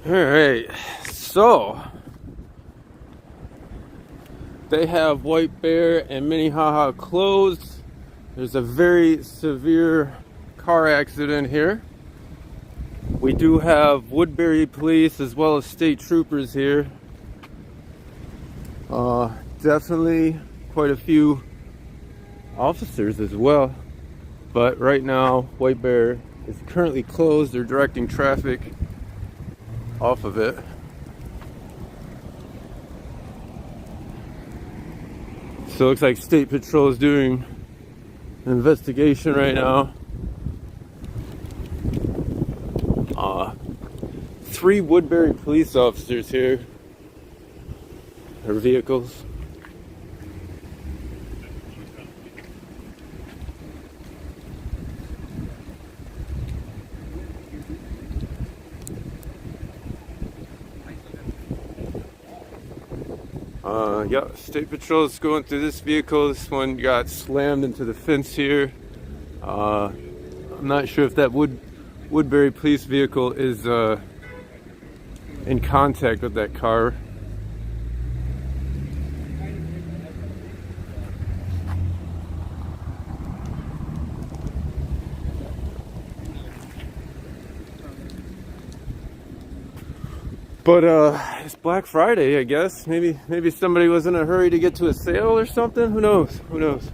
Alright, so they have White Bear and Minnehaha closed. There's a very severe car accident here. We do have Woodbury police as well as state troopers here. Definitely quite a few officers as well. But right now, White Bear is currently closed. They're directing traffic off of it. So it looks like State Patrol is doing an investigation right now. 3 Woodbury police officers here. Their vehicles. Yeah, State Patrol is going through this vehicle. This one got slammed into the fence here. I'm not sure if that Woodbury police vehicle is in contact with that car. But it's Black Friday, I guess. Maybe somebody was in a hurry to get to a sale or something. Who knows? Who knows?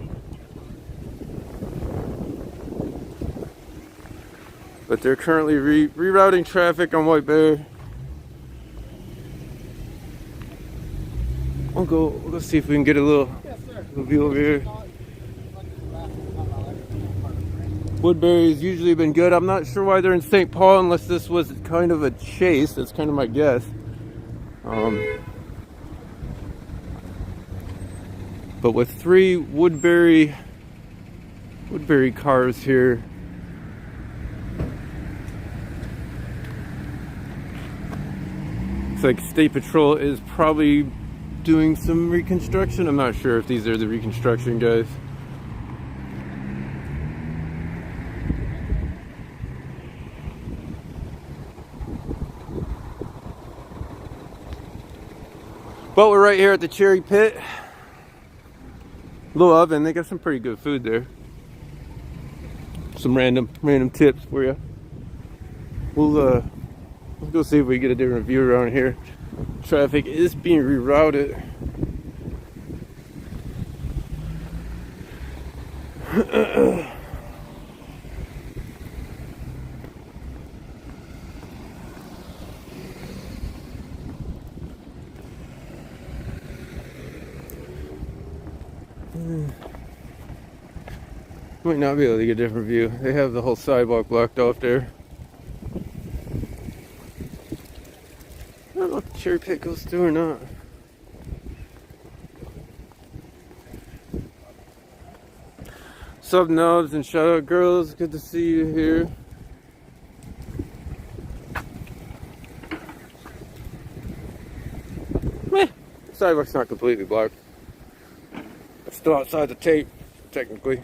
But they're currently rerouting traffic on White Bear. We'll go see if we can get a little view over here. Woodbury's usually been good. I'm not sure why they're in St. Paul unless this was kind of a chase. That's kind of my guess. But with 3 Woodbury cars here, it's like State Patrol is probably doing some reconstruction. I'm not sure if these are the reconstruction guys. But we're right here at the Cherry Pit. Little oven, they got some pretty good food there. Some random tips for you. We'll go see if we get a different view around here. Traffic is being rerouted. Might not be able to get a different view. They have the whole sidewalk blocked off there. I don't know if the Cherry Pit goes through or not. Sup nubs and shout out girls, good to see you here. Meh, the sidewalk's not completely blocked. It's still outside the tape, technically.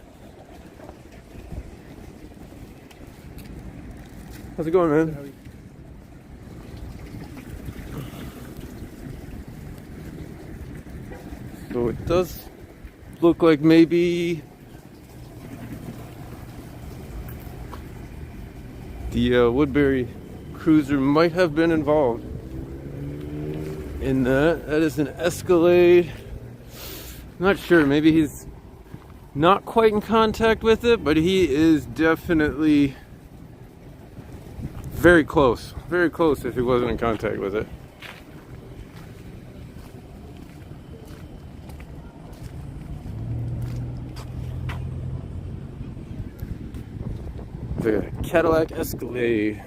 How's it going, man? So it does look like maybe the Woodbury cruiser might have been involved in that. That is an Escalade. Not sure, maybe he's not quite in contact with it, but he is definitely very close if he wasn't in contact with it. It's like a Cadillac Escalade.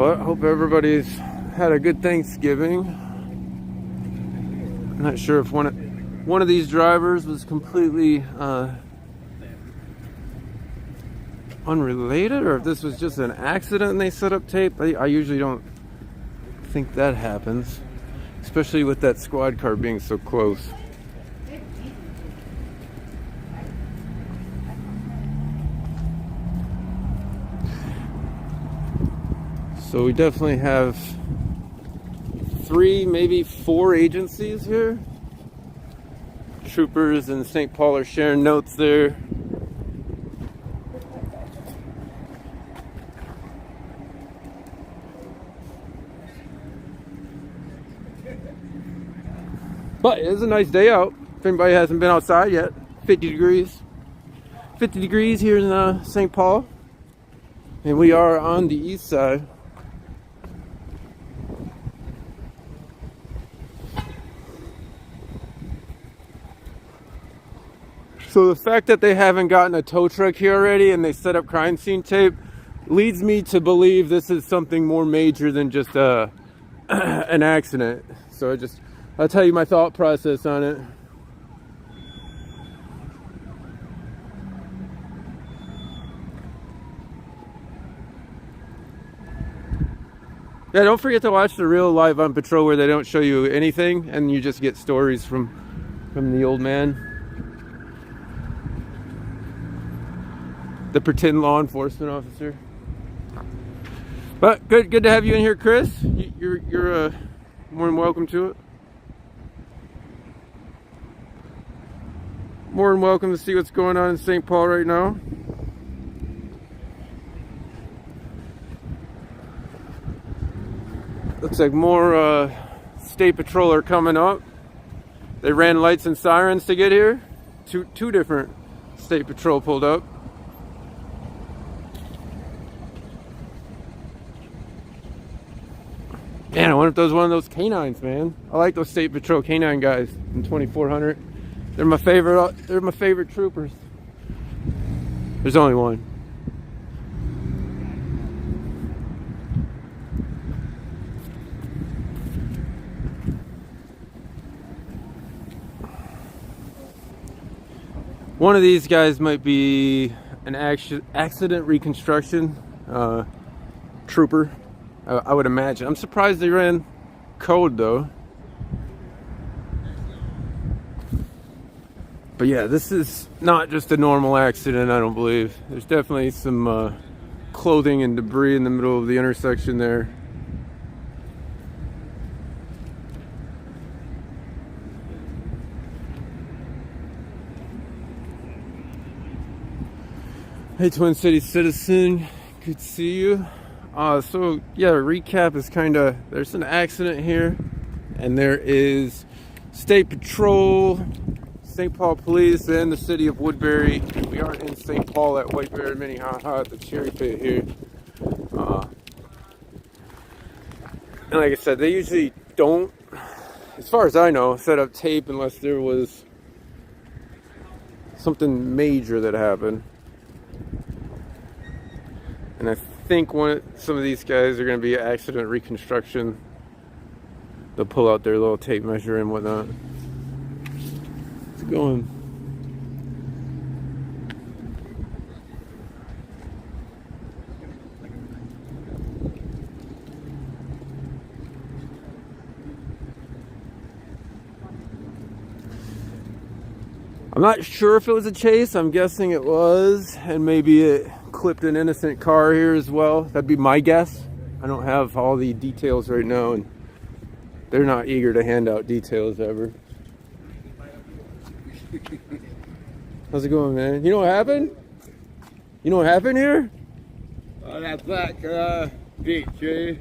But I hope everybody's had a good Thanksgiving. I'm not sure if one of these drivers was completely unrelated, or if this was just an accident and they set up tape. I usually don't think that happens, especially with that squad car being so close. So we definitely have 3, maybe 4 agencies here. Troopers in St. Paul are sharing notes there. But it's a nice day out. If anybody hasn't been outside yet, 50 degrees. 50 degrees here in St. Paul. And we are on the east side. So the fact that they haven't gotten a tow truck here already and they set up crime scene tape leads me to believe this is something more major than just an accident. So I'll tell you my thought process on it. Yeah, don't forget to watch the real Live on Patrol where they don't show you anything and you just get stories from the old man. The pretend law enforcement officer. But good to have you in here, Chris. You're more than welcome to it. More than welcome to see what's going on in St. Paul right now. Looks like more state patrol are coming up. They ran lights and sirens to get here. Two different state patrol pulled up. Man, I wonder if those one of those canines, man. I like those state patrol canine guys in 2400. They're my favorite. They're my favorite troopers. There's only one. One of these guys might be an accident reconstruction trooper. I would imagine. I'm surprised they ran code though. But yeah, this is not just a normal accident, I don't believe. There's definitely some clothing and debris in the middle of the intersection there. Hey, Twin Cities citizen, good to see you. So yeah, recap is there's an accident here, and there is State Patrol, St. Paul Police, and the City of Woodbury. We are in St. Paul at Whiteberry Minnehaha at the Cherry Pit here. And like I said, they usually don't, as far as I know, set up tape unless there was something major that happened. And I think some of these guys are going to be accident reconstruction. They'll pull out their little tape measure and whatnot. It's going. I'm not sure if it was a chase. I'm guessing it was, and maybe it clipped an innocent car here as well. That'd be my guess. I don't have all the details right now, and they're not eager to hand out details ever. How's it going, man? You know what happened? You know what happened here? That black Jeep tree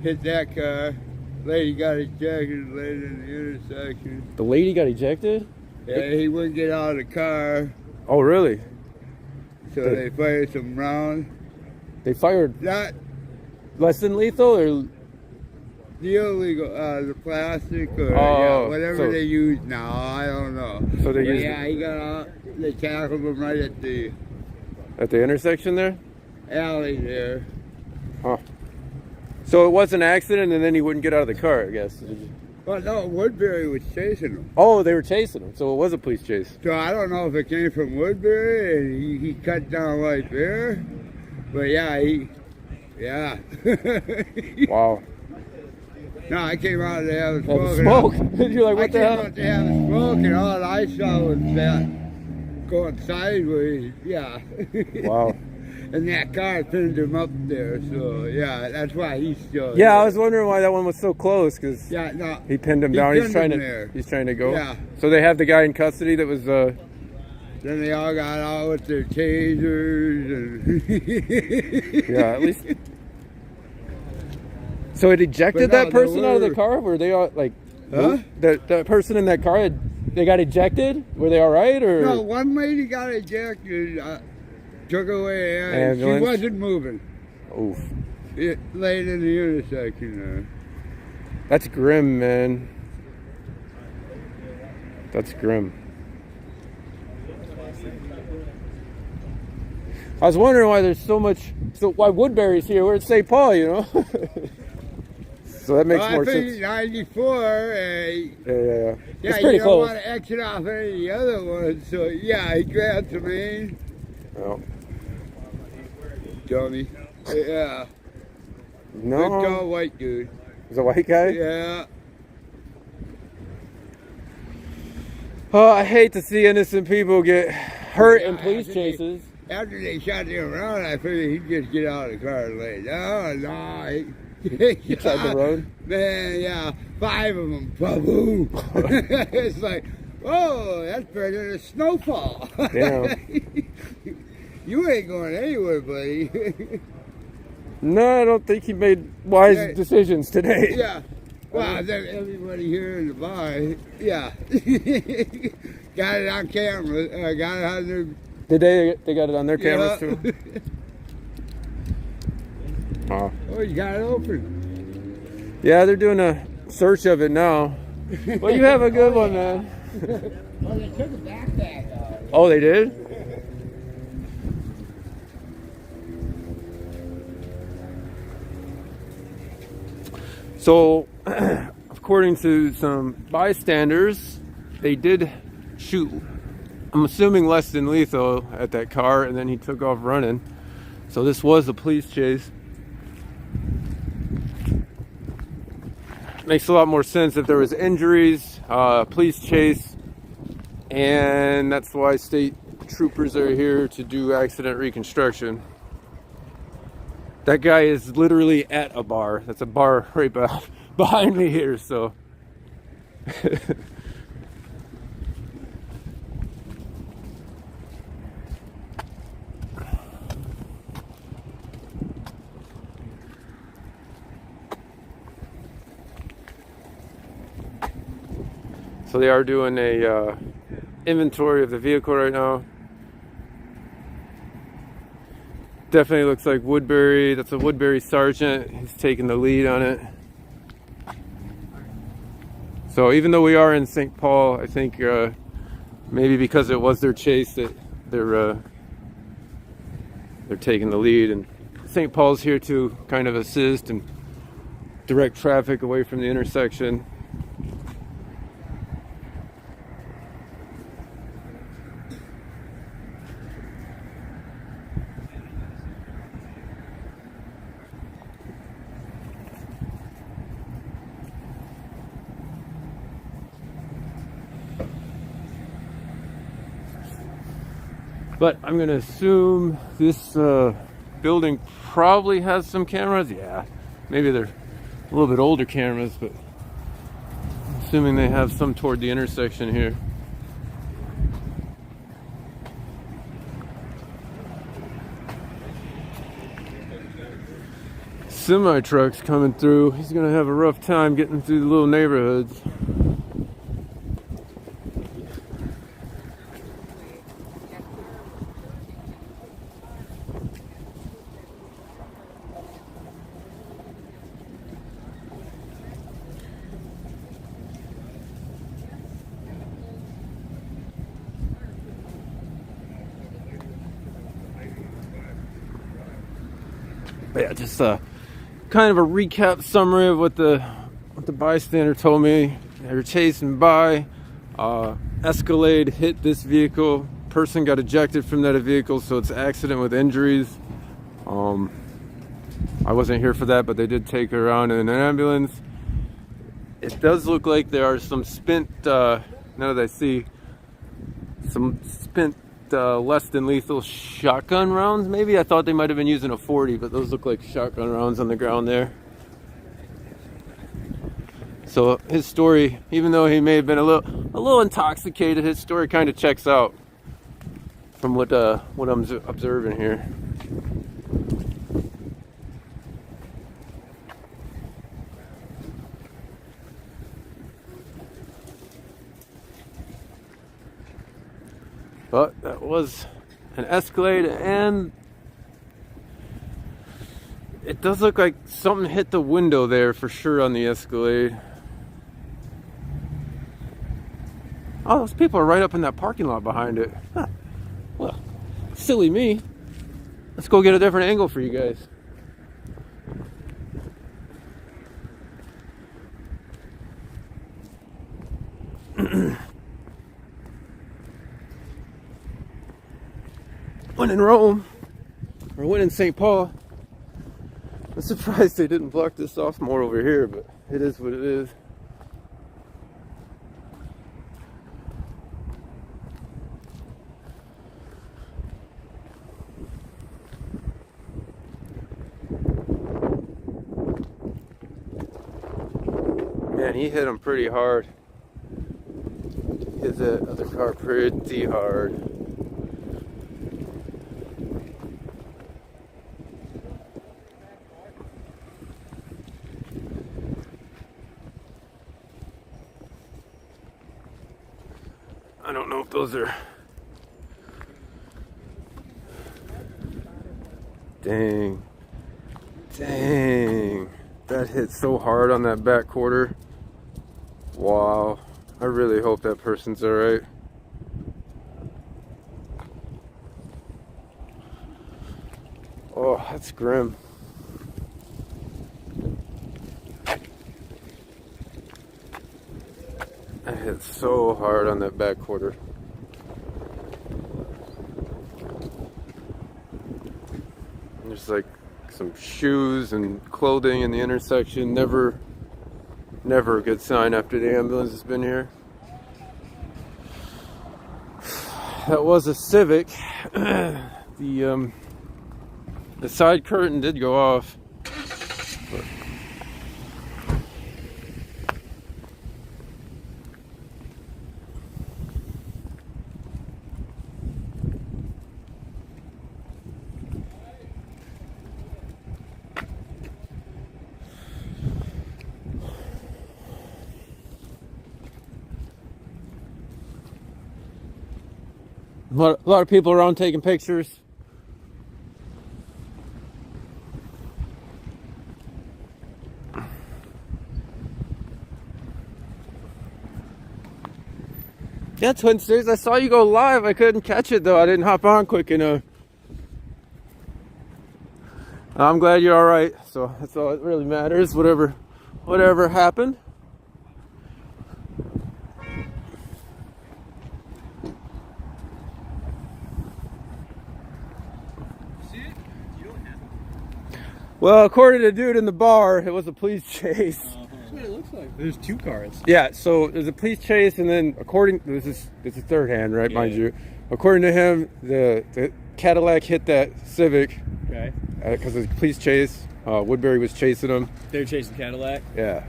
hit that car. Lady got ejected later in the intersection. The lady got ejected? Yeah, he wouldn't get out of the car. Oh, really? So they fired some rounds. They fired Not less than lethal, or the illegal, the plastic, or whatever so they use now. I don't know. So they he got out. They tackled him right at the intersection there? alley there. Huh. So it was an accident, and then he wouldn't get out of the car, I guess. Well, no, Woodbury was chasing him. Oh, they were chasing him, so it was a police chase. So I don't know if it came from Woodbury and he cut down right there. But yeah, yeah. Wow. No, I came out to have a Oh, smoke. smoke? You're like, what the hell? I came out to have a smoke, and all I saw was that going sideways. Yeah. Wow. And that car pinned him up there, so yeah, that's why he's still. Yeah, there. I was wondering why that one was so close, because Yeah, no. he pinned him He down. pinned He's trying him to. there. He's trying to go. Yeah. So they have the guy in custody that was. Then they all got out with their tasers and. Yeah, at least. So it ejected But no, that person there out of the were- car? Were they all like? Huh? That person in that car, they got ejected? Were they all right, or? No, one lady got ejected, took away, and she Ambulance? wasn't moving. Oof. It laid in the intersection there. That's grim, man. That's grim. I was wondering why there's so much. So why Woodbury's here? We're at St. Paul, you know. So that makes Well, more I think sense. 94. Yeah. Yeah, It's pretty you don't close. want to exit off any of the other ones. So yeah, he grabbed the main. Oh. Dummy. Yeah. Good No. tall white dude. Is a white guy? Yeah. Oh, I hate to see innocent people get hurt in Yeah, police I think chases. After they shot him around, I figured he'd just get out of the car and lay down. No, he Beside the road? Man, yeah, 5 of them. Ba-boom. It's like, whoa, that's better than a snowfall. Damn. You ain't going anywhere, buddy. No, I don't think he made wise Yeah. decisions today. Yeah. Well, then everybody here in the bar, yeah. Got it on camera. Got it on their. Did they got it on their cameras Yeah. too? Oh. Oh, you got it open. Yeah, they're doing a search of it now. Well, you have a good one, man. Well, they took a backpack out. Oh, they did? So, according to some bystanders, they did shoot, I'm assuming less than lethal, at that car, and then he took off running. So this was a police chase. Makes a lot more sense if there was injuries, police chase, and that's why state troopers are here to do accident reconstruction. That guy is literally at a bar. That's a bar right behind me here, so. So they are doing a inventory of the vehicle right now. Definitely looks like Woodbury. That's a Woodbury sergeant. He's taking the lead on it. So even though we are in St. Paul, I think maybe because it was their chase that they're taking the lead, and St. Paul's here to kind of assist and direct traffic away from the intersection. But I'm gonna assume this building probably has some cameras. Yeah, maybe they're a little bit older cameras, but assuming they have some toward the intersection here. Semi trucks coming through. He's gonna have a rough time getting through the little neighborhoods. But yeah, just kind of a recap summary of what the bystander told me. They were chasing by, Escalade hit this vehicle, person got ejected from that vehicle, so it's an accident with injuries. I wasn't here for that, but they did take her around in an ambulance. It does look like there are some spent, now that I see, some spent less than lethal shotgun rounds, maybe. I thought they might have been using a 40, but those look like shotgun rounds on the ground there. So his story, even though he may have been a little intoxicated, his story kind of checks out from what I'm observing here. But that was an Escalade, and it does look like something hit the window there for sure on the Escalade. Oh, those people are right up in that parking lot behind it. Huh. Well, silly me. Let's go get a different angle for you guys. When in Rome, or when in St. Paul, I'm surprised they didn't block this off more over here, but it is what it is. Man, he hit him pretty hard. He hit that other car pretty hard. I don't know if those are... Dang. Dang. That hit so hard on that back quarter. Wow. I really hope that person's alright. Oh, that's grim. I hit so hard on that back quarter. And there's like some shoes and clothing in the intersection. Never a good sign after the ambulance has been here. That was a Civic. The side curtain did go off. But a lot of people around taking pictures. Yeah, Twin Stairs, I saw you go live. I couldn't catch it though. I didn't hop on quick enough. I'm glad you're all right. So that's all that really matters. Whatever happened. Well, according to the dude in the bar, it was a police chase. That's what it looks like. There's two cars. Yeah, so there's a police chase, and then according, this is third hand, right, mind you. According to him, the Cadillac hit that Civic. Okay. Because of the police chase. Woodbury was chasing him. They were chasing Cadillac? Yeah.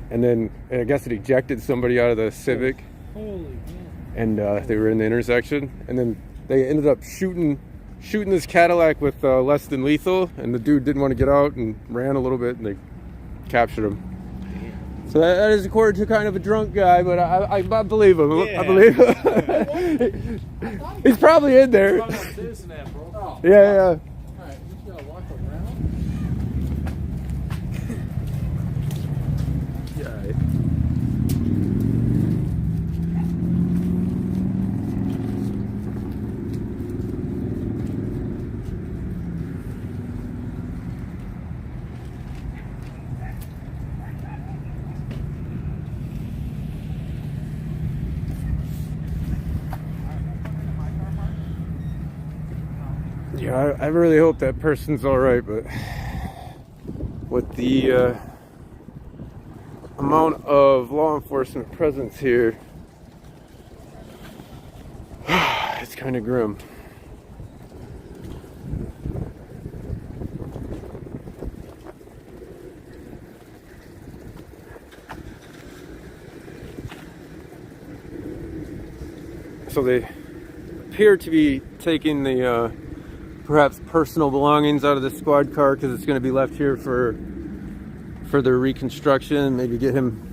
And then I guess it ejected somebody out of the Civic. Holy man. And they were in the intersection, and then they ended up shooting this Cadillac with less than lethal, and the dude didn't want to get out and ran a little bit, and they captured him. So that is according to kind of a drunk guy, but I believe him. Yeah. I believe him. He's probably in there. Yeah. Alright, we just gotta walk around. Yeah. Yeah, I really hope that person's all right, but with the amount of law enforcement presence here, it's kind of grim. So they appear to be taking the perhaps personal belongings out of the squad car because it's going to be left here for further reconstruction. Maybe get him.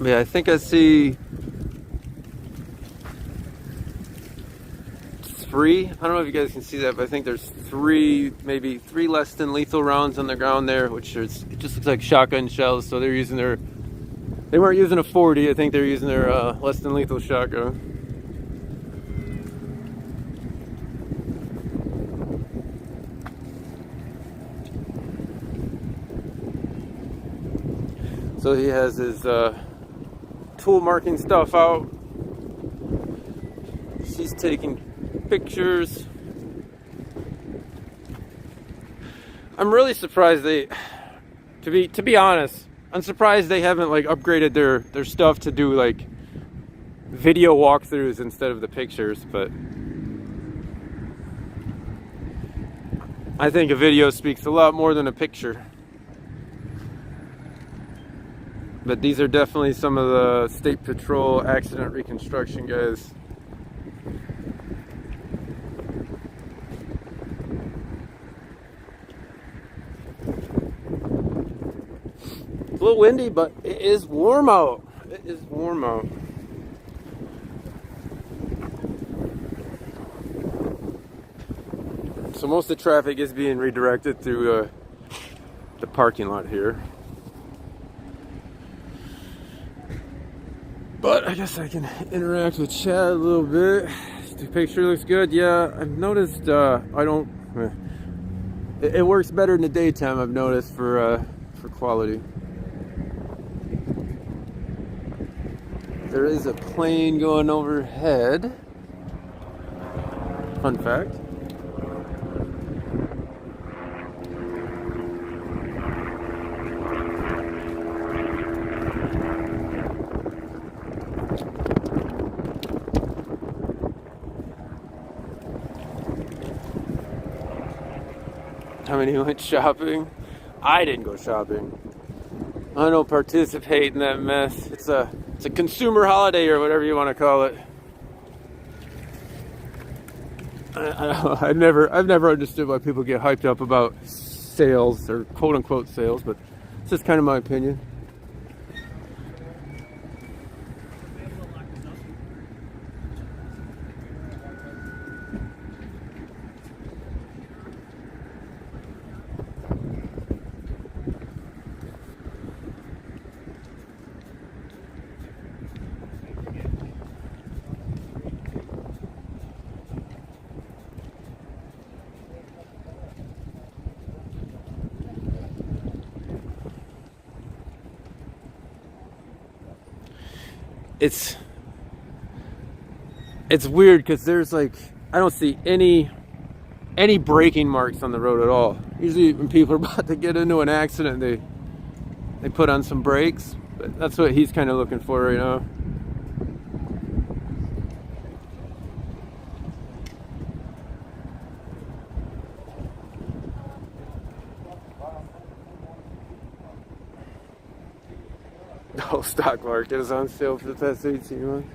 Yeah, I think I see 3. I don't know if you guys can see that, but I think there's 3, maybe 3 less than lethal rounds on the ground there, which is, it just looks like shotgun shells. So they're using they weren't using a 40. I think they're using their less than lethal shotgun. So he has his tool marking stuff out. She's taking pictures. I'm really surprised to be honest, I'm surprised they haven't like upgraded their stuff to do like video walkthroughs instead of the pictures, but I think a video speaks a lot more than a picture. But these are definitely some of the State Patrol accident reconstruction guys. It's a little windy, but it is warm out. It is warm out. So most of the traffic is being redirected through the parking lot here. But I guess I can interact with Chad a little bit. The picture looks good. Yeah, I've noticed it works better in the daytime, I've noticed, for quality. There is a plane going overhead. Fun fact. How many went shopping? I didn't go shopping. I don't participate in that mess. It's a consumer holiday or whatever you want to call it. I've never understood why people get hyped up about sales or quote unquote sales, but it's just kind of my opinion. It's weird because there's like, I don't see any braking marks on the road at all. Usually when people are about to get into an accident, they put on some brakes, but that's what he's kind of looking for right now. The whole stock market is on sale for the past 18 months.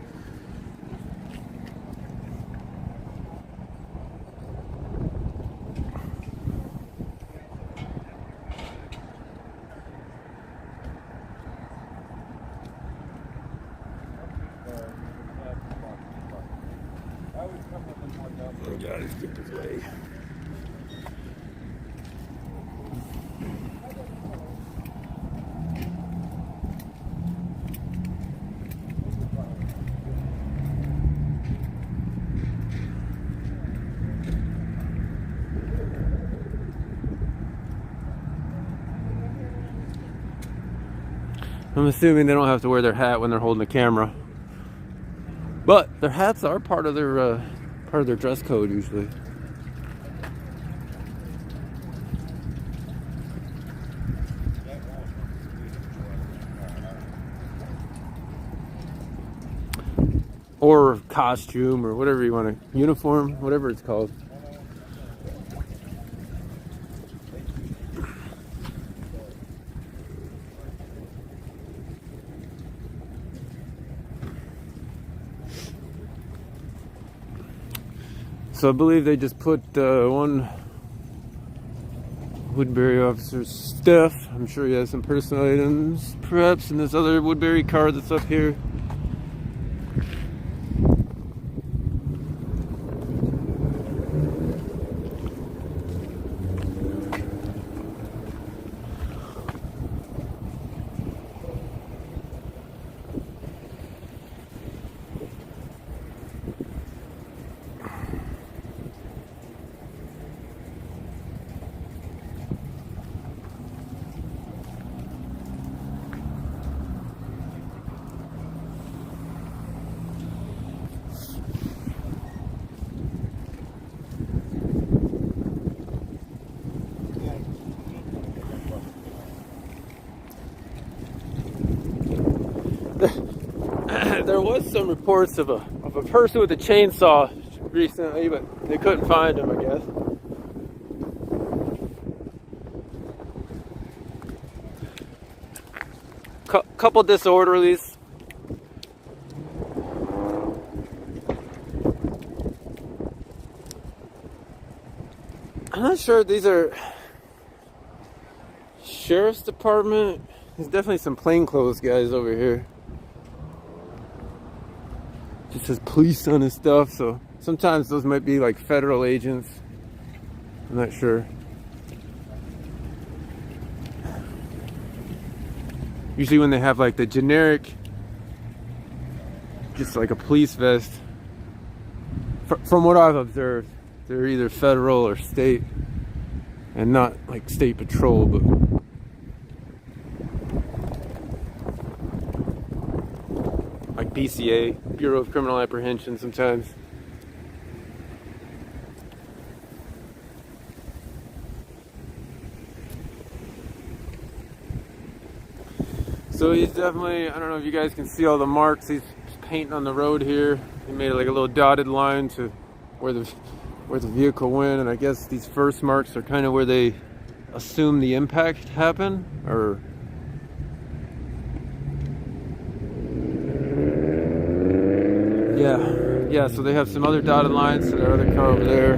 I would Oh God, he's getting his way. I'm assuming they don't have to wear their hat when they're holding the camera, but their hats are part of their dress code usually. Or costume, or whatever you want to, uniform, whatever it's called. So I believe they just put one Woodbury officer's stuff. I'm sure he has some personal items, perhaps, in this other Woodbury car that's up here. There was some reports of a person with a chainsaw recently, but they couldn't find him, I guess. Couple disorderlies. I'm not sure if these are sheriff's department. There's definitely some plainclothes guys over here. Just says police on his stuff, so sometimes those might be like federal agents. I'm not sure. Usually when they have like the generic, just like a police vest, from what I've observed, they're either federal or state, and not like state patrol, but like BCA, Bureau of Criminal Apprehension sometimes. So he's definitely, I don't know if you guys can see all the marks he's painting on the road here. He made like a little dotted line to where the vehicle went, and I guess these first marks are kind of where they assume the impact happened, or yeah, so they have some other dotted lines to their other car over there.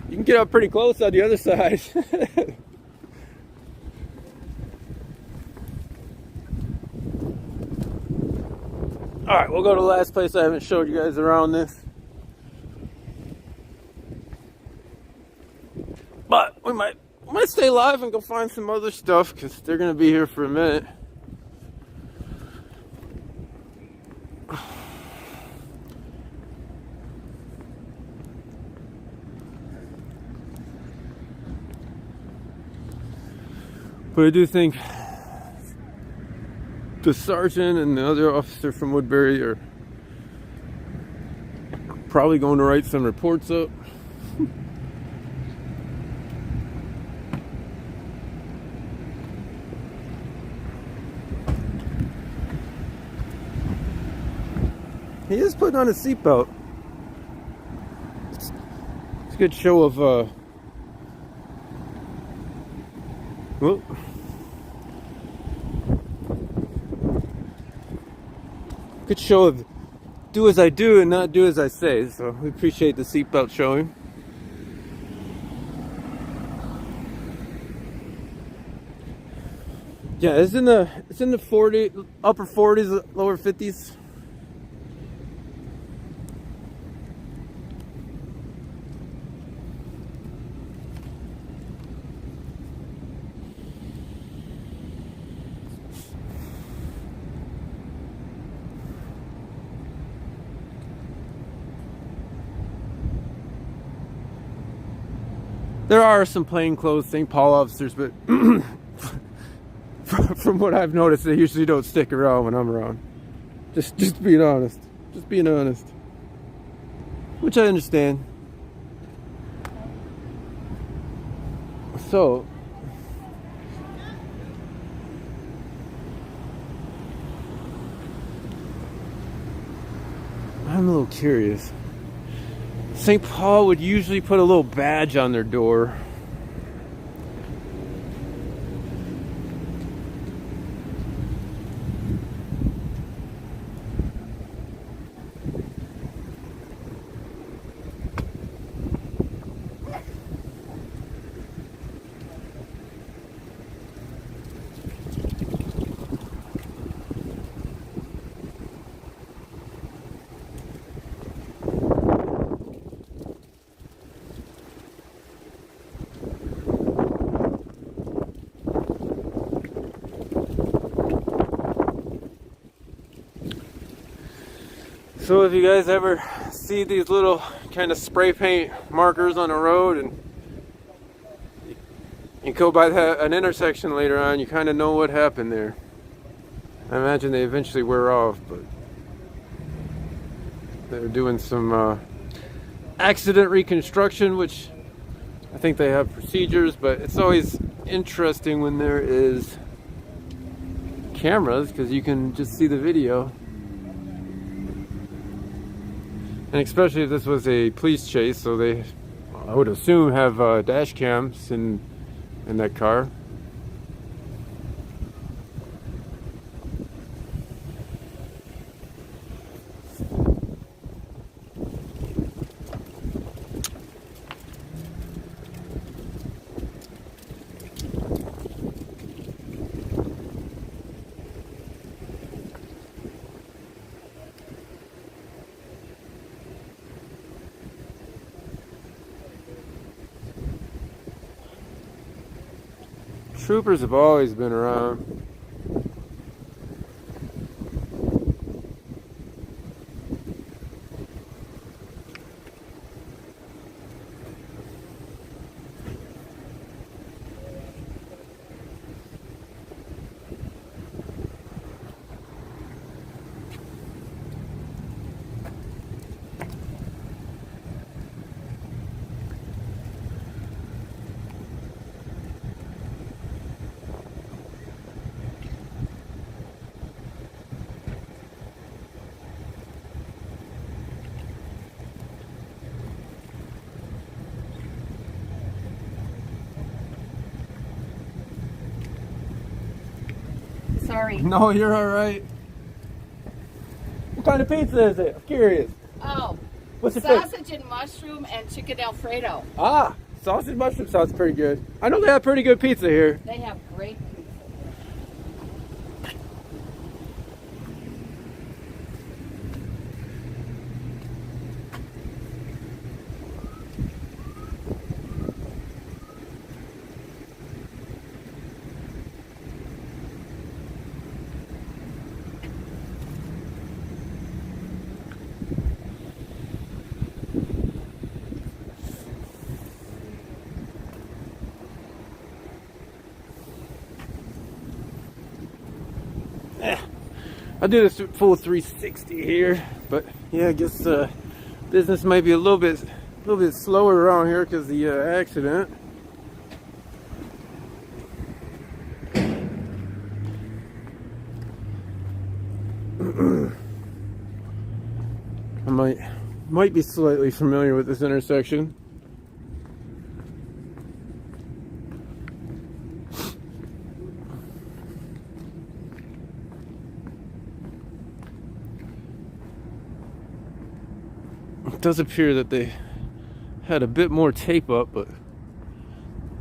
You can get up pretty close on the other side. Alright, we'll go to the last place I haven't showed you guys around this. But we might stay live and go find some other stuff, because they're going to be here for a minute. But I do think the sergeant and the other officer from Woodbury are probably going to write some reports up. He is putting on a seatbelt. It's good show of whoop. Good show of do as I do and not do as I say. So we appreciate the seatbelt showing. Yeah, it's in the 40, upper 40s, lower 50s. There are some plainclothes St. Paul officers, but from what I've noticed, they usually don't stick around when I'm around. Just being honest. Just being honest. Which I understand. So, I'm a little curious. St. Paul would usually put a little badge on their door. So if you guys ever see these little kind of spray paint markers on the road and you go by an intersection later on, you kind of know what happened there. I imagine they eventually wear off, but they're doing some accident reconstruction, which I think they have procedures, but it's always interesting when there is cameras because you can just see the video. And especially if this was a police chase, so they, I would assume, have dash cams in that car. Troopers have always been around. Sorry. No, you're all right. What kind of pizza is it? I'm curious. Oh, What's it flavor? sausage and mushroom and chicken Alfredo. Ah, sausage mushroom sounds pretty good. I know they have pretty good pizza here. They have great pizza. I do this full 360 here, but yeah, I guess business might be a little bit slower around here because the accident. I might be slightly familiar with this intersection. It does appear that they had a bit more tape up, but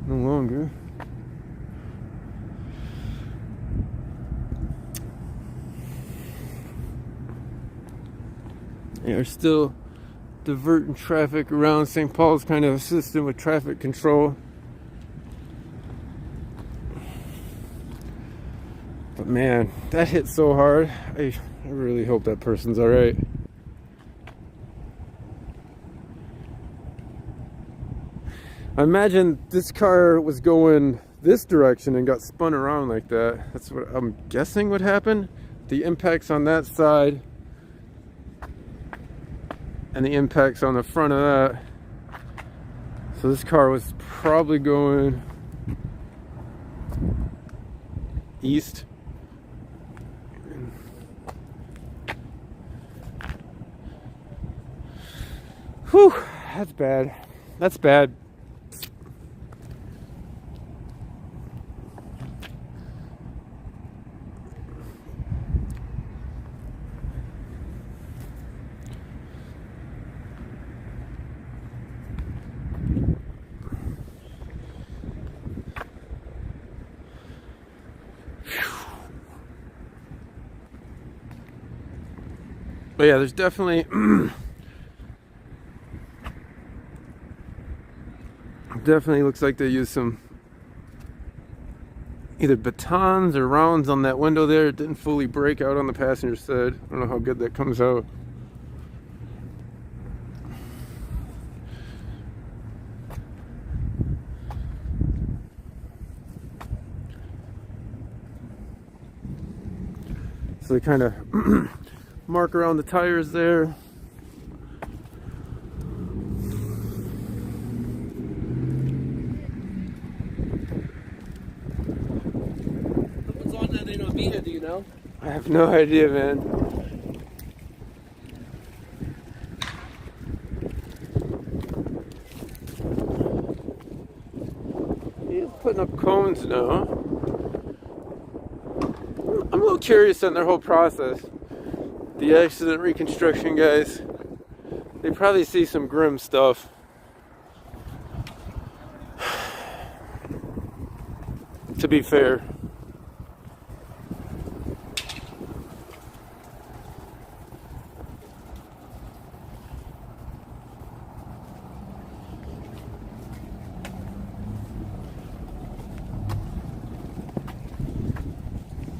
no longer. They are still diverting traffic around St. Paul's, kind of assisting with traffic control. But man, that hit so hard. I really hope that person's alright. I imagine this car was going this direction and got spun around like that. That's what I'm guessing would happen. The impacts on that side and the impacts on the front of that. So this car was probably going east. Whew, that's bad. That's bad. But yeah, there's definitely definitely looks like they used some either batons or rounds on that window there. It didn't fully break out on the passenger side. I don't know how good that comes out. So they kind of mark around the tires there. What's on that thing on Vita, do you know? I have no idea, man. He's putting up cones now. I'm a little curious on their whole process. The accident reconstruction guys, they probably see some grim stuff. To be fair.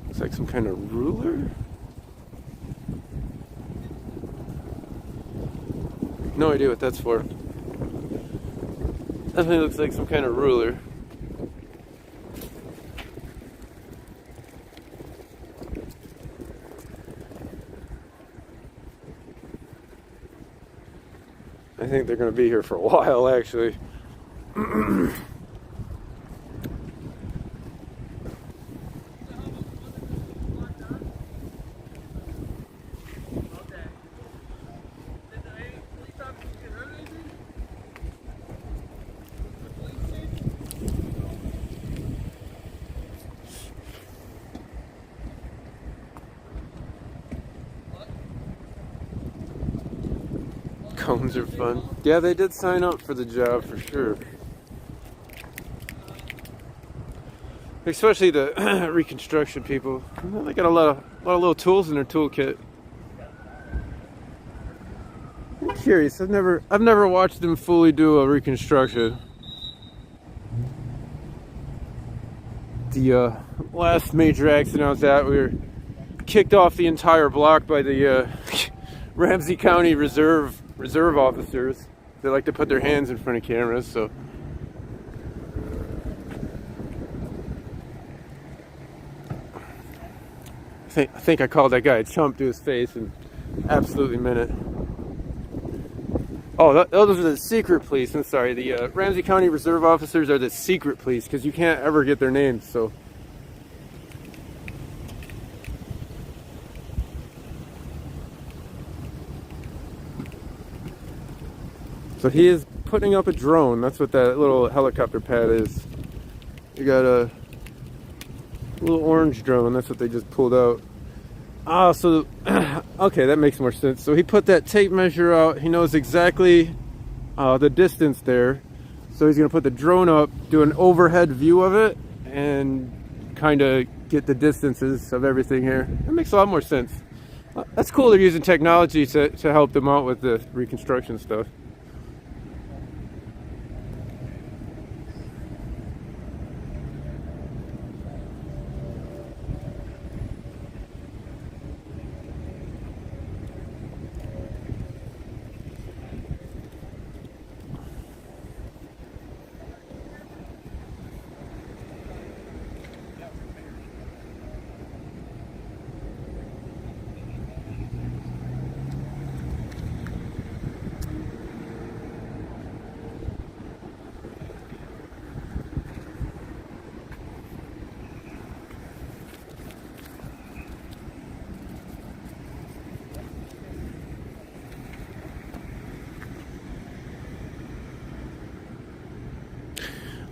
Looks like some kind of ruler. No idea what that's for. Definitely looks like some kind of ruler. I think they're going to be here for a while, actually. Cones are fun. Yeah, they did sign up for the job for sure. Especially the reconstruction people. They got a lot of little tools in their toolkit. I'm curious. I've never watched them fully do a reconstruction. The last major accident I was at, we were kicked off the entire block by the Ramsey County Reserve officers. They like to put their hands in front of cameras, so I think I called that guy a chump to his face and absolutely meant it. Oh, those are the secret police. I'm sorry. The Ramsey County Reserve officers are the secret police because you can't ever get their names, so. So he is putting up a drone. That's what that little helicopter pad is. You got a little orange drone. That's what they just pulled out. Ah, so okay, that makes more sense. So he put that tape measure out. He knows exactly the distance there. So he's gonna put the drone up, do an overhead view of it, and kind of get the distances of everything here. That makes a lot more sense. That's cool. They're using technology to help them out with the reconstruction stuff.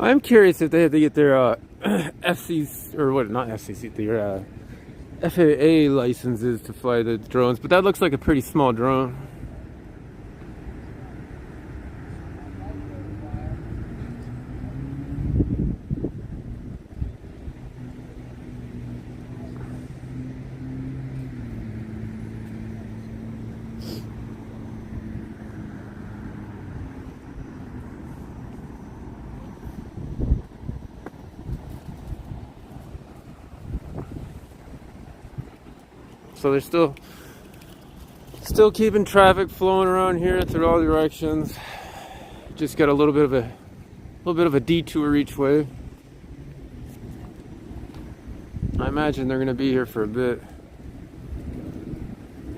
I'm curious if they had to get their FCC or what? Not FCC, their FAA licenses to fly the drones. But that looks like a pretty small drone. So they're still keeping traffic flowing around here through all directions. Just got a little bit of a detour each way. I imagine they're gonna be here for a bit.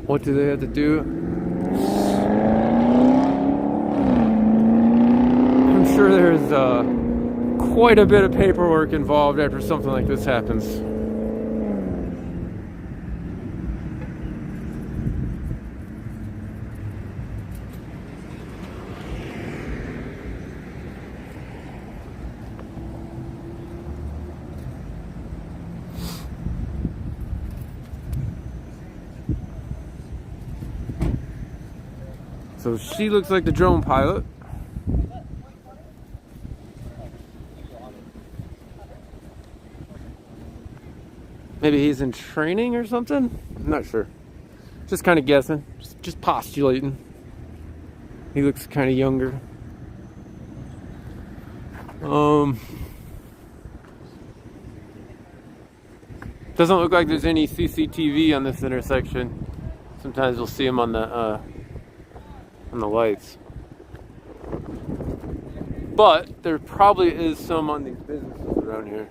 What do they have to do? I'm sure there's quite a bit of paperwork involved after something like this happens. So she looks like the drone pilot. Maybe he's in training or something? I'm not sure. Just kind of guessing. Just postulating. He looks kind of younger. Doesn't look like there's any CCTV on this intersection. Sometimes we'll see him on the lights. But there probably is some on these businesses around here.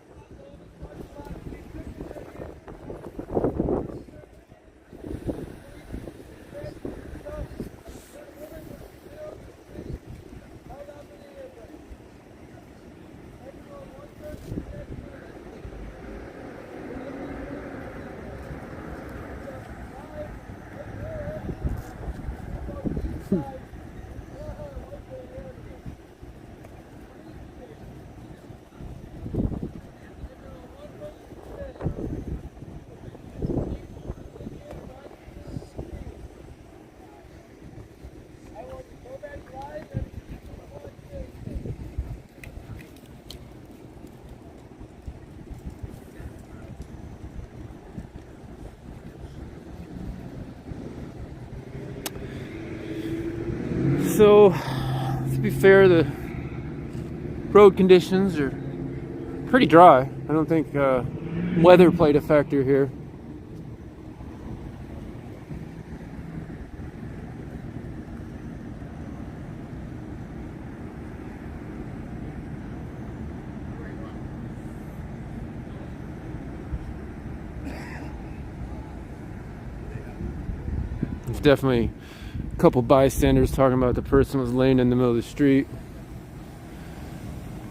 So, to be fair, the road conditions are pretty dry. I don't think weather played a factor here. There's definitely a couple bystanders talking about the person was laying in the middle of the street.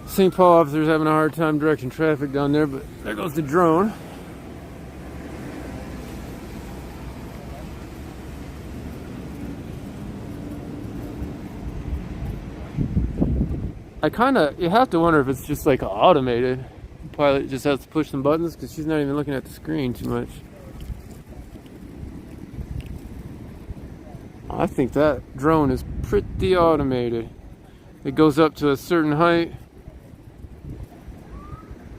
St. Paul officers having a hard time directing traffic down there, but there goes the drone. You have to wonder if it's just like automated. The pilot just has to push some buttons because she's not even looking at the screen too much. I think that drone is pretty automated. It goes up to a certain height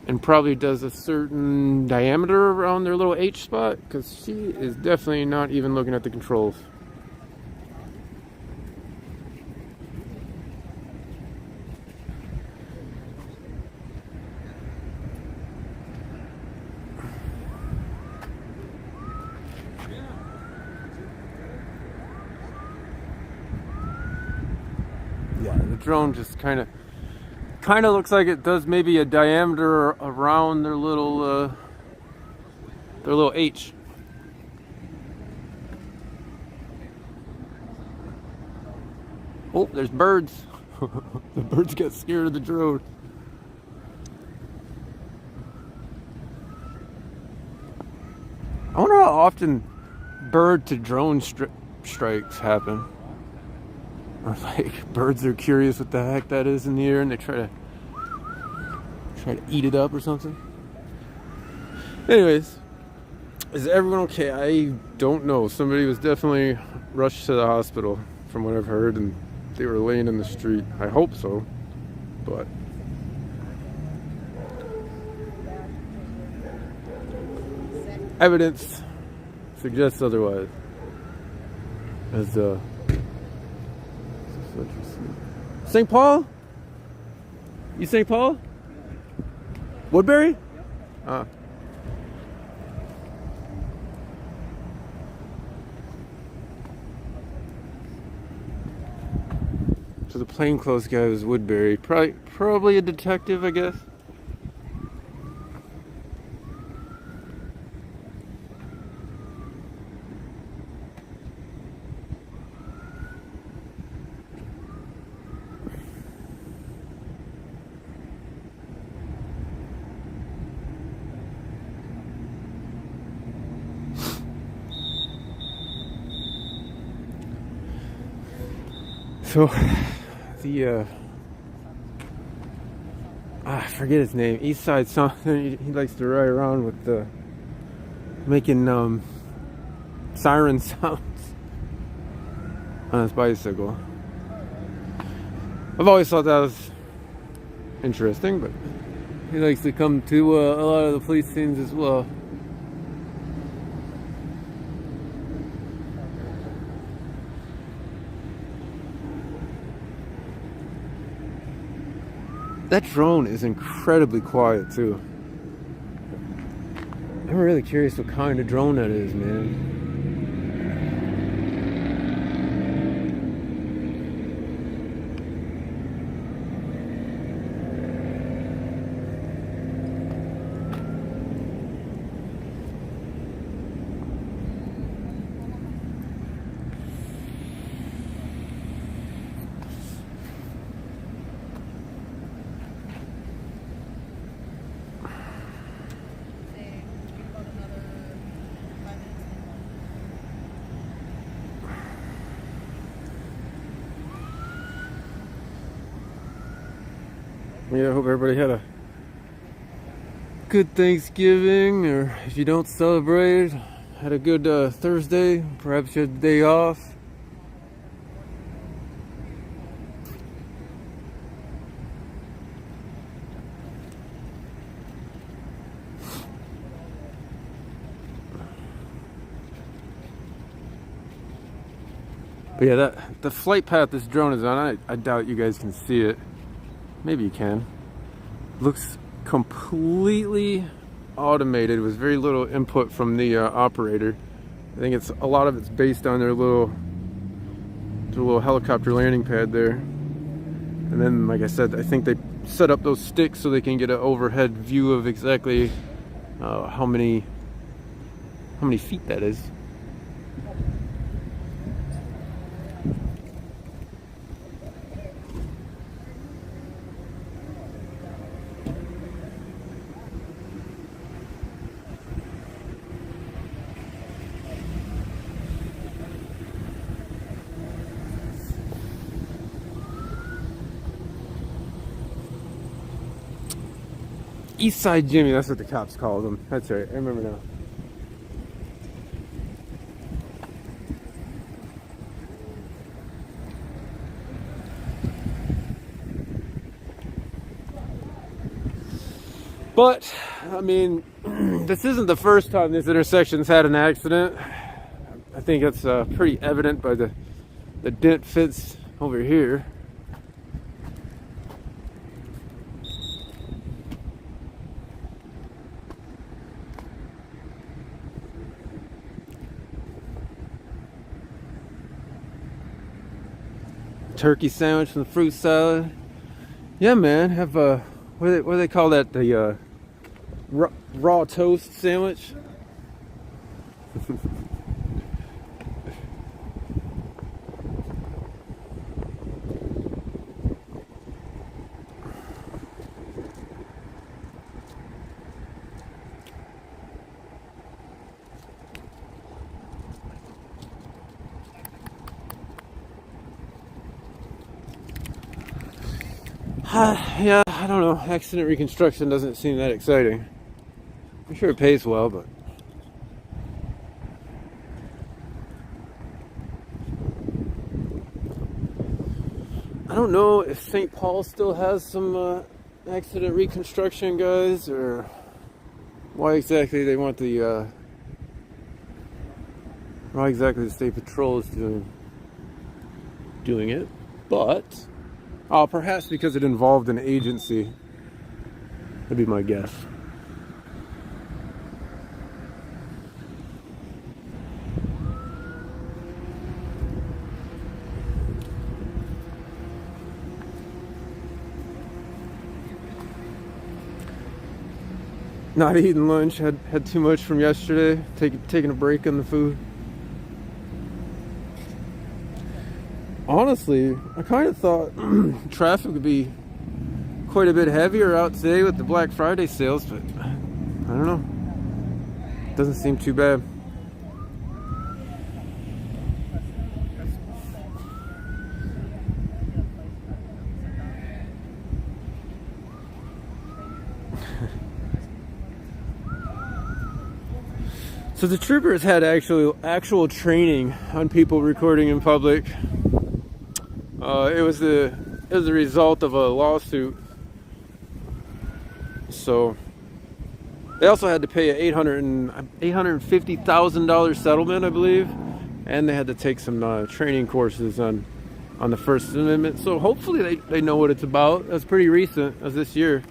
and probably does a certain diameter around their little H spot, because she is definitely not even looking at the controls. Yeah, the drone just kind of looks like it does maybe a diameter around their little H. Oh, there's birds. The birds got scared of the drone. I wonder how often bird to drone strikes happen. Or like birds are curious what the heck that is in the air and they try to eat it up or something. Anyways, is everyone okay? I don't know. Somebody was definitely rushed to the hospital from what I've heard, and they were laying in the street. I hope so, but evidence suggests otherwise. As St. Paul? You St. Paul? Woodbury? Ah. So the plainclothes guy was Woodbury. Probably a detective, I guess. So, the, I forget his name, East Side something, he likes to ride around with, making, siren sounds on his bicycle. I've always thought that was interesting, but he likes to come to, a lot of the police scenes as well. That drone is incredibly quiet too. I'm really curious what kind of drone that is, man. Yeah, I hope everybody had a good Thanksgiving, or if you don't celebrate, had a good Thursday, perhaps you had the day off. But yeah, the flight path this drone is on, I doubt you guys can see it. Maybe you can. Looks completely automated with very little input from the operator. I think a lot of it's based on their little helicopter landing pad there. And then, like I said, I think they set up those sticks so they can get an overhead view of exactly how many feet that is. East Side Jimmy, that's what the cops called him. That's right, I remember now. But, I mean, this isn't the first time this intersection's had an accident. I think it's pretty evident by the dent fits over here. Turkey sandwich and fruit salad. Yeah, man. Have what do they call that? The raw toast sandwich. Yeah, I don't know. Accident reconstruction doesn't seem that exciting. I'm sure it pays well, but I don't know if St. Paul still has some accident reconstruction guys, or why exactly they want the why exactly the State Patrol is doing it, but perhaps because it involved an agency. That'd be my guess. Not eating lunch, had too much from yesterday, taking a break on the food. Honestly, I kind of thought traffic would be quite a bit heavier out today with the Black Friday sales, but I don't know. Doesn't seem too bad. So the troopers had actual training on people recording in public. It was the result of a lawsuit. So they also had to pay a $850,000 settlement, I believe, and they had to take some training courses on the First Amendment. So hopefully they know what it's about. That's pretty recent, as this year.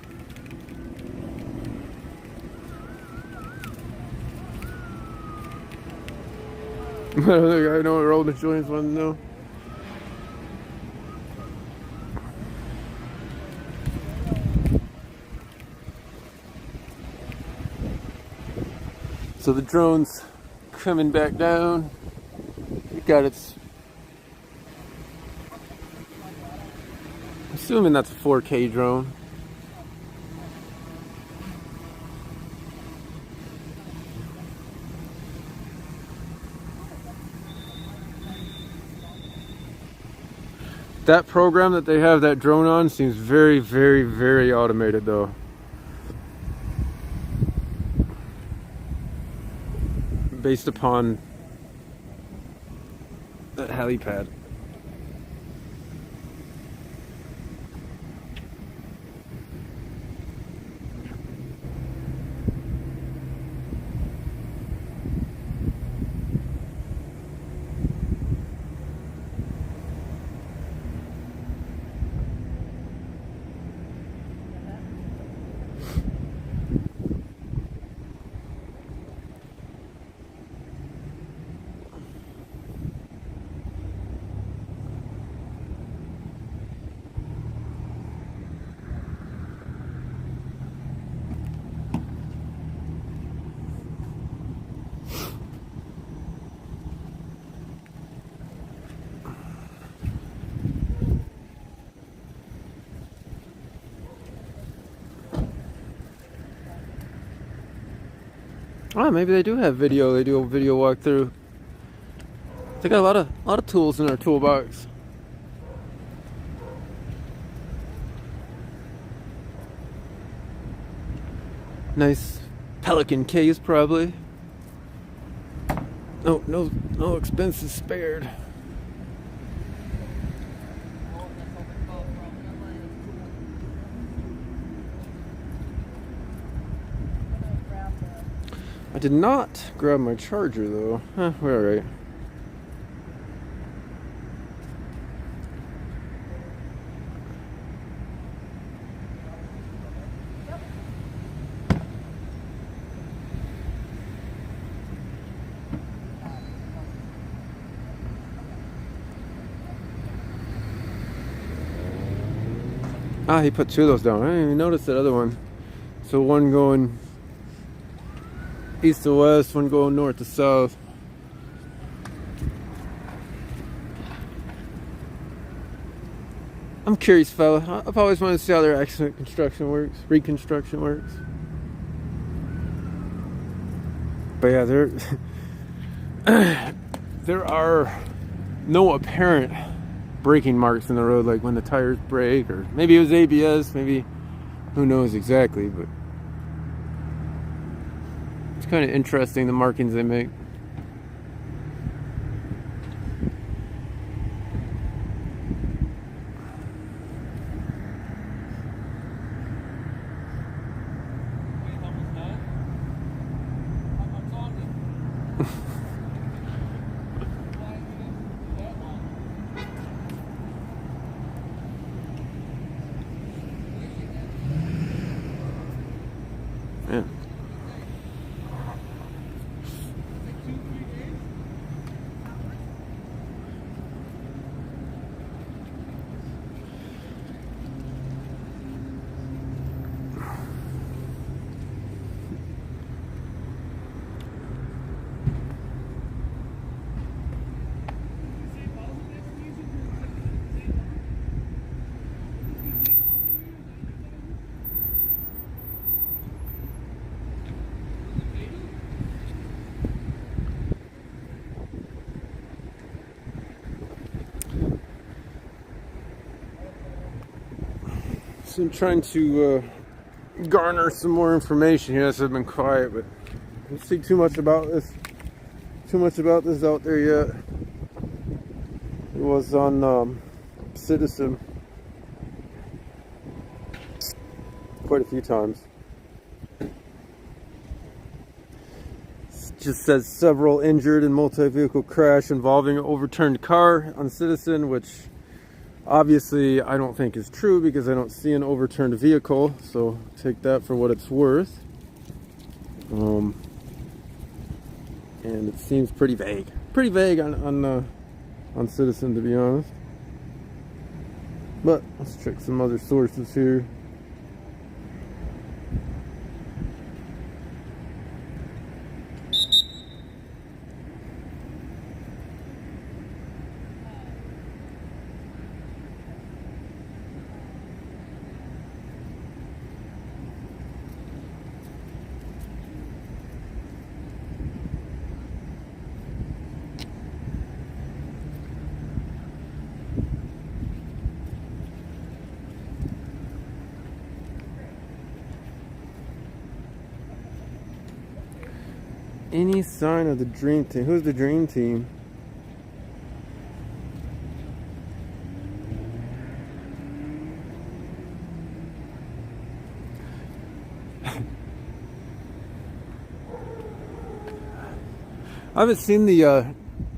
I know what rolling the joints want to know. So the drone's coming back down. It got its... Assuming that's a 4K drone. That program that they have that drone on seems very, very, very automated though. Based upon that helipad. Oh, maybe they do have video. They do a video walkthrough. They got a lot of tools in their toolbox. Nice Pelican case, probably. No expenses spared. I did not grab my charger though. We're alright. Ah, he put two of those down. I didn't even notice that other one. So one going east to west, one going north to south. I'm curious, fella. I've always wanted to see how their accident construction works, reconstruction works. But yeah, there are no apparent braking marks in the road, like when the tires break, or maybe it was ABS, maybe, who knows exactly, but it's kind of interesting, the markings they make. Yeah. So I'm trying to garner some more information here. I've been quiet, but I don't see too much about this out there yet. It was on Citizen quite a few times. It just says several injured in multi-vehicle crash involving an overturned car on Citizen, which obviously I don't think is true because I don't see an overturned vehicle, so take that for what it's worth. And it seems pretty vague on Citizen, to be honest. But let's check some other sources here. Any sign of the dream team? Who's the dream team? I haven't seen the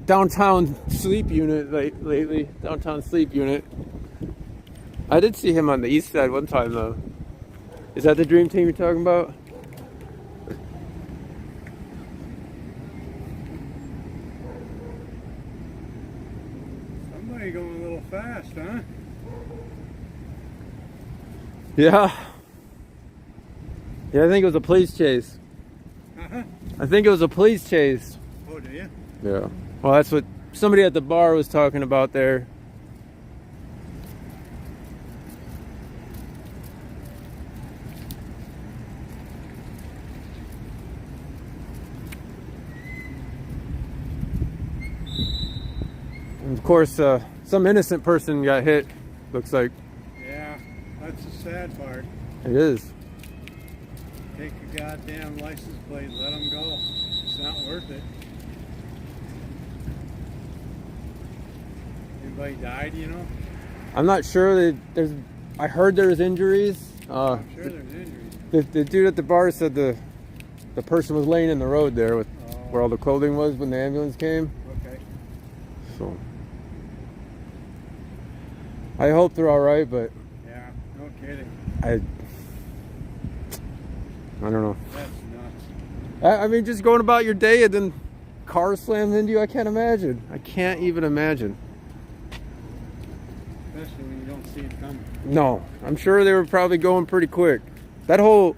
downtown sleep unit lately. Downtown sleep unit. I did see him on the east side one time though. Is that the dream team you're talking about? Somebody going a little fast, huh? Yeah. Yeah, I think it was a police chase. Uh-huh. I think it was a police chase. Oh, do you? Yeah. Well, that's what somebody at the bar was talking about there. And of course, some innocent person got hit, looks like. Yeah, that's the sad part. It is. Take a goddamn license plate, let them go. It's not worth it. Anybody died, you know? I'm not sure. I heard there was injuries. I'm sure there's injuries. The dude at the bar said the the person was laying in the road there with where all the clothing was when the ambulance came. Okay. So I hope they're all right, but Yeah, no kidding. I don't know. That's nuts. I mean, just going about your day and then car slams into you. I can't imagine. I can't even imagine. Especially when you don't see it coming. No, I'm sure they were probably going pretty quick. That whole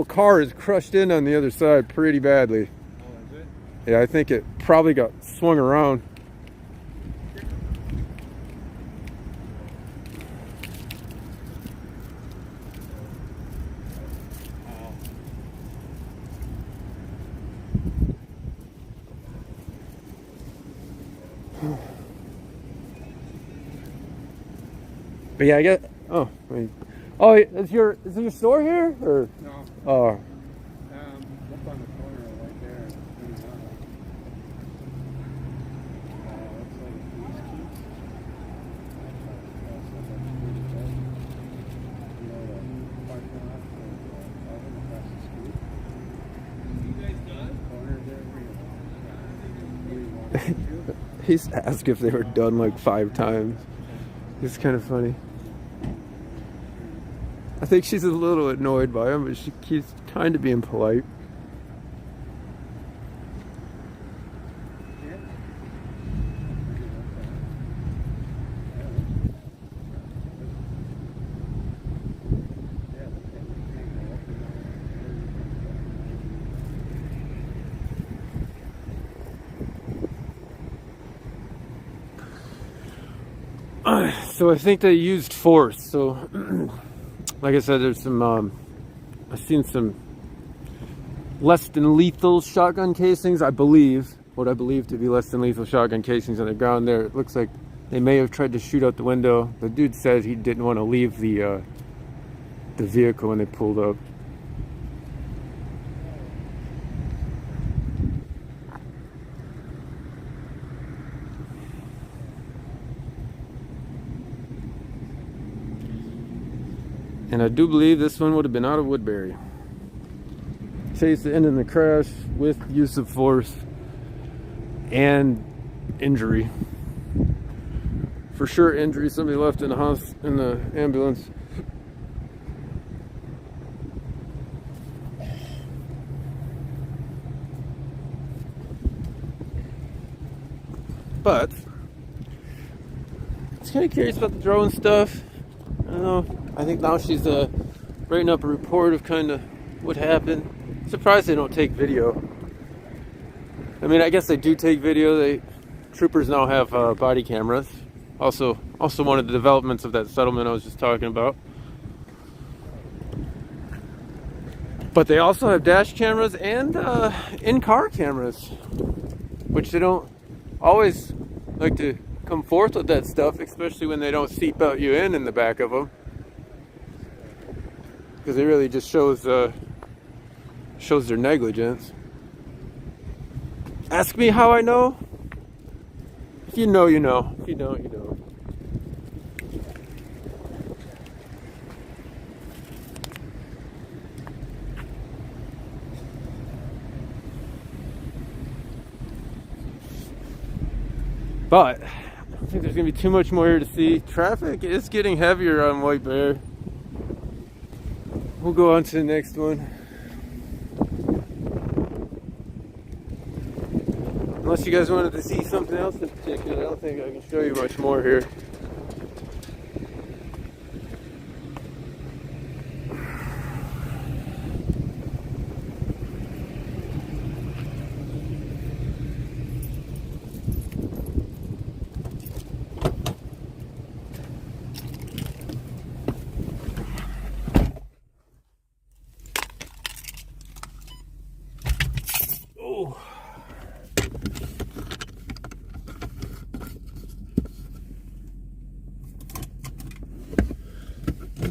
car is crushed in on the other side pretty badly. Oh, is it? Yeah, I think it probably got swung around. But yeah, I get. Oh, I mean, oh, is your store here or? No. Oh, Up on the corner right there. Looks like he's asked if they were done like 5 times. It's kind of funny. I think she's a little annoyed by him, but she keeps kind of being polite. So I think they used force. So, like I said, there's some. I've seen some less than lethal shotgun casings. I believe what I believe to be less than lethal shotgun casings on the ground there. It looks like they may have tried to shoot out the window. The dude said he didn't want to leave the vehicle when they pulled up. And I do believe this one would have been out of Woodbury. Chase ending the crash with use of force and injury. For sure injury. Somebody left in the ambulance. But I was kind of curious about the drone stuff. I don't know. I think now she's writing up a report of kind of what happened. Surprised they don't take video. I mean, I guess they do take video. Troopers now have body cameras. Also one of the developments of that settlement I was just talking about. But they also have dash cameras and in-car cameras, which they don't always like to come forth with that stuff, especially when they don't seatbelt you in the back of them. Because it really just shows their negligence. Ask me how I know. If you know, you know. If you don't, you don't. But I don't think there's gonna be too much more here to see. Traffic is getting heavier on White Bear. We'll go on to the next one. Unless you guys wanted to see something else in particular, I don't think I can show you much more here.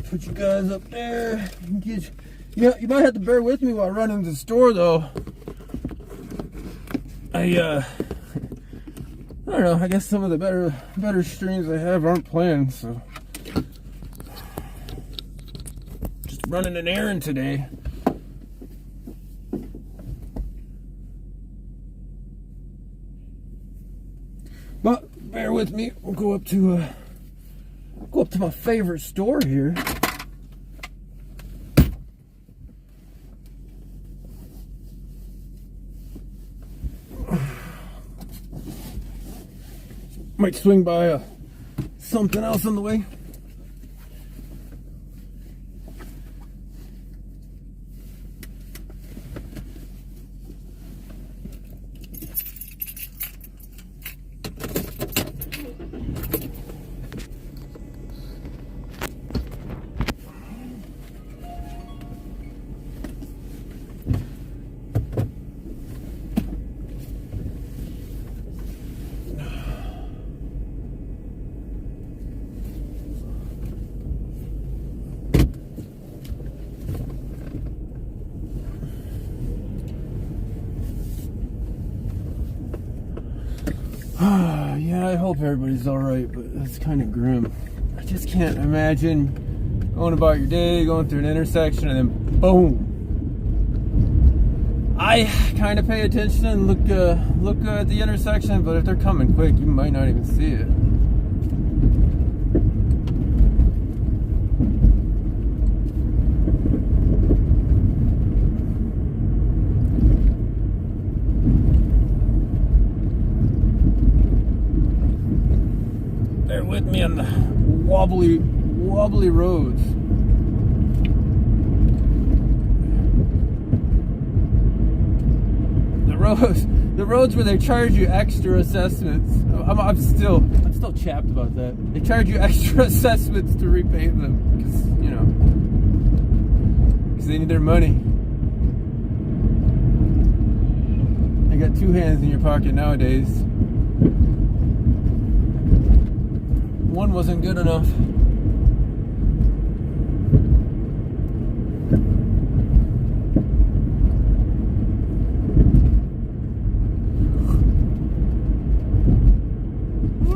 Put you guys up there. Yeah, you might have to bear with me while I run into the store, though. I don't know. I guess some of the better streams I have aren't playing, so just running an errand today. with me. We'll go up to my favorite store here. Might swing by something else on the way. Yeah, I hope everybody's alright, but that's kind of grim. I just can't imagine going about your day, going through an intersection, and then boom. I kind of pay attention and look at the intersection, but if they're coming quick, you might not even see it. Bear with me on the wobbly roads. The roads where they charge you extra assessments. I'm still chapped about that. They charge you extra assessments to repave them because they need their money. They got two hands in your pocket nowadays. One wasn't good enough.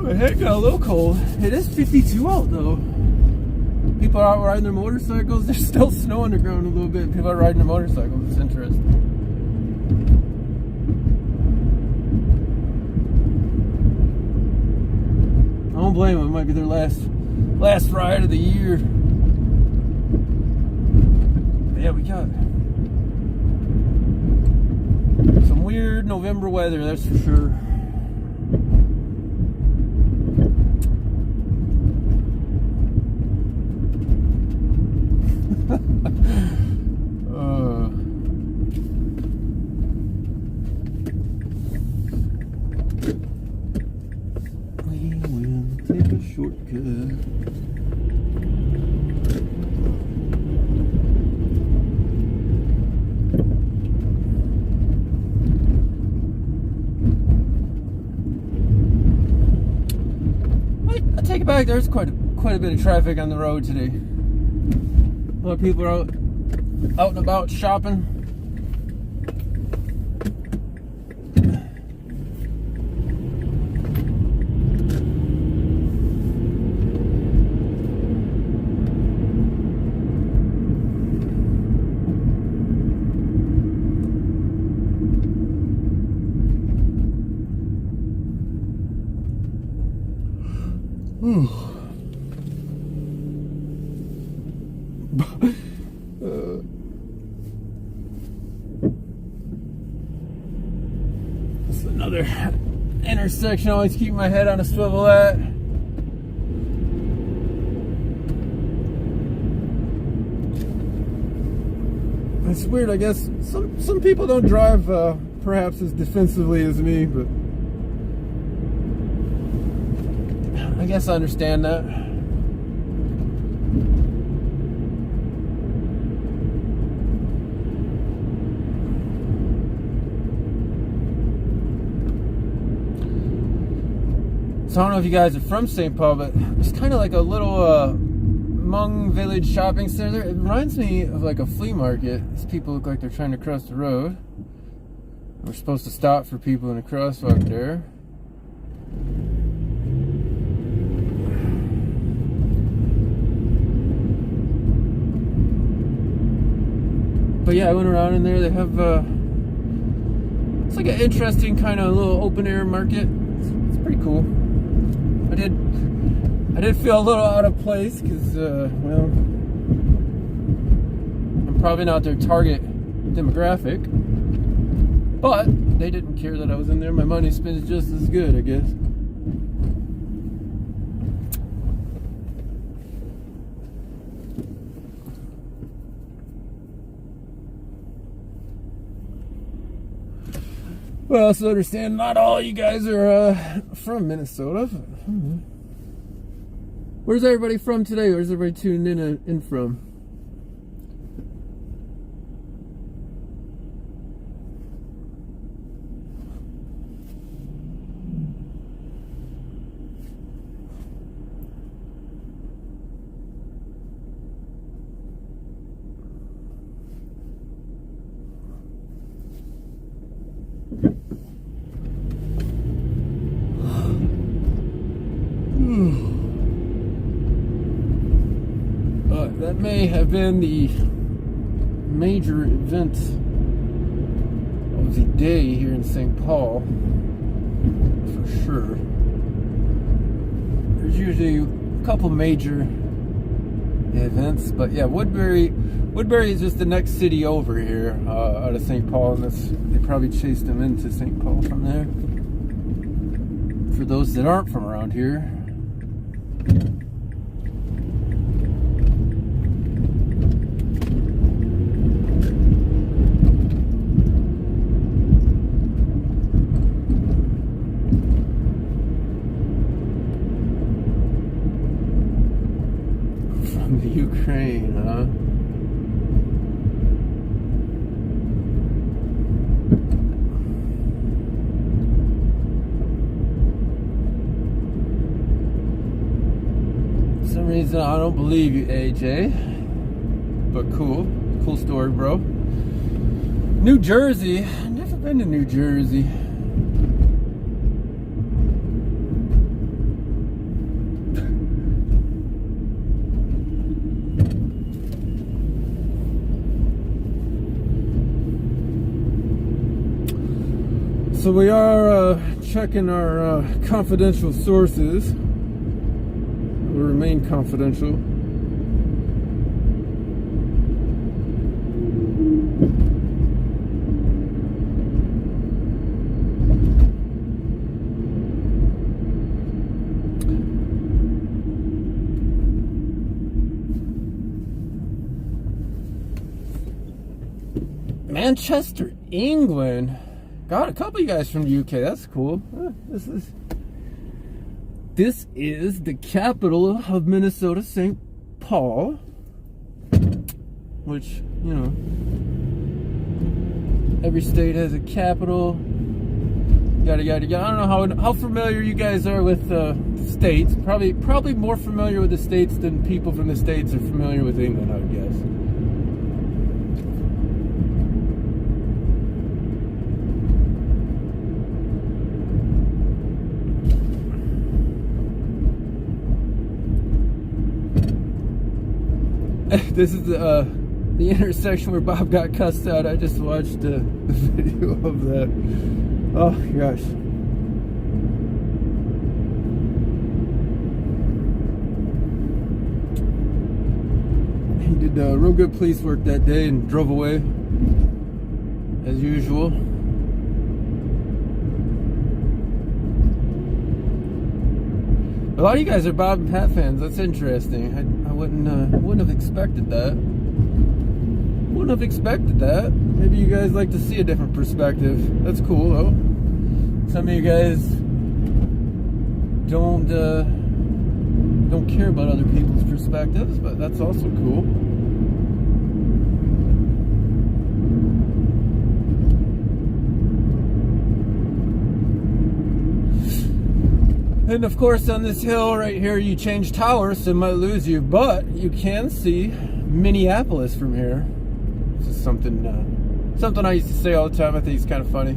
It got a little cold. It is 52 out though. People are out riding their motorcycles. There's still snow on the ground a little bit. People are riding their motorcycles. It's interesting. I don't blame them. It might be their last ride of the year. But yeah, we got some weird November weather, that's for sure. Shortcut. I take it back. There's quite a bit of traffic on the road today. A lot of people are out and about shopping. This is another intersection I always keep my head on a swivel at. It's weird, I guess some people don't drive perhaps as defensively as me, but I guess I understand that. So I don't know if you guys are from St. Paul, but it's kind of like a little Hmong village shopping center. It reminds me of like a flea market. These people look like they're trying to cross the road. We're supposed to stop for people in a crosswalk there. But yeah, I went around in there. They have it's like an interesting kind of little open air market. It's pretty cool. I did feel a little out of place because, well, I'm probably not their target demographic. But they didn't care that I was in there. My money spends just as good, I guess. Well, I also understand not all you guys are from Minnesota. Where's everybody from today? Where's everybody tuning in from? That may have been the major event of the day here in St. Paul, for sure. There's usually a couple major events, but yeah, Woodbury is just the next city over here out of St. Paul, and they probably chased him into St. Paul from there. For those that aren't from around here. Ukraine, huh? For some reason, I don't believe you, AJ. But cool. Cool story, bro. New Jersey. I've never been to New Jersey. So we are checking our confidential sources. Will remain confidential. Manchester, England. Got a couple of you guys from the UK. That's cool. This is the capital of Minnesota, St. Paul, which, you know, every state has a capital. Yada yada yada. I don't know how familiar you guys are with states. Probably more familiar with the states than people from the states are familiar with England, I would guess. This is the intersection where Bob got cussed out. I just watched the video of that. Oh gosh. He did real good police work that day and drove away as usual. A lot of you guys are Bob and Pat fans. That's interesting. I wouldn't have expected that. Wouldn't have expected that. Maybe you guys like to see a different perspective. That's cool, though. Some of you guys don't care about other people's perspectives, but that's also cool. And of course, on this hill right here, you change towers, so it might lose you, but you can see Minneapolis from here. This is something I used to say all the time. I think it's kind of funny.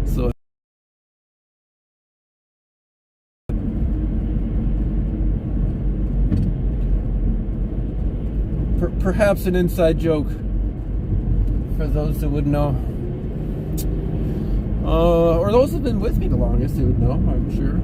So perhaps an inside joke for those that would know. Or those who've been with me the longest, they would know, I'm sure.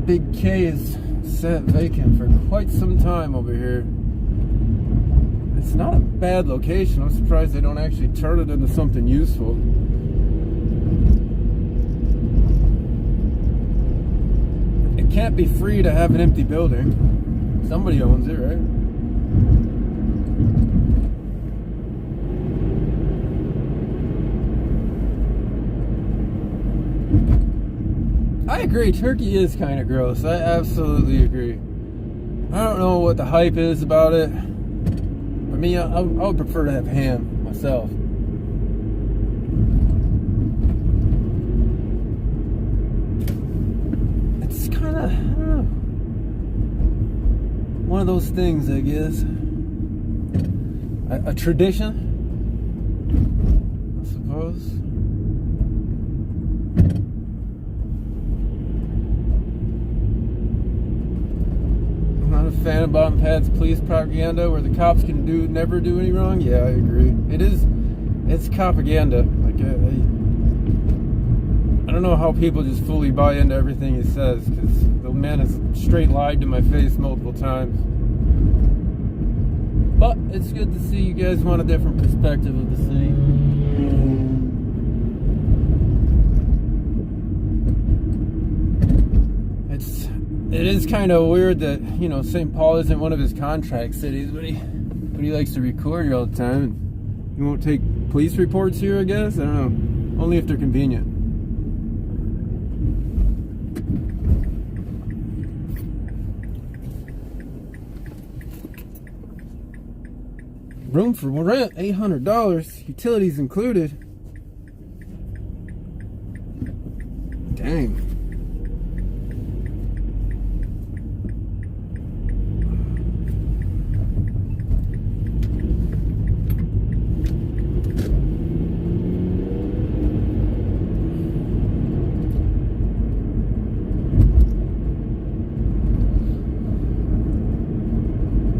big K has sat vacant for quite some time over here. It's not a bad location. I'm surprised they don't actually turn it into something useful. It can't be free to have an empty building. Somebody owns it, right? I agree, turkey is kind of gross. I absolutely agree. I don't know what the hype is about it. For me, I would prefer to have ham myself. It's kind of, I don't know, one of those things, I guess. A tradition, I suppose. A fan of bottom pads police propaganda where the cops can never do any wrong. Yeah, I agree. It's propaganda. Like I don't know how people just fully buy into everything he says, because the man has straight lied to my face multiple times. But it's good to see you guys want a different perspective of the city. It is kind of weird that, you know, St. Paul isn't one of his contract cities, but he likes to record here all the time. And he won't take police reports here, I guess? I don't know. Only if they're convenient. Room for rent, $800. Utilities included. Dang.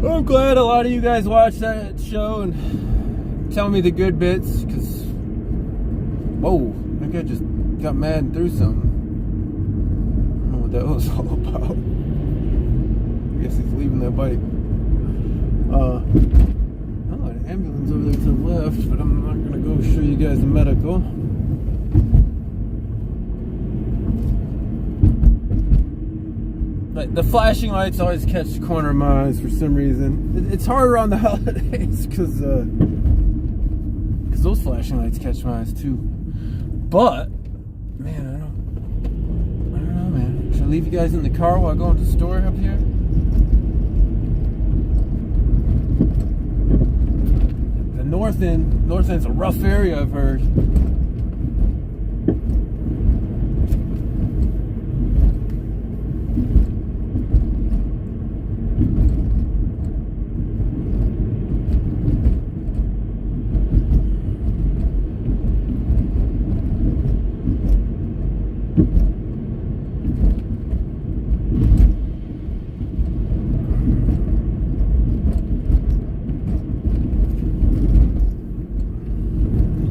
I'm glad a lot of you guys watch that show and tell me the good bits, because whoa, that guy just got mad and threw something. I don't know what that was all about. I guess he's leaving that bike. Oh, an ambulance over there to the left, but I'm not gonna go show you guys the medical. But the flashing lights always catch the corner of my eyes for some reason. It's harder on the holidays because those flashing lights catch my eyes too. But man, I don't know, man. Should I leave you guys in the car while I go into the store up here? The north end's a rough area, I've heard.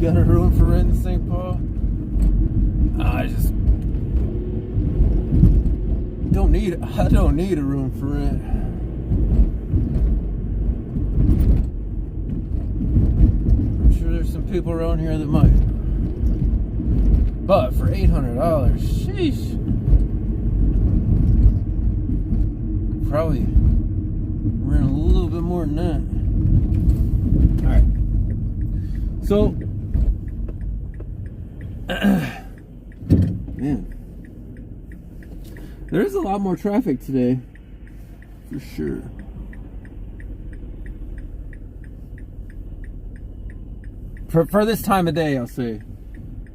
Got a room for rent in St. Paul? I don't need a room for rent. I'm sure there's some people around here that might. But for $800, sheesh. Could probably rent a little bit more than that. Alright. So man, there is a lot more traffic today, for sure. For this time of day, I'll say,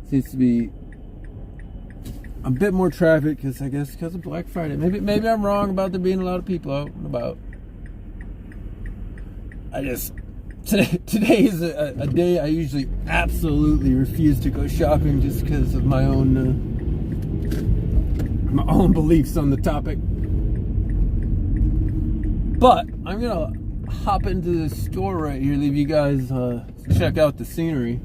seems to be a bit more traffic, because I guess because of Black Friday. Maybe I'm wrong about there being a lot of people out and about. Today is a day I usually absolutely refuse to go shopping just because of my own beliefs on the topic. But I'm gonna hop into the store right here, leave you guys check out the scenery.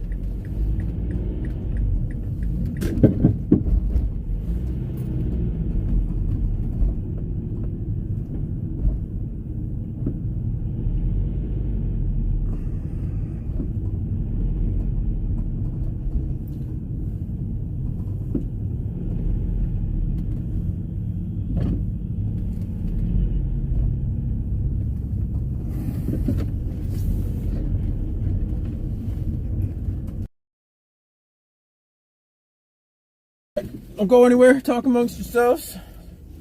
Don't go anywhere. Talk amongst yourselves.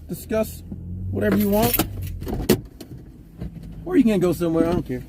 Discuss whatever you want. Or you can go somewhere. I don't care.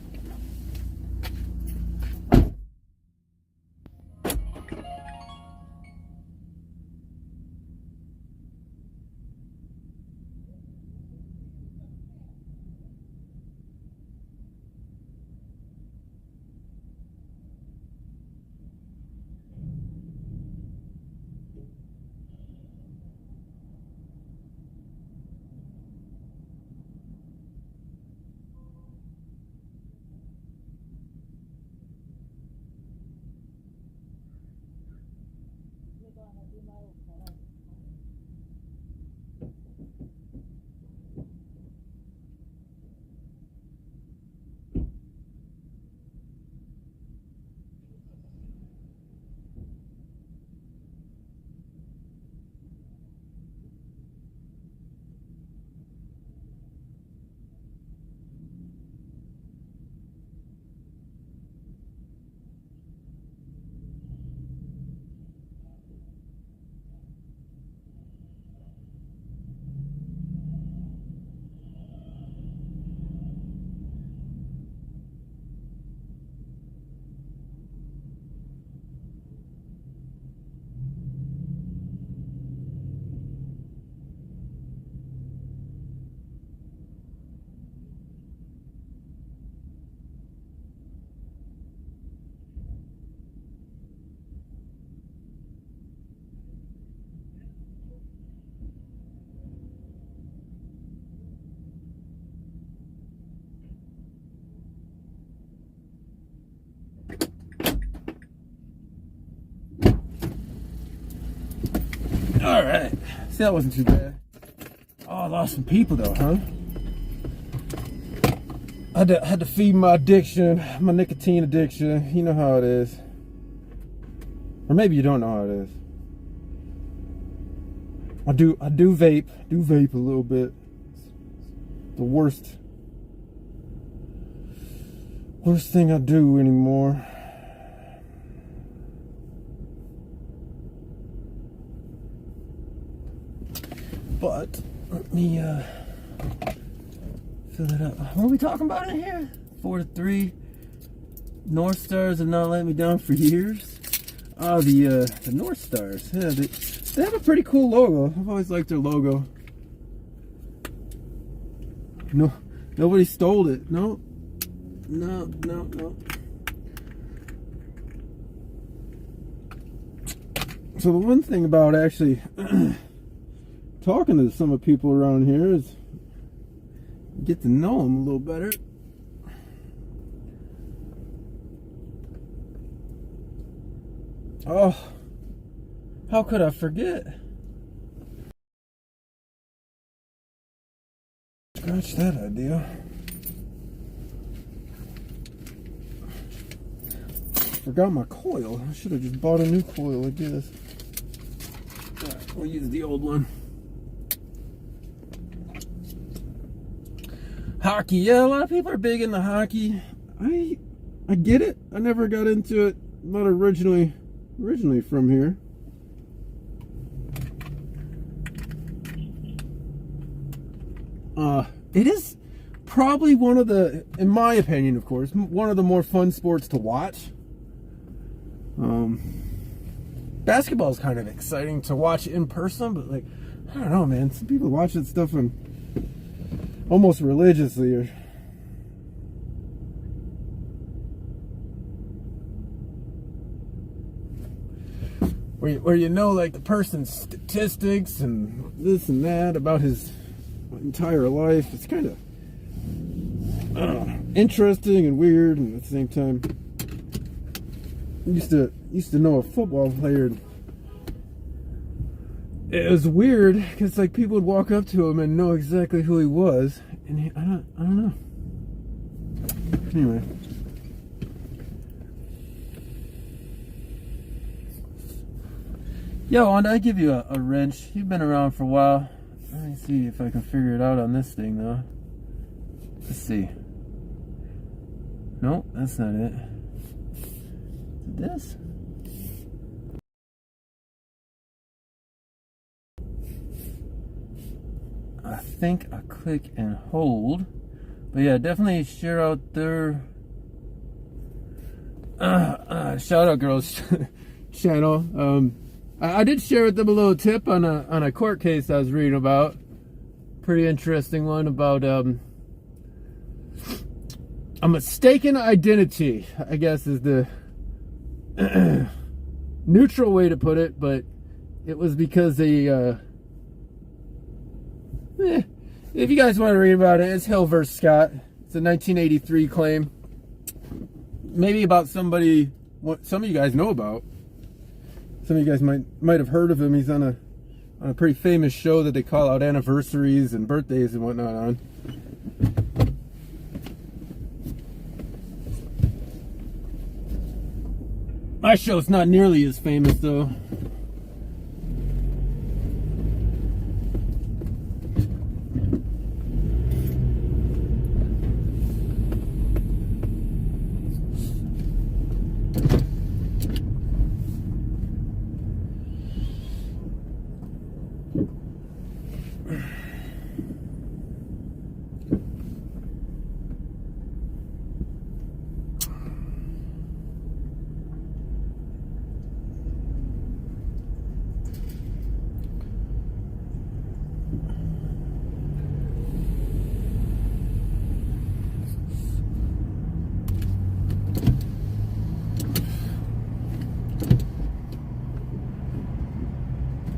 All right. See, that wasn't too bad. Oh, I lost some people though, huh? I had to feed my addiction, my nicotine addiction. You know how it is. Or maybe you don't know how it is. I do vape a little bit. The worst thing I do anymore. But let me fill it up. What are we talking about in here? 4-3. North Stars have not let me down for years. Oh, the North Stars. Yeah, they have a pretty cool logo. I've always liked their logo. No, nobody stole it. No. So the one thing about actually talking to some of the people around here is get to know them a little better. Oh, how could I forget? Scratch that idea. Forgot my coil. I should have just bought a new coil, I guess. Alright, we'll use the old one. Hockey, yeah, a lot of people are big into hockey. I get it. I never got into it. Not originally from here. It is probably one of the, in my opinion, of course, one of the more fun sports to watch. Basketball is kind of exciting to watch in person, but like, I don't know, man. Some people watch that stuff on almost religiously, or where you know, like, the person's statistics and this and that about his entire life. It's kind of, I don't know, interesting and weird, and at the same time, I used to know a football player. It was weird because, like, people would walk up to him and know exactly who he was, and I don't know. Anyway, yo, Wanda, I give you a wrench. You've been around for a while. Let me see if I can figure it out on this thing, though. Let's see. Nope, that's not it. Is it this? I think a click and hold. But yeah, definitely share out their shout out girls channel. I did share with them a little tip on a court case I was reading about. Pretty interesting one about a mistaken identity, I guess is the neutral way to put it, but it was because they if you guys want to read about it, it's Hill versus Scott. It's a 1983 claim. Maybe about somebody what some of you guys know about. Some of you guys might have heard of him. He's on a pretty famous show that they call out anniversaries and birthdays and whatnot on. My show's not nearly as famous though.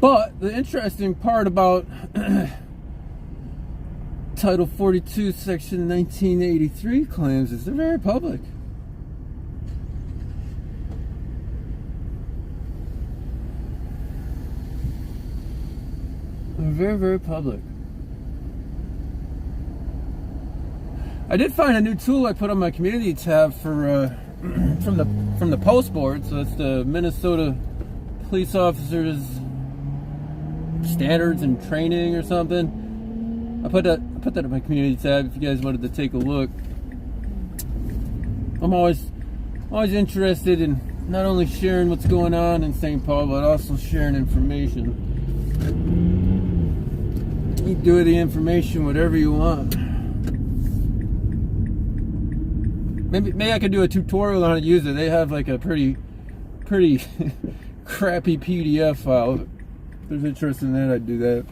But the interesting part about Title 42, Section 1983 claims is they're very public. They're very, very public. I did find a new tool I put on my community tab for from the post board. So it's the Minnesota Police Officers Standards and Training or something. I put that in my community tab if you guys wanted to take a look. I'm always interested in not only sharing what's going on in St. Paul, but also sharing information. You do with the information whatever you want. Maybe I could do a tutorial on how to use it. They have like a pretty crappy PDF file. If there's interest in that, I'd do that.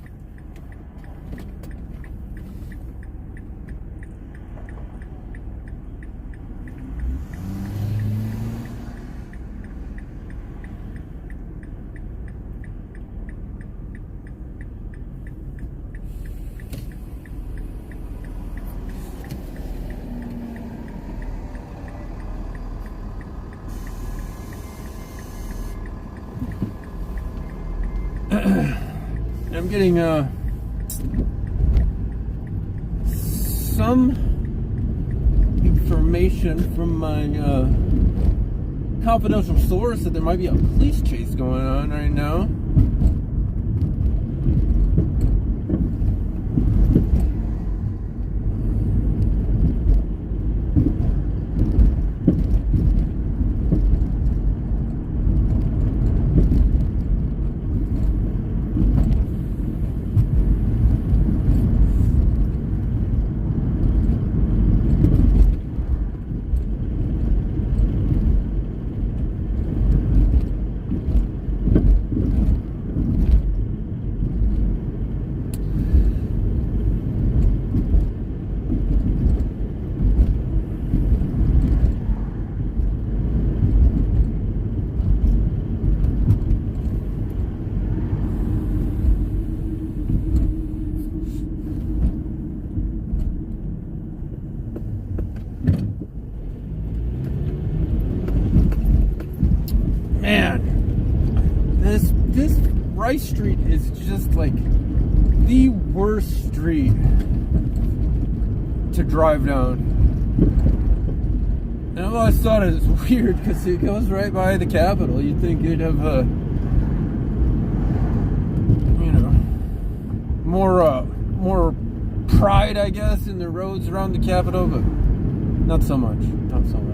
I'm getting some information from my confidential source that there might be a police chase going on right now. Man, this Rice Street is just like the worst street to drive down. And I've always thought it was weird because it goes right by the Capitol. You'd think you'd have more pride, I guess, in the roads around the Capitol, but not so much. Not so much.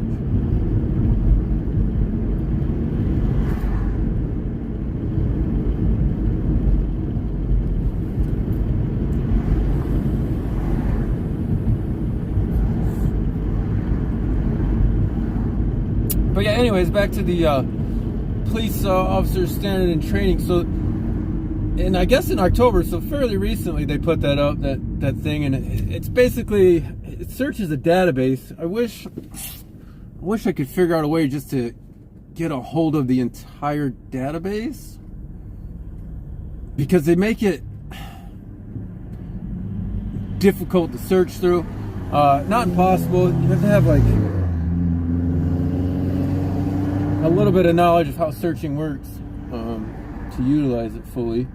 anyways, back to the police officer standard in training. So, and I guess in October, so fairly recently, they put that up, that thing, and it's basically, it searches a database. I wish I could figure out a way just to get a hold of the entire database, because they make it difficult to search through. Not impossible. You have to have like a little bit of knowledge of how searching works to utilize it fully.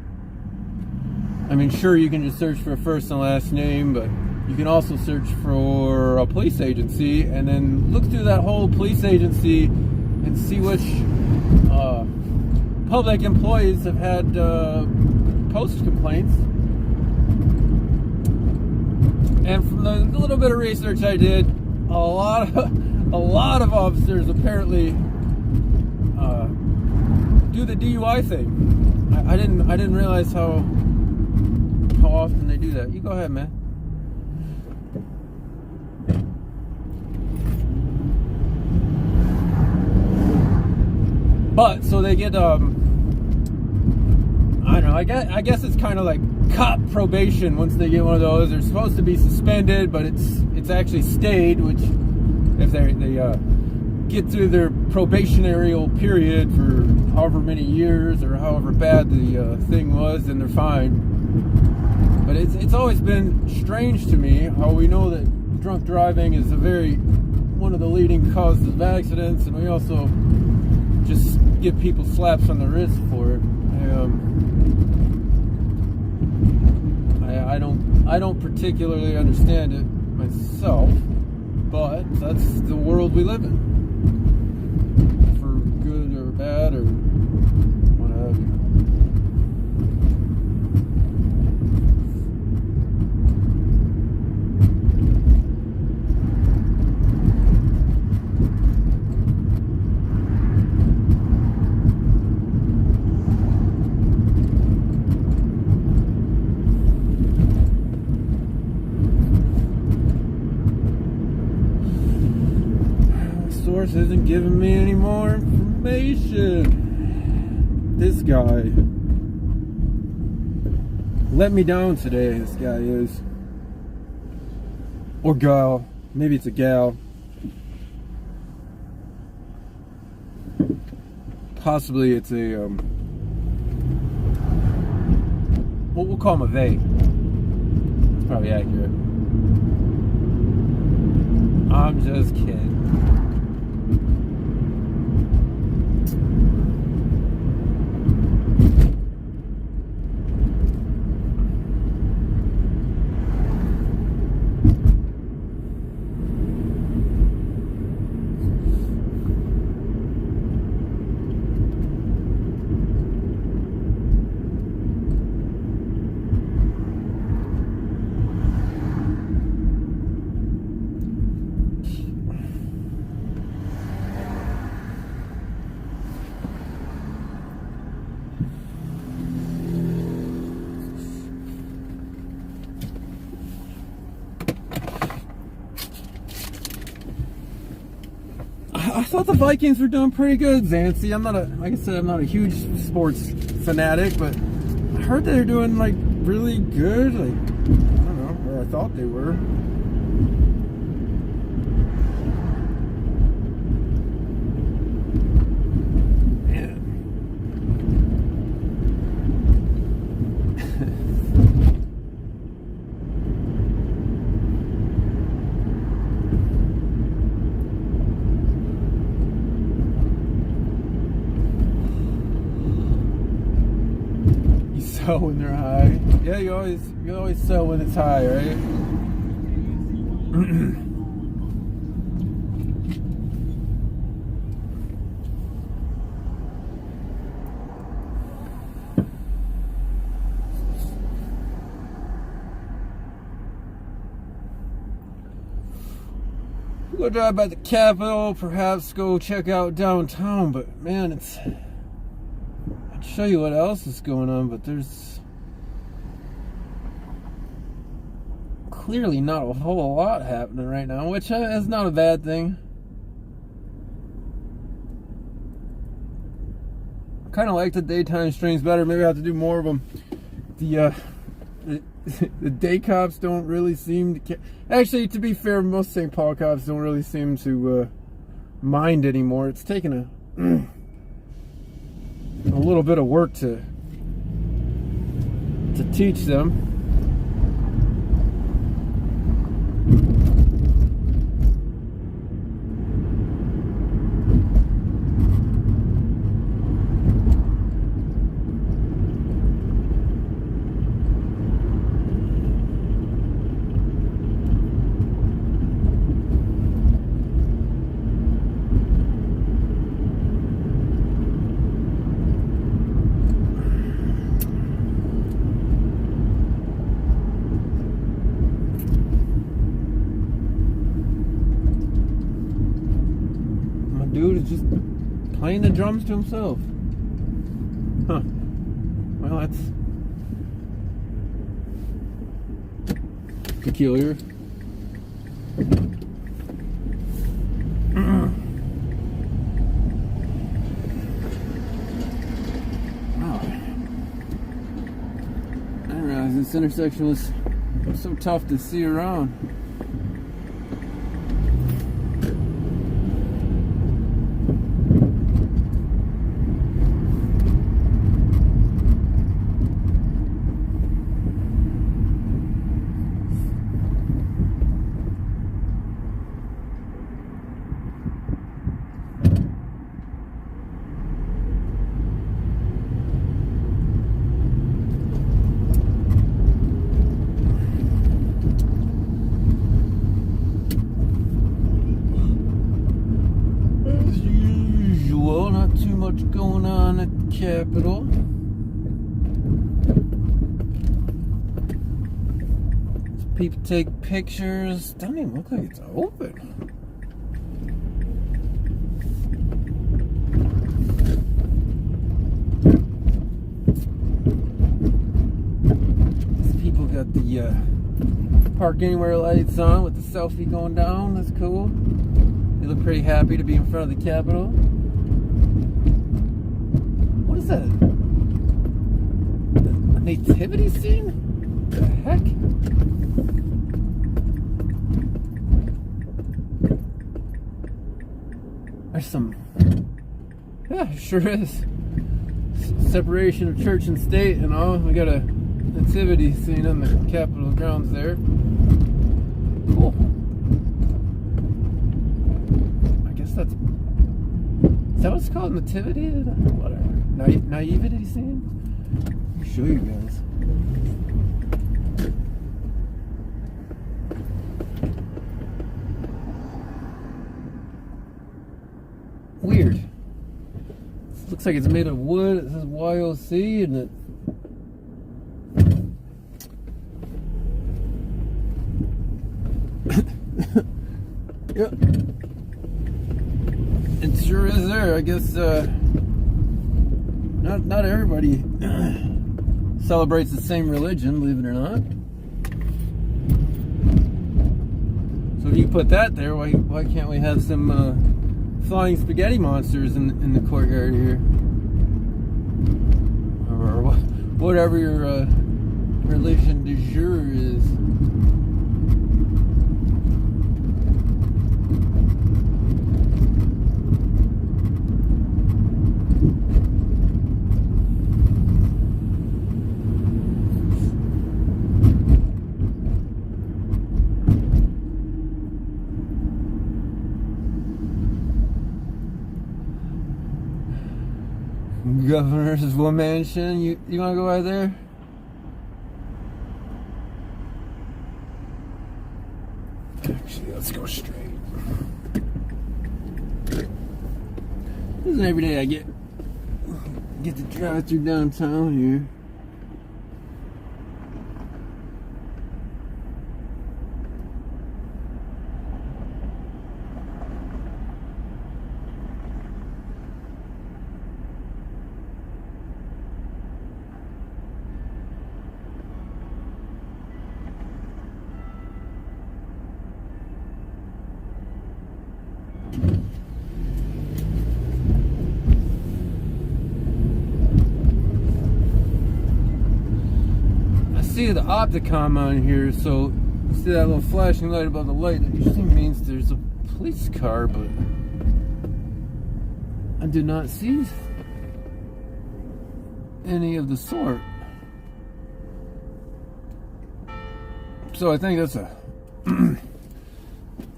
I mean, sure, you can just search for a first and last name, but you can also search for a police agency and then look through that whole police agency and see which public employees have had post complaints. And from the little bit of research I did, a lot of officers apparently do the DUI thing. I didn't realize how often they do that. You go ahead, man. But so they get I don't know. I guess it's kind of like cop probation. Once they get one of those, they're supposed to be suspended, but it's actually stayed. Which, if they get through their probationary period for however many years or however bad the thing was, then they're fine. But it's always been strange to me how we know that drunk driving is one of the leading causes of accidents, and we also just give people slaps on the wrist for it. I don't particularly understand it myself, but that's the world we live in, for good or bad or what have you. Source isn't giving me any more information. This guy let me down today. This guy is, or gal, maybe it's a gal, possibly it's a we'll call him a they. It's probably accurate. I'm just kidding. I thought the Vikings were doing pretty good, Zancy. Like I said, I'm not a huge sports fanatic, but I heard they were doing like really good. Like, I don't know, or I thought they were. Sell when they're high. Yeah, you always sell when it's high, right? We'll go drive by the Capitol, perhaps go check out downtown, but man, I'd show you what else is going on, but there's clearly not a whole lot happening right now, which is not a bad thing. kind of like the daytime streams better. Maybe I have to do more of them. The day cops don't really seem to actually, to be fair, most St. Paul cops don't really seem to mind anymore. It's taken a little bit of work to teach them. Dude is just playing the drums to himself. Huh. Well, that's peculiar. Wow. I didn't realize this intersection was so tough to see around. Going on at the Capitol. People take pictures. Doesn't even look like it's open. These people got the park anywhere lights on with the selfie going down. That's cool. They look pretty happy to be in front of the Capitol. What is that? A nativity scene? What the heck? There's some... Yeah, it sure is. Separation of church and state and all. We got a nativity scene on the Capitol grounds there. Cool. I guess that's... Is that what it's called? Nativity? Whatever. Naivety scene? Let me show you guys. Weird. It looks like it's made of wood. It says YOC and it... Yep. It sure is there. I guess not everybody celebrates the same religion, believe it or not. So if you put that there, why can't we have some flying spaghetti monsters in the courtyard here? Or whatever your religion du jour is. Governor's mansion. You want to go by there? Actually, let's go straight. This isn't every day I get to drive through downtown here. see the opticom on here, so see that little flashing light above the light. That usually means there's a police car, but I did not see any of the sort. So I think that's a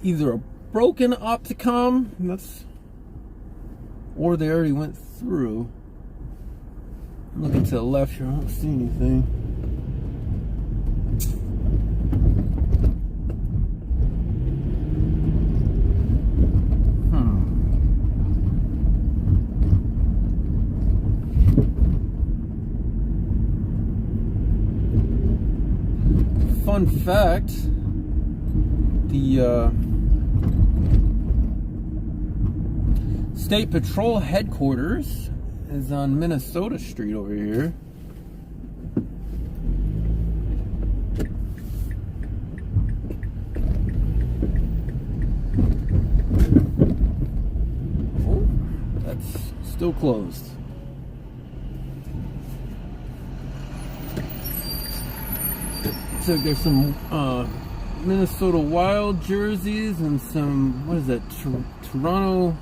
either a broken opticom, or they already went through. I'm looking to the left here, I don't see anything. Fun fact, the State Patrol headquarters is on Minnesota Street over here. Oh, that's still closed. So there's some Minnesota Wild jerseys and some, what is that, Toronto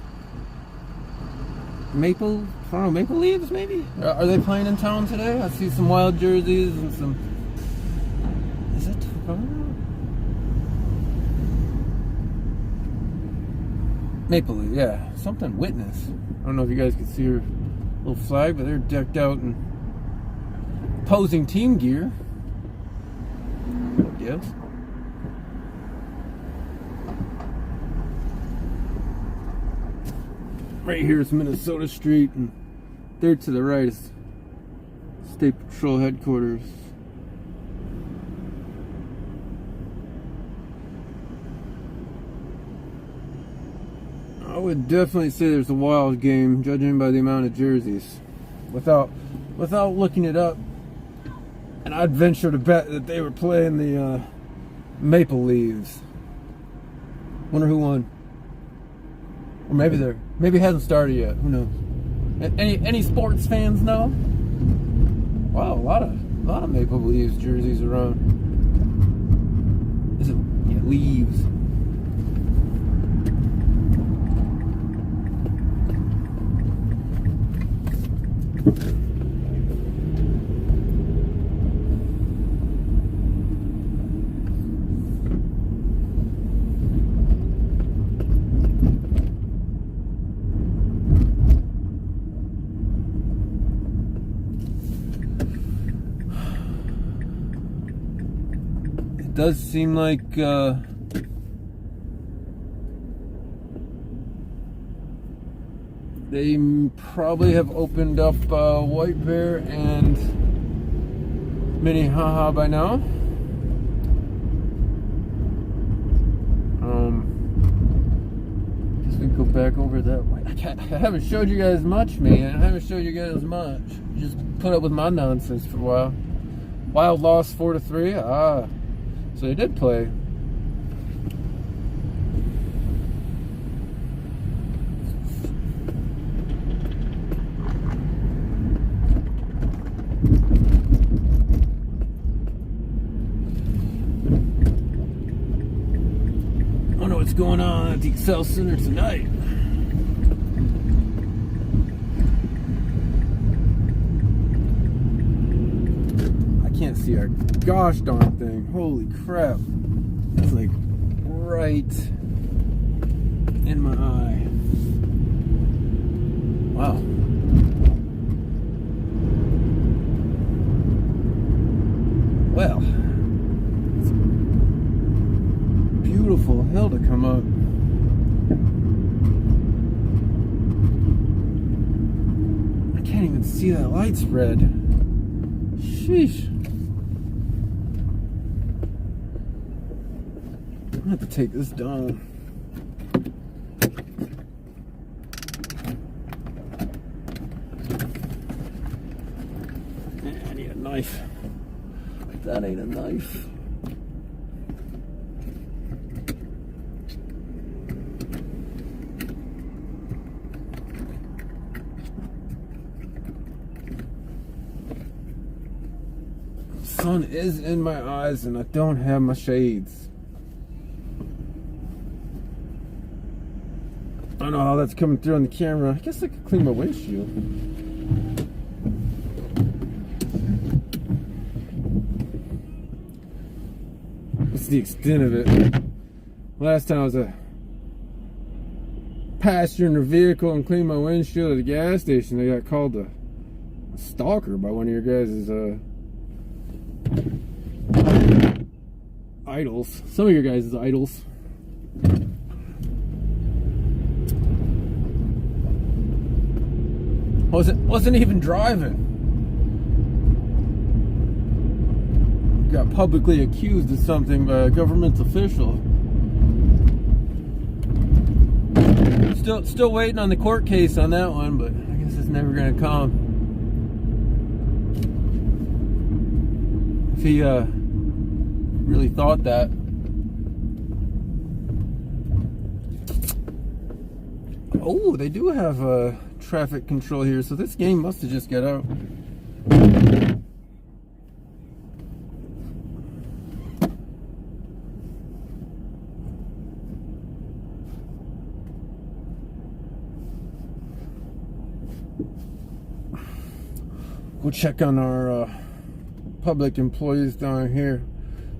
Maple Leafs maybe? Are they playing in town today? I see some Wild jerseys and some, is that Toronto? Maple Leaf, yeah, something Witness. I don't know if you guys can see her little flag, but they're decked out in opposing team gear. Yes. Right here is Minnesota Street, and there to the right is State Patrol headquarters. I would definitely say there's a Wild game, judging by the amount of jerseys. Without looking it up. And I'd venture to bet that they were playing the Maple Leaves. Wonder who won. Or maybe it hasn't started yet. Who knows? Any sports fans know? Wow, a lot of Maple Leaves jerseys around. Is it Leaves? Does seem like they probably have opened up White Bear and Minnehaha by now. Guess we go back over that way. I haven't showed you guys much, man. I haven't showed you guys much. Just put up with my nonsense for a while. Wild lost 4-3. So they did play. I wonder what's going on at the Excel Center tonight. Can't see a gosh darn thing. Holy crap. It's like right in my eye. Wow. Well, it's a beautiful hill to come up. I can't even see that light spread. Sheesh. I'm gonna have to take this down. I need a knife. That ain't a knife. sun is in my eyes and I don't have my shades. I don't know how that's coming through on the camera. I guess I could clean my windshield. That's the extent of it. Last time I was passenger in a vehicle and cleaned my windshield at a gas station, I got called a stalker by one of your guys' idols. Some of your guys' idols. Wasn't even driving. Got publicly accused of something by a government official. Still waiting on the court case on that one, but I guess it's never gonna come. If he really thought that. Oh, they do have traffic control here, so this game must have just got out. We'll check on our public employees down here,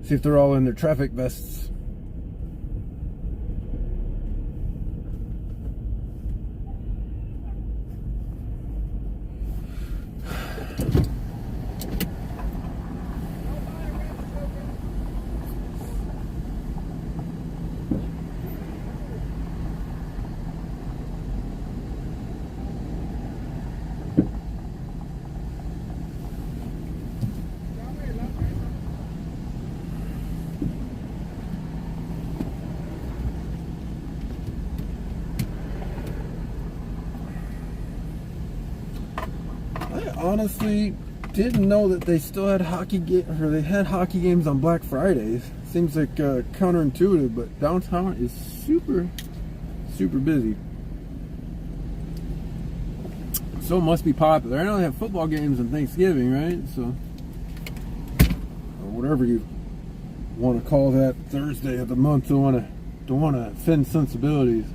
see if they're all in their traffic vests. Honestly, didn't know that they still had hockey games on Black Fridays. Seems like counterintuitive, but downtown is super busy. So it must be popular. I know they have football games on Thanksgiving, right? So, or whatever you want to call that Thursday of the month. Don't want to offend sensibilities.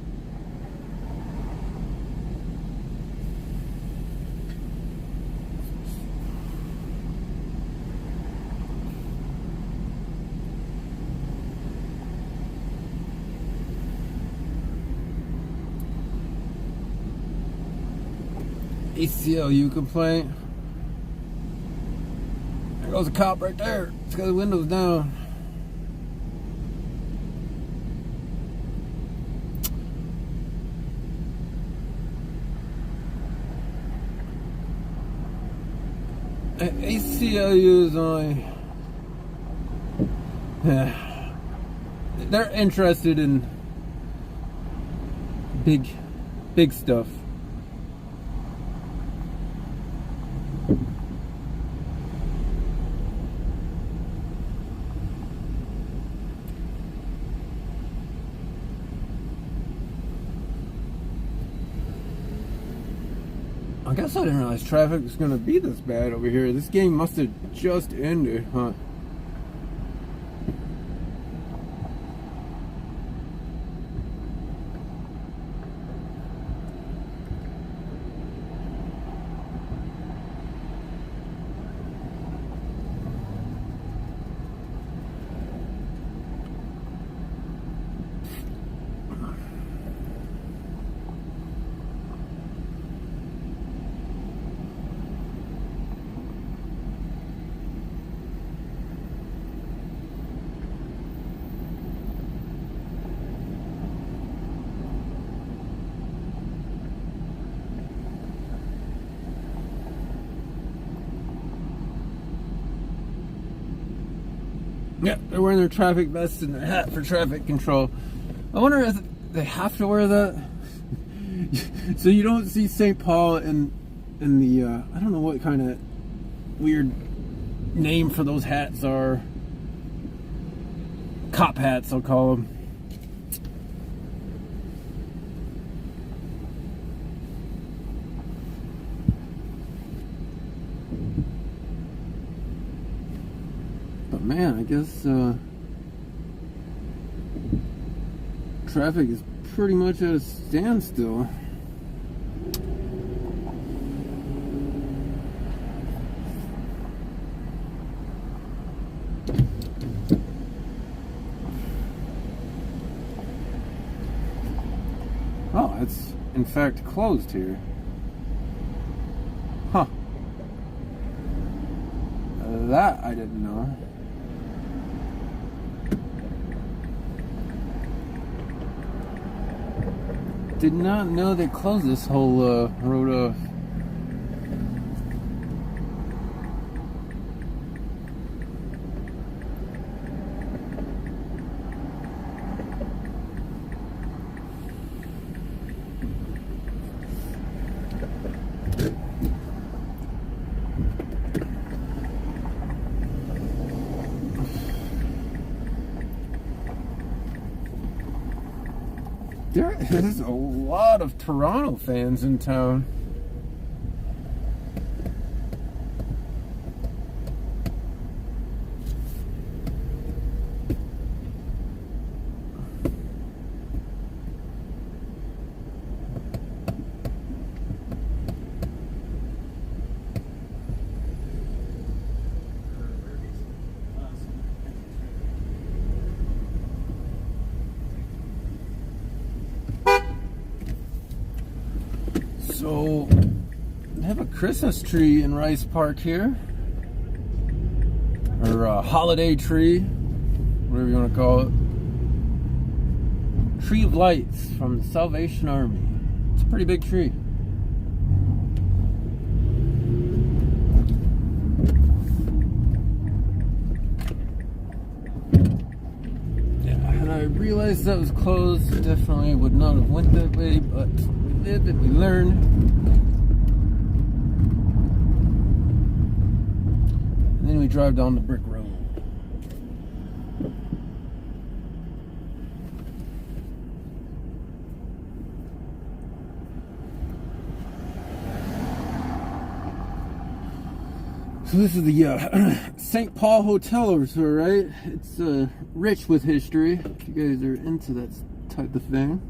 ACLU complaint. There goes a cop right there. It's got the windows down. ACLU is only... they're interested in big stuff. I guess I didn't realize traffic was going to be this bad over here. This game must have just ended, huh? Yeah, they're wearing their traffic vests and their hat for traffic control. I wonder if they have to wear that. So you don't see St. Paul in the I don't know what kind of weird name for those hats are. Cop hats, I'll call them. But man, I guess traffic is pretty much at a standstill. Oh, it's in fact closed here. Huh. That I didn't know. Did not know they closed this whole road off. There is a lot of Toronto fans in town. So, they have a Christmas tree in Rice Park here. Or a holiday tree, whatever you want to call it. Tree of Lights from the Salvation Army. It's a pretty big tree. Yeah, and I realized that was closed. Definitely would not have went that way, but we lived and we learned. And then we drive down the brick road. So this is the St. Paul Hotel over here, right? It's rich with history, if you guys are into that type of thing.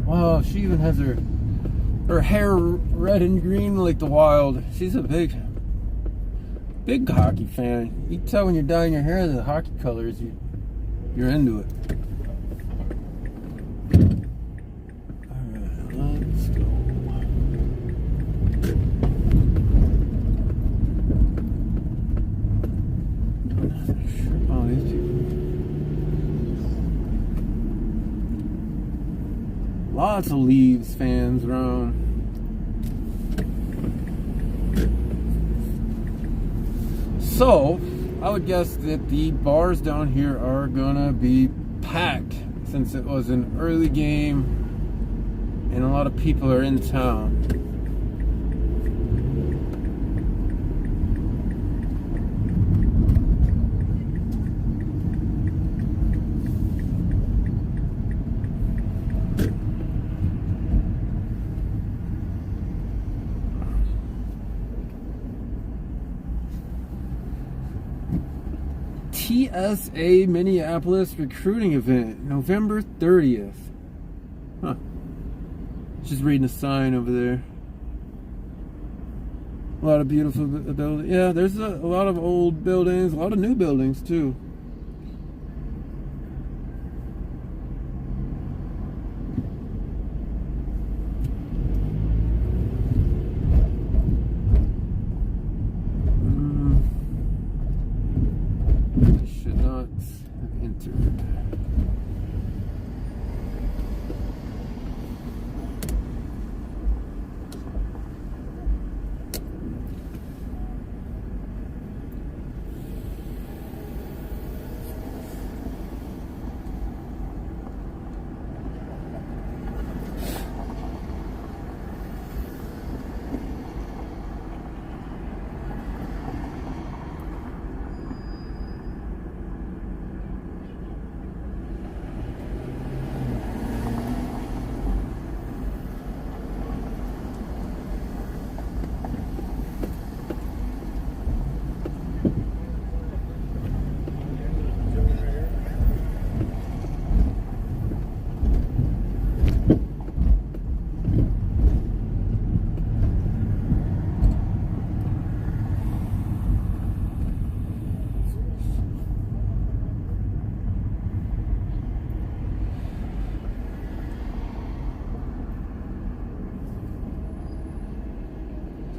Wow, she even has her hair red and green like the Wild. She's a big hockey fan. You can tell when you're dyeing your hair the hockey colors, you're into it. Alright, let's go. Oh, these people. Lots of Leaves fans around. So, I would guess that the bars down here are gonna be packed since it was an early game and a lot of people are in town. TSA Minneapolis recruiting event, November 30th. Huh. Just reading a sign over there. A lot of beautiful buildings. Yeah, there's a lot of old buildings, a lot of new buildings too. Should not have entered.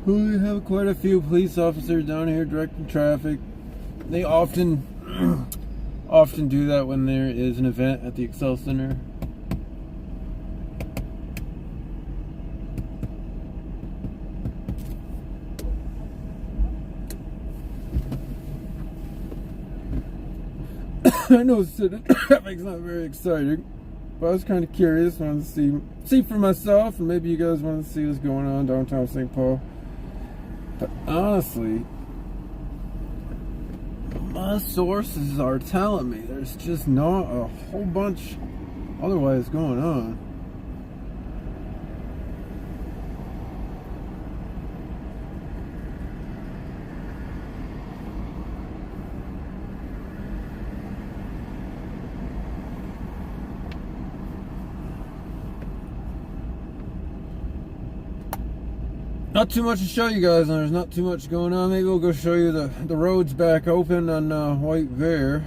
We have quite a few police officers down here directing traffic. They often do that when there is an event at the Excel Center. I know city traffic's not very exciting, but I was kind of curious. Wanted to see for myself, and maybe you guys want to see what's going on downtown St. Paul. But honestly, my sources are telling me there's just not a whole bunch otherwise going on. Not too much to show you guys, and there's not too much going on. Maybe we'll go show you the roads back open on White Bear.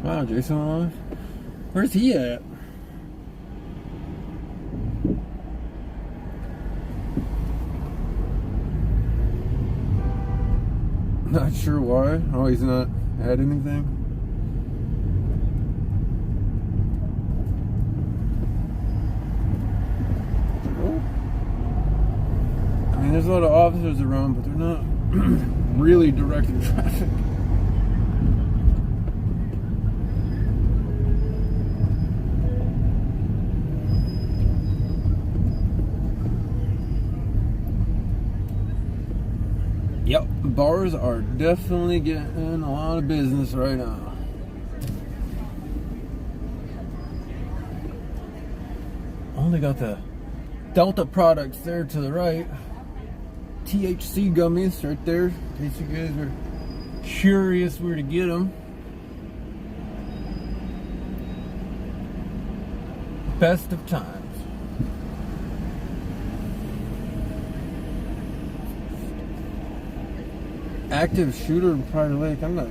Wow, Jason alive? Where's he at? Not sure why. Oh, he's not had anything. Oh. I mean, there's a lot of officers around, but they're not really directing traffic. Yep, bars are definitely getting a lot of business right now. Only got the Delta products there to the right. THC gummies right there, in case you guys are curious where to get them. Best of times. Active shooter in Prior Lake. I'm not.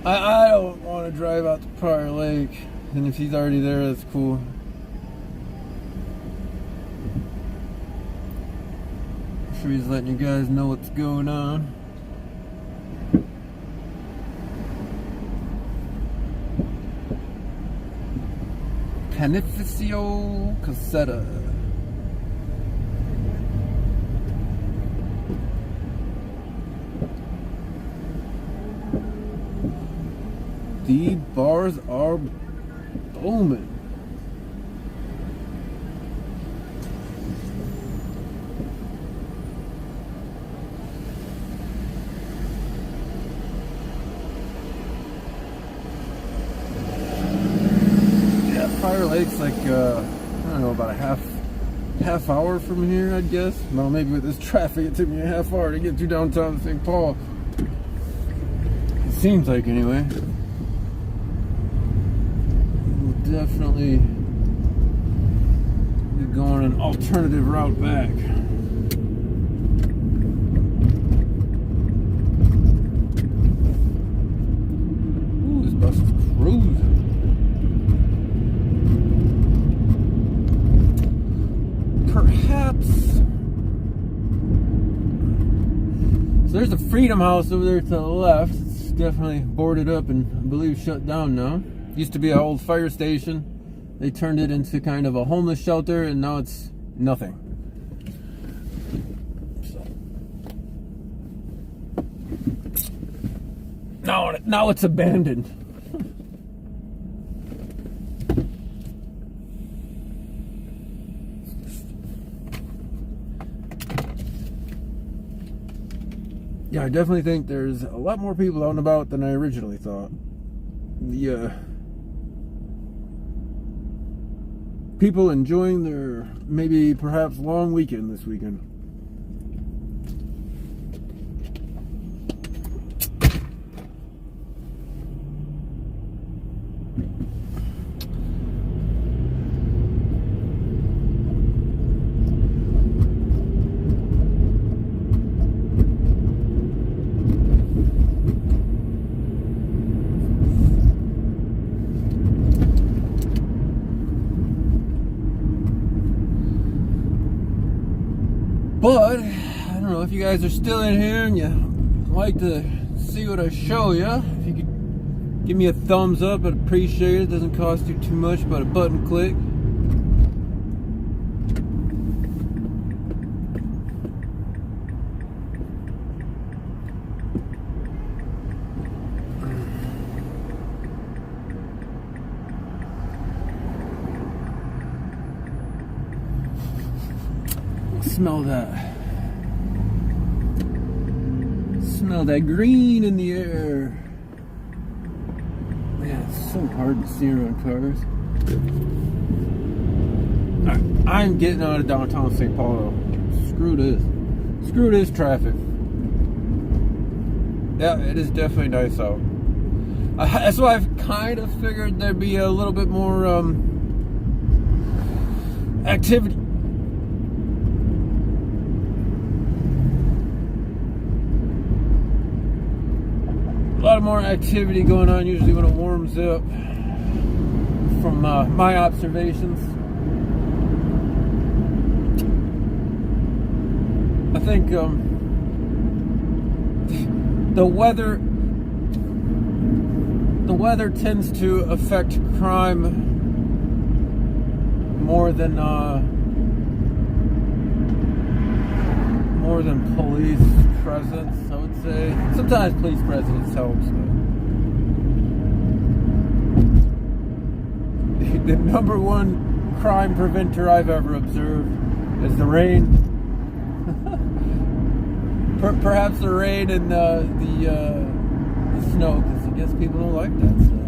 I don't want to drive out to Prior Lake, and if he's already there, that's cool. I'm sure he's letting you guys know what's going on. Panificio Caseta. The bars are booming. Yeah, Prior Lake's like I don't know, about a half hour from here, I'd guess. Well, maybe with this traffic, it took me a half hour to get to downtown St. Paul. It seems like, anyway. Definitely be going an alternative route back. Ooh, this bus is cruising. Perhaps. So there's a Freedom House over there to the left. It's definitely boarded up and I believe shut down now. Used to be an old fire station. They turned it into kind of a homeless shelter, and now it's nothing. So. Now it's abandoned. Yeah, I definitely think there's a lot more people out and about than I originally thought. People enjoying their maybe perhaps long weekend this weekend. But I don't know if you guys are still in here and you like to see what I show you. If you could give me a thumbs up, I'd appreciate it. It doesn't cost you too much, but a button click. Smell that. Smell that green in the air. Man, it's so hard to see around cars. I'm getting out of downtown St. Paul. Screw this. Screw this traffic. Yeah, it is definitely nice out. That's why I've kind of figured there'd be a little bit more activity. A lot more activity going on usually when it warms up, from my observations. I think the weather tends to affect crime more than police presence, I would say. Sometimes police presence helps, but the number one crime preventer I've ever observed is the rain. Perhaps the rain and the snow, because I guess people don't like that stuff.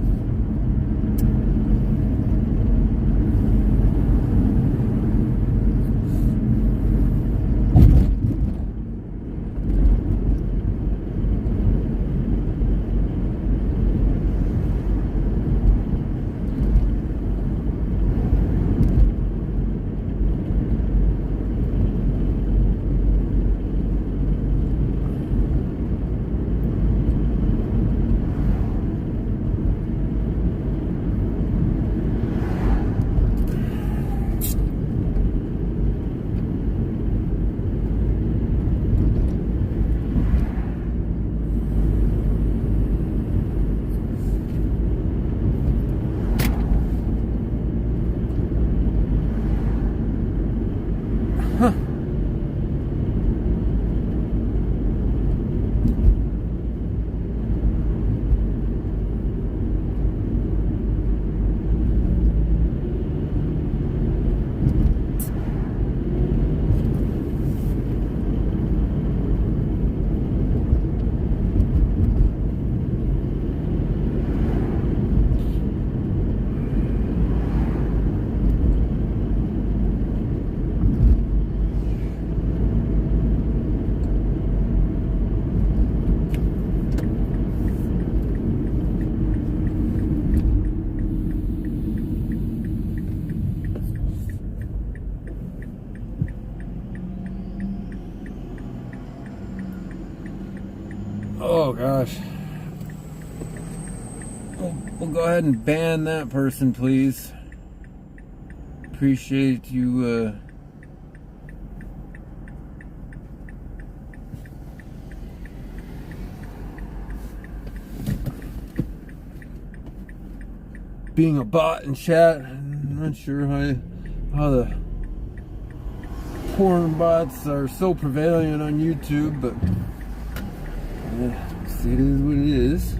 Oh gosh. We'll go ahead and ban that person, please. Appreciate you being a bot in chat. I'm not sure how the porn bots are so prevalent on YouTube, but yeah, see, it is what it is.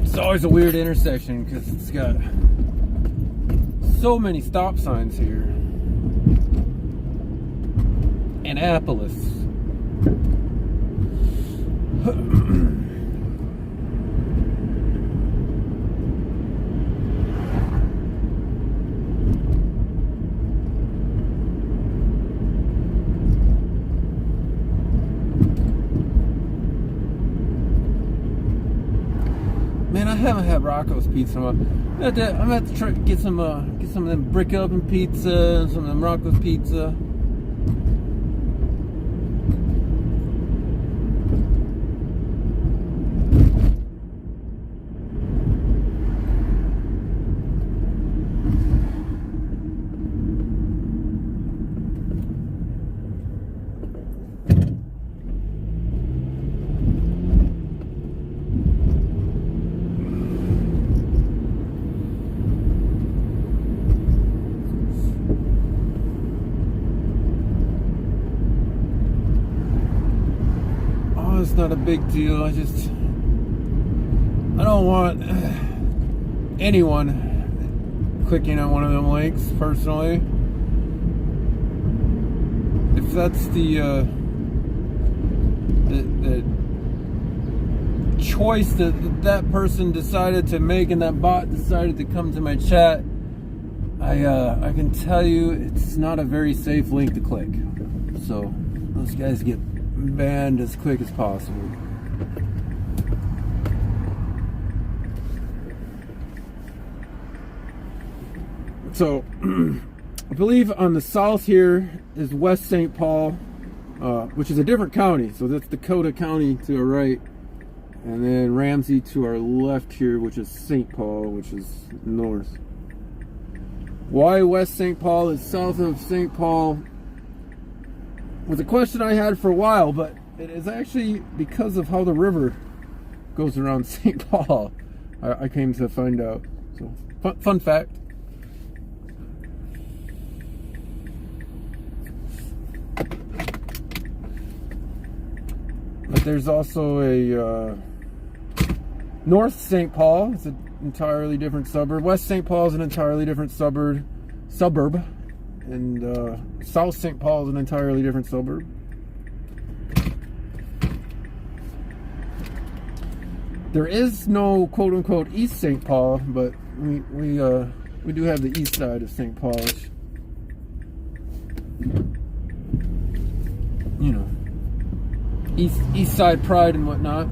It's always a weird intersection because it's got so many stop signs here. Annapolis. I haven't had Rocco's pizza in a while. I'm gonna have to try to get some of them brick oven pizza and some of them Rocco's pizza. It's not a big deal. I don't want anyone clicking on one of them links personally. If that's the choice that person decided to make and that bot decided to come to my chat, I can tell you it's not a very safe link to click. So those guys get banned as quick as possible. So I believe on the south here is West St. Paul, which is a different county. So that's Dakota County to our right, and then Ramsey to our left here, which is St. Paul, which is north. Why West St. Paul is south of St. Paul was a question I had for a while, but it is actually because of how the river goes around St. Paul. I came to find out. So, fun fact. But there's also a North St. Paul. It's an entirely different suburb. West St. Paul is an entirely different suburb. And South St. Paul is an entirely different suburb. There is no quote-unquote East St. Paul, but we do have the east side of St. Paul, which, you know, east side pride and whatnot.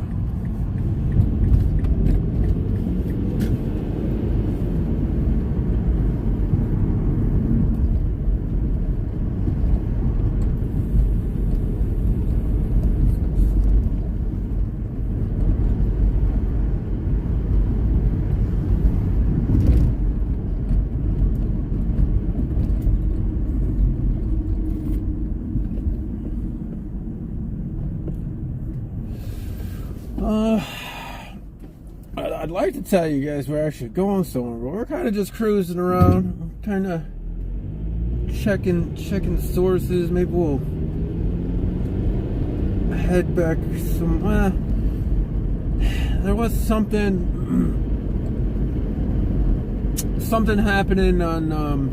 I'd like to tell you guys we're actually going somewhere, but we're kind of just cruising around, kind of checking sources. Maybe we'll head back some. There was something happening on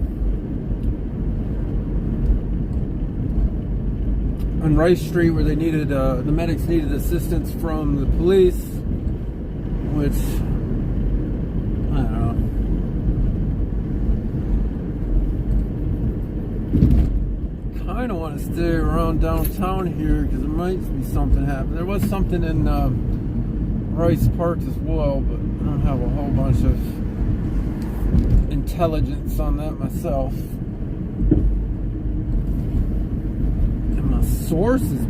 Rice Street where they needed the medics needed assistance from the police, which I don't know. Kind of want to stay around downtown here because there might be something happening. There was something in Rice Park as well, but I don't have a whole bunch of intelligence on that myself. And my source is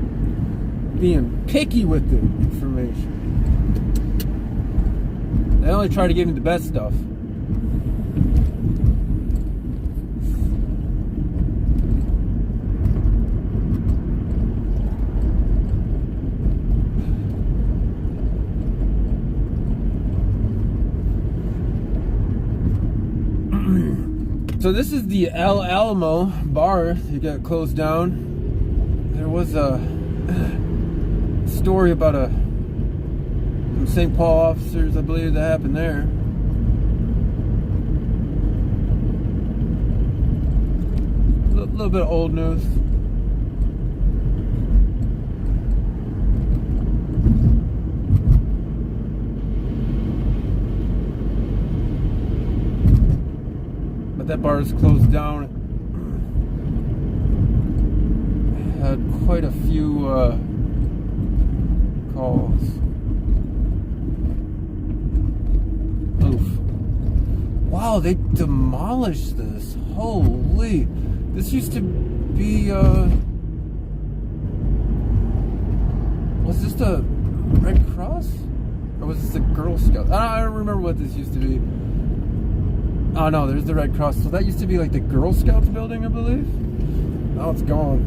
being picky with the information. They only try to give me the best stuff. So this is the El Alamo bar that got closed down. There was a story about some St. Paul officers, I believe, that happened there. A little bit of old news. But that bar is closed down. It had quite a few calls. Oh, they demolished this. Holy. This used to be, was this the Red Cross? Or was this the Girl Scouts? I don't remember what this used to be. Oh no, there's the Red Cross. So that used to be like the Girl Scouts building, I believe. Now it's gone.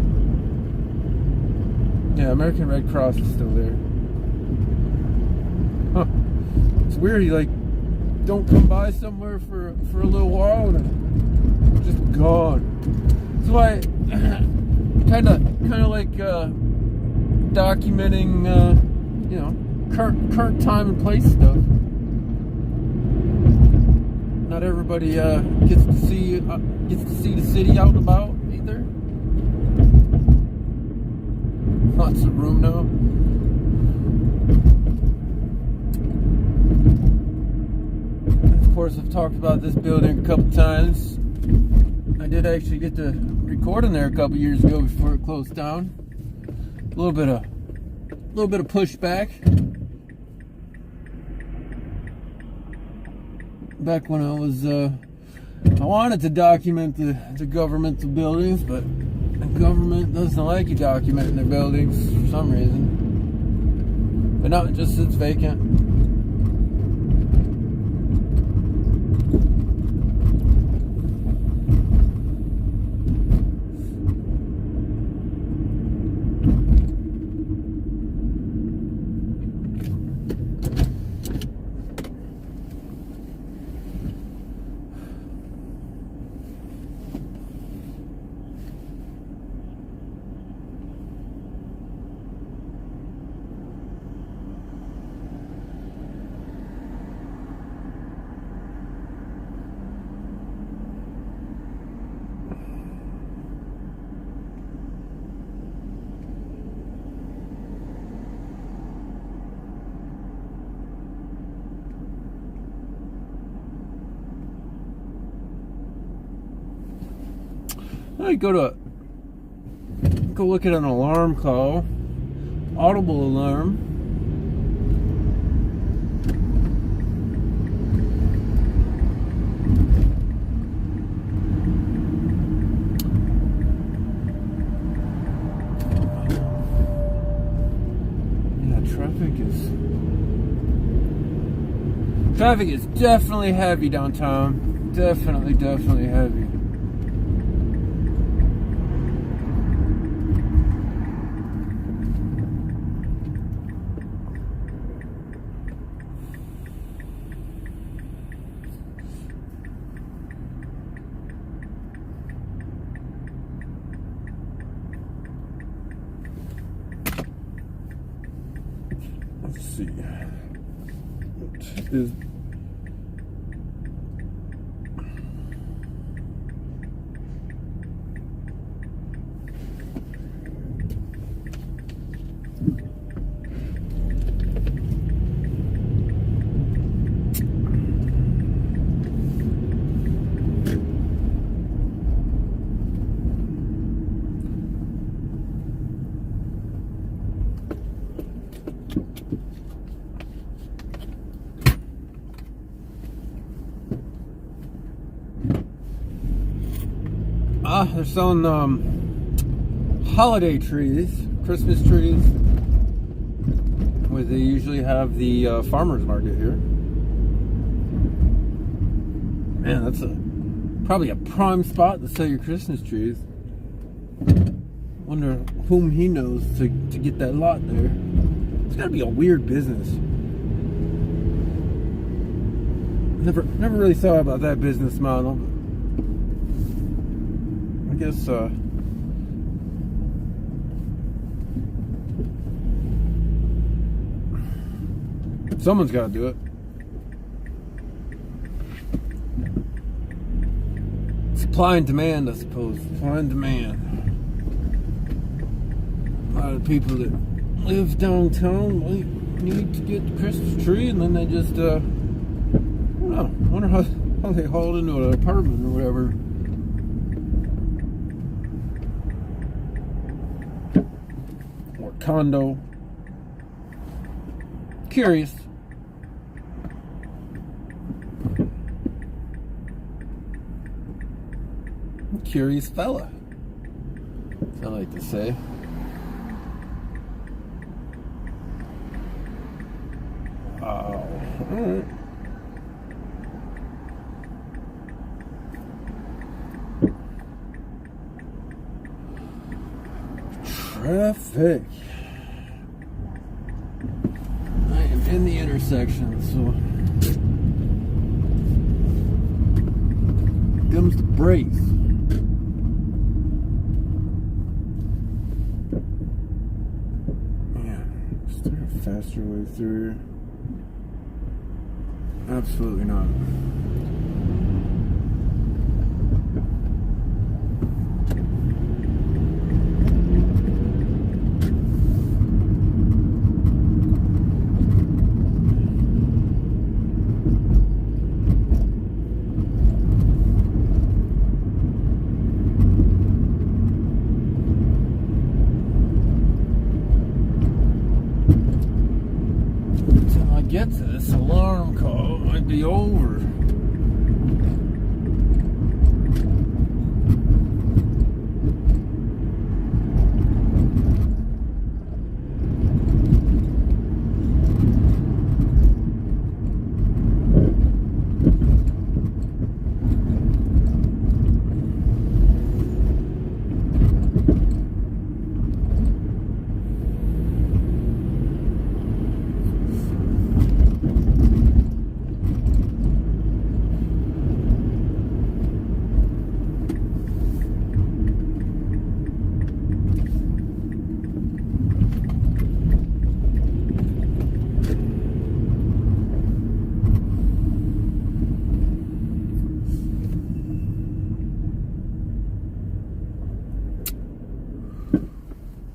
Yeah, American Red Cross is still there. Huh. It's weird, you like don't come by somewhere for a little while and it's just gone. That's why kinda like documenting you know, current time and place stuff. Not everybody gets to see the city out and about either. Lots of room now. Of course, I've talked about this building a couple times. I did actually get to record in there a couple years ago before it closed down. A little bit of pushback. Back when I wanted to document the governmental buildings, but the government doesn't like you documenting their buildings for some reason. But no, it just sits vacant. I go look at an alarm call, audible alarm. Yeah, traffic is definitely heavy downtown. Definitely heavy. Let's see. What is they're selling holiday trees, Christmas trees, where they usually have the farmers market here. Man, that's probably a prime spot to sell your Christmas trees. Wonder whom he knows to get that lot there. It's gotta be a weird business. Never really thought about that business model. I guess someone's got to do it. Supply and demand, I suppose. Supply and demand. A lot of people that live downtown might need to get the Christmas tree, and then they just, I don't know. I wonder how they hauled into an apartment or whatever. Condo. Curious. curious fella, as I like to say. Wow. All right. Traffic. I am in the intersection, so comes the brakes. Man, is there a faster way through here? Absolutely not. Until I get to this alarm call, it might be over.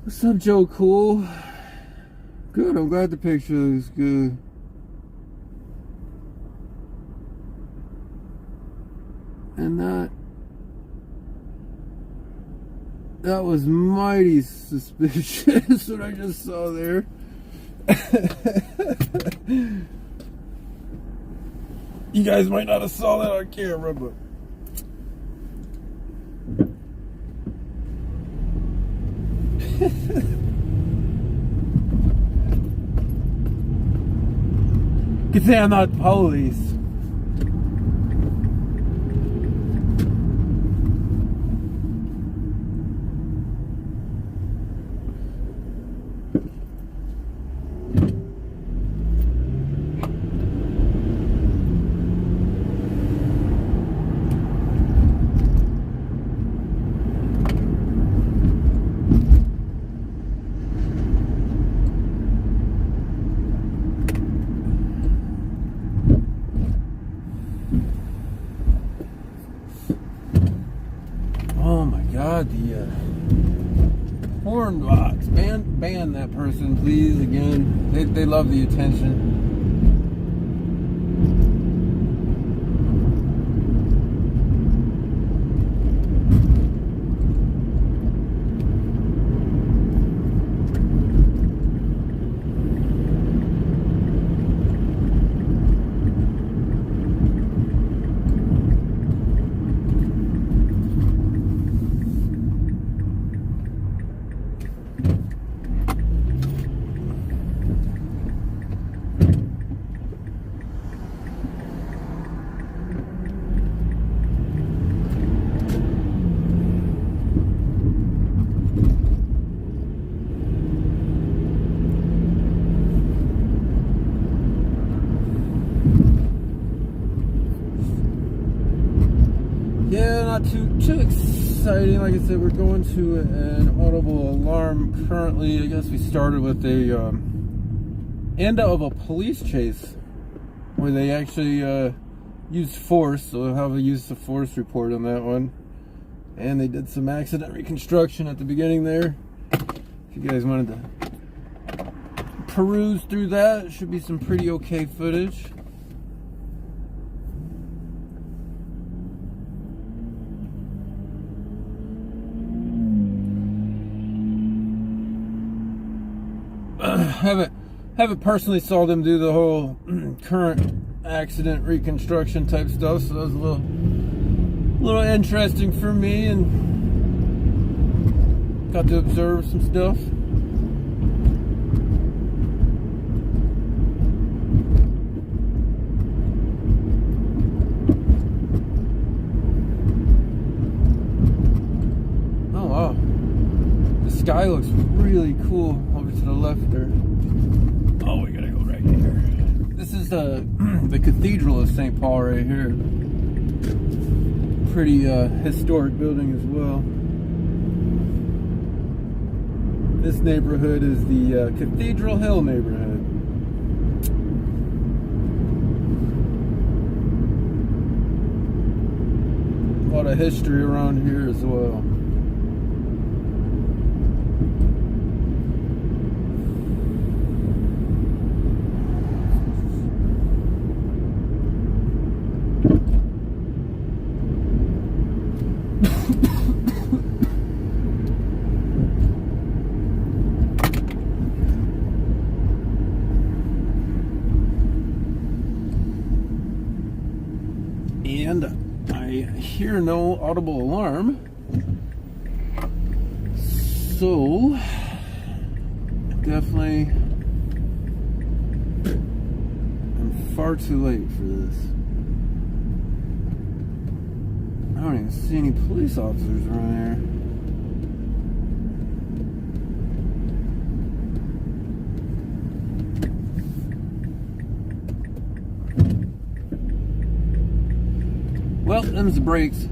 What's up, Joe Cool? Good, I'm glad the picture looks good. And that was mighty suspicious what I just saw there. You guys might not have saw that on camera, but could say I'm not police. Oh my God, the horn box. Ban that person, please. Again, they love the attention. Yeah, not too exciting. Like I said, we're going to an audible alarm currently. I guess we started with a end of a police chase where they actually used force. So we'll have a use of force report on that one. And they did some accident reconstruction at the beginning there. If you guys wanted to peruse through that, it should be some pretty okay footage. Haven't personally saw them do the whole current accident reconstruction type stuff, so that was a a little interesting for me, and got to observe some stuff. Oh wow, the sky looks really cool over to the left there. Oh, we gotta go right here. This is the Cathedral of St. Paul right here. Pretty historic building as well. This neighborhood is the Cathedral Hill neighborhood. A lot of history around here as well. And I hear no audible alarm, so definitely I'm far too late for this. I don't even see any police officers around here. Well, them's the brakes.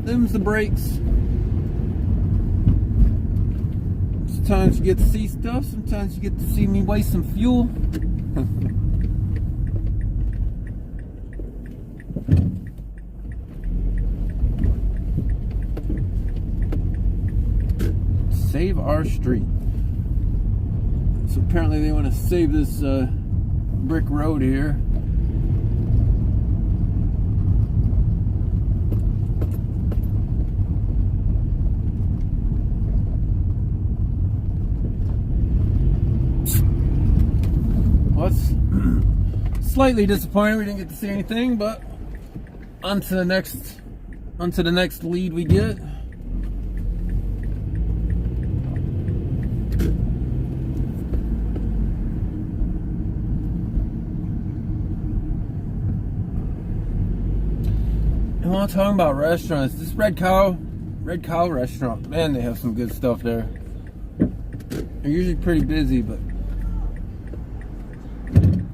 Them's the brakes. Sometimes you get to see stuff. Sometimes you get to see me waste some fuel. Save our street. So apparently they want to save this brick road here. Slightly disappointed we didn't get to see anything, but on to the next lead we get. And while I'm talking about restaurants, this Red Cow restaurant, man, they have some good stuff there. They're usually pretty busy, but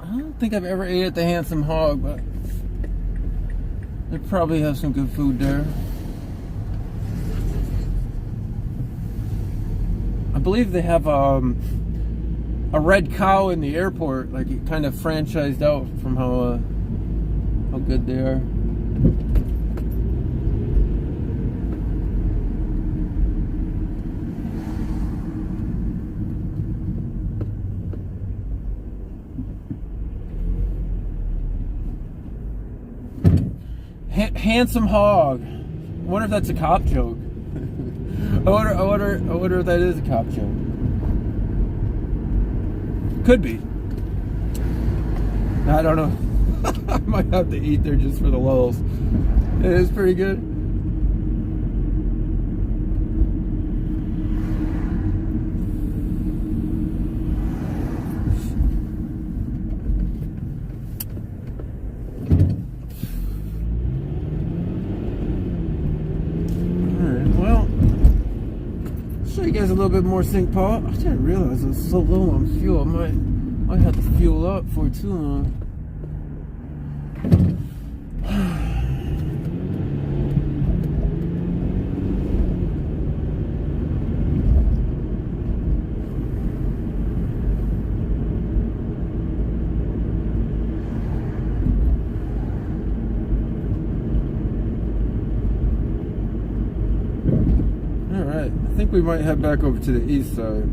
I don't think I've ever ate at the Handsome Hog, but they probably have some good food there. I believe they have a Red Cow in the airport, like it kind of franchised out from how good they are. Handsome Hog. I wonder if that's a cop joke. I wonder if that is a cop joke. Could be. I don't know. I might have to eat there just for the lulz. It is pretty good. You guys a little bit more St. Paul. I didn't realize I was so low on fuel. I might have to fuel up for too long. Alright, I think we might head back over to the east side.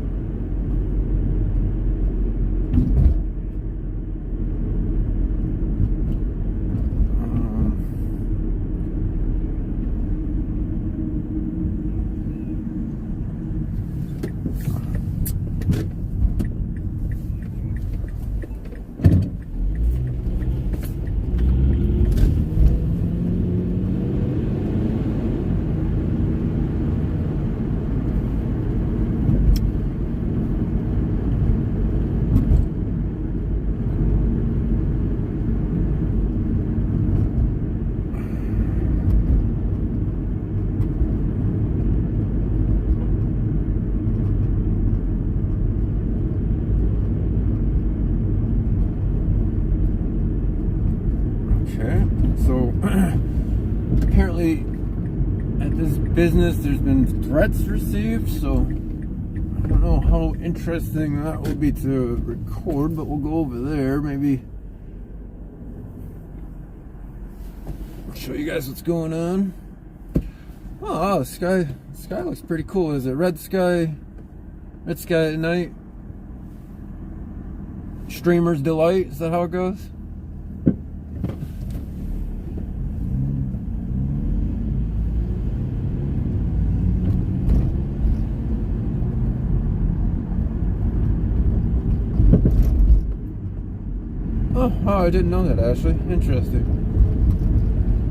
Okay, so apparently at this business there's been threats received, so I don't know how interesting that will be to record, but we'll go over there, maybe show you guys what's going on. Oh, the sky looks pretty cool. Is it red sky at night? Streamer's delight, is that how it goes? Oh, I didn't know that, Ashley. Interesting.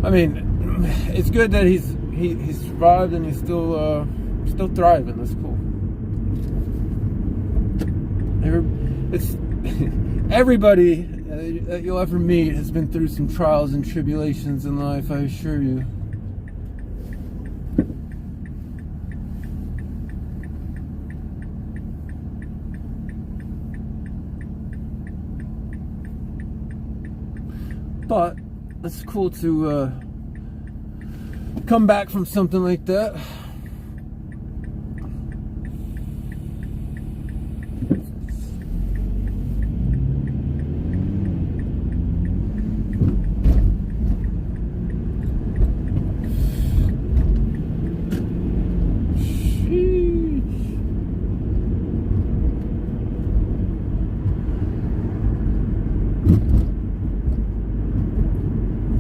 I mean, it's good that he survived and he's still thriving. That's cool. Everybody that you'll ever meet has been through some trials and tribulations in life, I assure you. But it's cool to come back from something like that.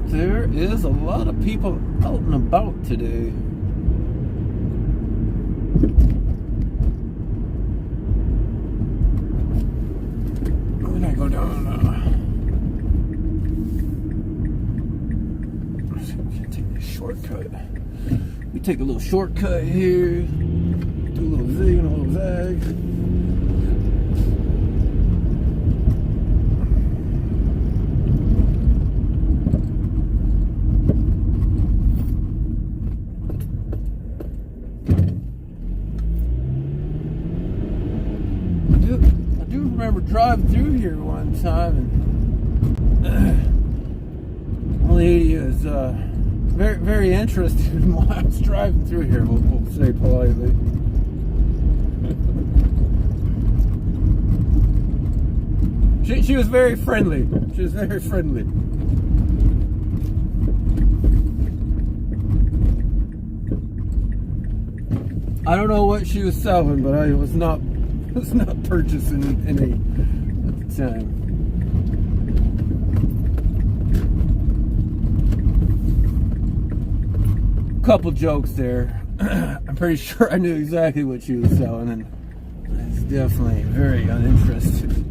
There is a lot of people out and about today. When I go down, I take this shortcut. We take a little shortcut here, do a little zig and a little zag. I do remember driving through here one time, and the lady was very, very interested in why I was driving through here. We'll say politely. She was very friendly. She was very friendly. I don't know what she was selling, but I was not purchasing any at the time. Couple jokes there. I'm pretty sure I knew exactly what she was selling, and it's definitely very uninterested.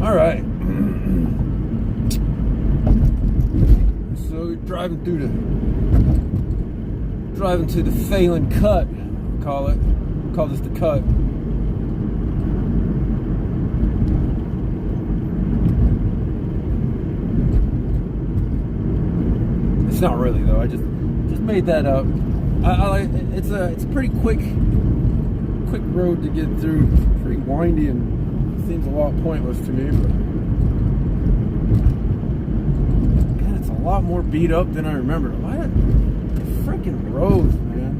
All right. So we're driving to the Phelan Cut. Call this the Cut. It's not really though. I just made that up. I like it's a pretty quick quick road to get through. Pretty windy and seems a lot pointless to me, but man, it's a lot more beat up than I remember. Why are the freaking roads, man?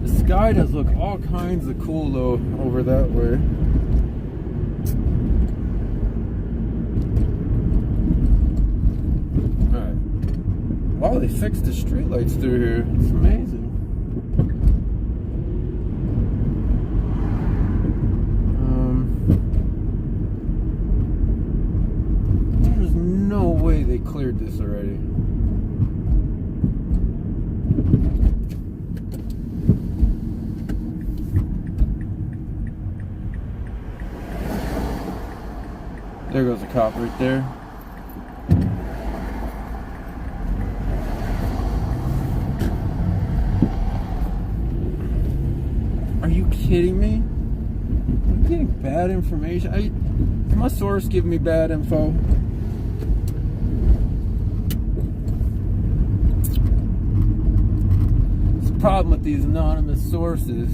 The sky does look all kinds of cool though over that way. Alright. Wow, they fixed the streetlights through here. It's amazing. There's no way they cleared this already. There goes a cop right there. Are you kidding me? I'm getting bad information. Is my source giving me bad info? It's the problem with these anonymous sources.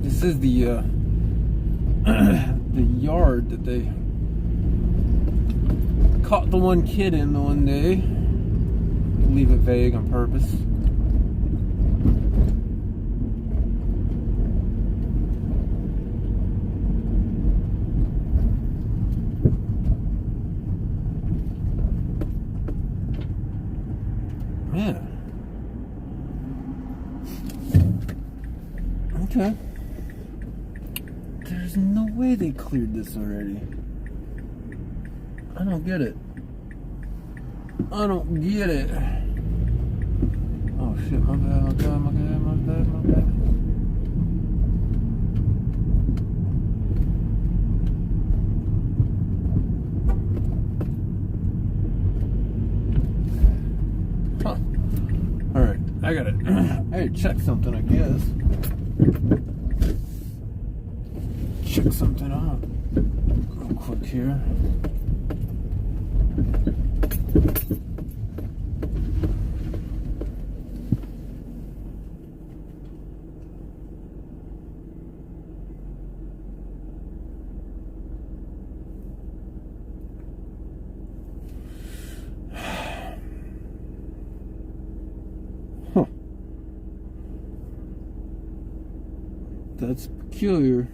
This is the the yard that they caught the one kid in the one day. Leave it vague on purpose. Man. Okay. There's no way they cleared this already. I don't get it. I don't get it. Oh shit, my bad, my bad, my bad, my bad, my bad. Huh. Alright, I gotta check something, I guess. Check something out real quick here. Huh. That's peculiar.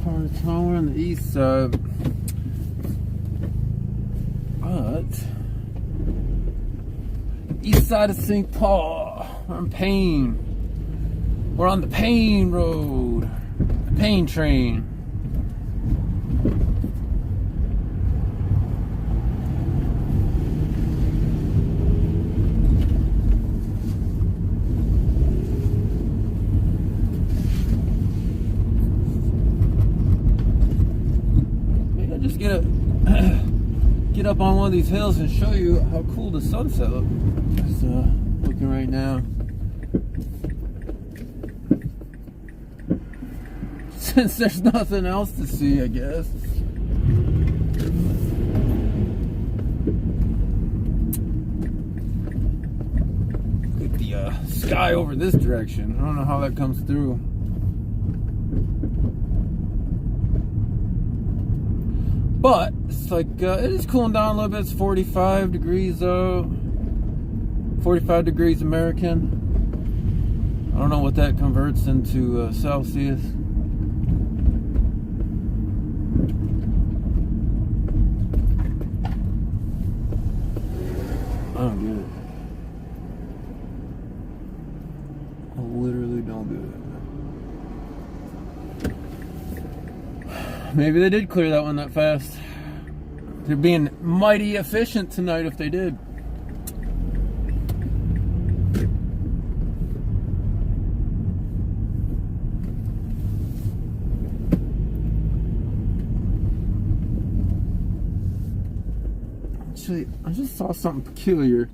Part of town, we're on the east side, but east side of St. Paul. We're on Payne. We're on the Payne Road, the Payne train. Get up on one of these hills and show you how cool the sunset looks. Just looking right now. since there's nothing else to see, I guess. Look at the sky over this direction. I don't know how that comes through. But it's like it is cooling down a little bit. It's 45 degrees though. 45 degrees American. I don't know what that converts into Celsius. I don't get it. I literally don't get it. Maybe they did clear that one that fast. They're being mighty efficient tonight if they did. Actually, I just saw something peculiar.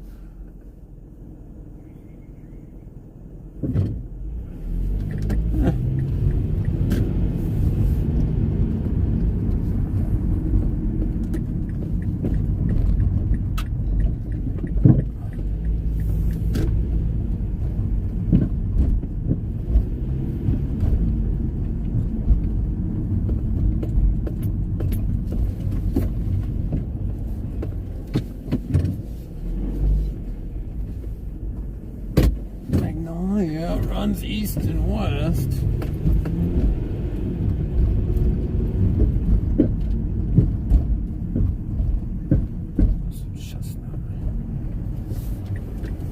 Magnolia runs east and west.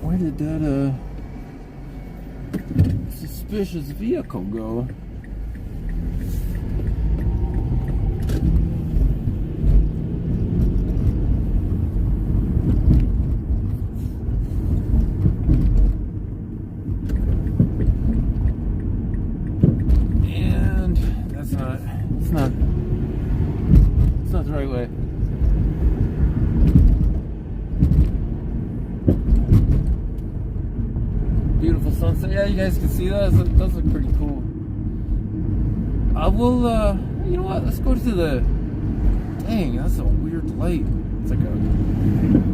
Where did that suspicious vehicle go? It's not the right way. Beautiful sunset. Yeah, you guys can see that. It does look pretty cool. I will, you know what? Let's go to the... Dang, that's a weird light. It's like a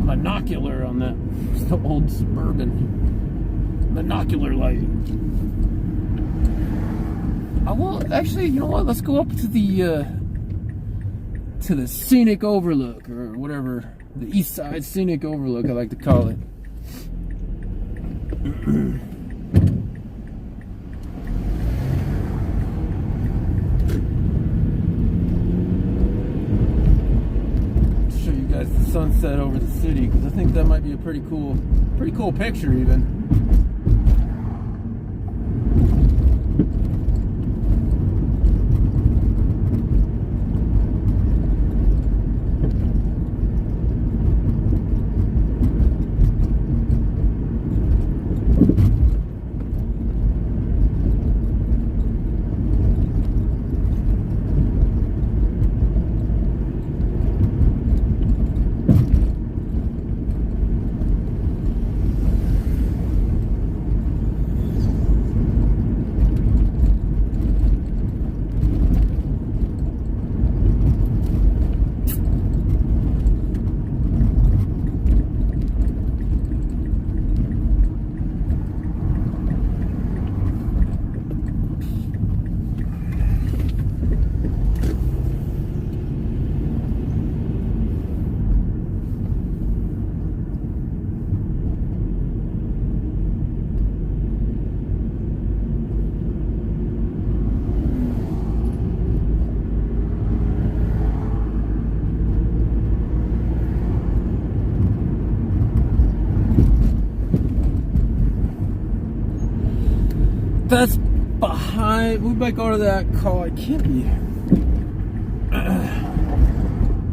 monocular on that. It's the old Suburban monocular light. I will actually, you know what? Let's go up to the scenic overlook or whatever, the East Side Scenic Overlook, I like to call it. Show you guys the sunset over the city because I think that might be a pretty cool picture even. That's behind. We might go to that call. I can't be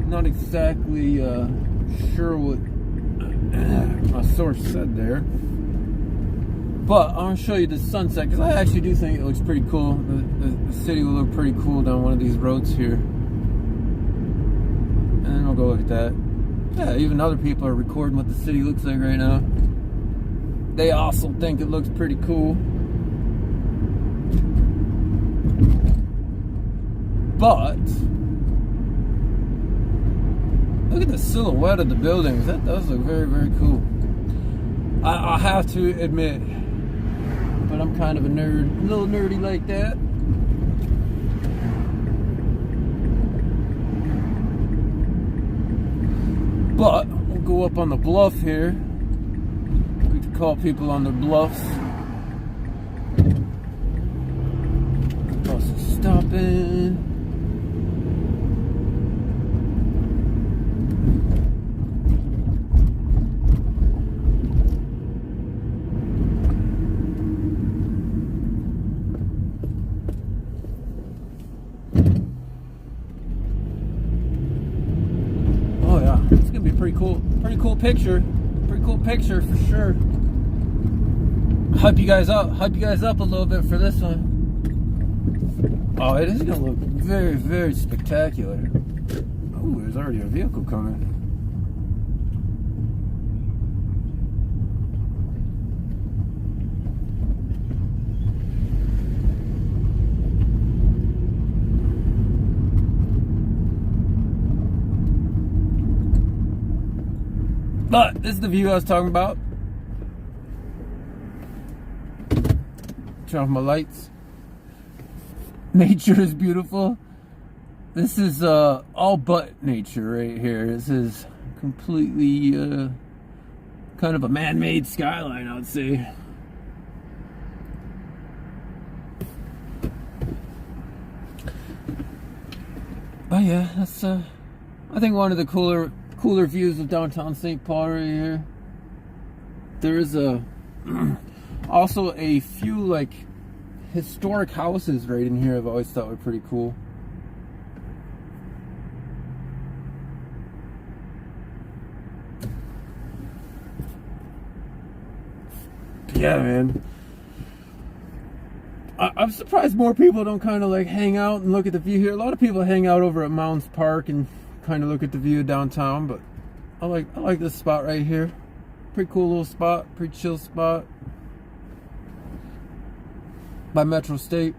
not exactly sure what my source said there, but I want to show you the sunset because I actually do think it looks pretty cool. The city will look pretty cool down one of these roads here, and then we'll go look at that. Yeah, even other people are recording what the city looks like right now. They also think it looks pretty cool. But look at the silhouette of the buildings. That does look very, very cool. I have to admit, but I'm kind of a nerd, a little nerdy like that. But we'll go up on the bluff here. We can call people on their bluffs. Bus is stopping. Oh yeah, it's gonna be pretty cool picture. Pretty cool picture for sure. Hype you guys up a little bit for this one. Oh, it is gonna look very, very spectacular. Oh, there's already a vehicle coming. But this is the view I was talking about. Turn off my lights. Nature is beautiful. This is all but nature right here. This is completely kind of a man-made skyline, I would say. Oh yeah, that's I think one of the cooler views of downtown St. Paul right here. There is also a few like historic houses right in here I've always thought were pretty cool. Yeah, man. I'm surprised more people don't kind of like hang out and look at the view here. A lot of people hang out over at Mounds Park and kind of look at the view of downtown, but I like this spot right here. Pretty cool little spot, pretty chill spot by Metro State.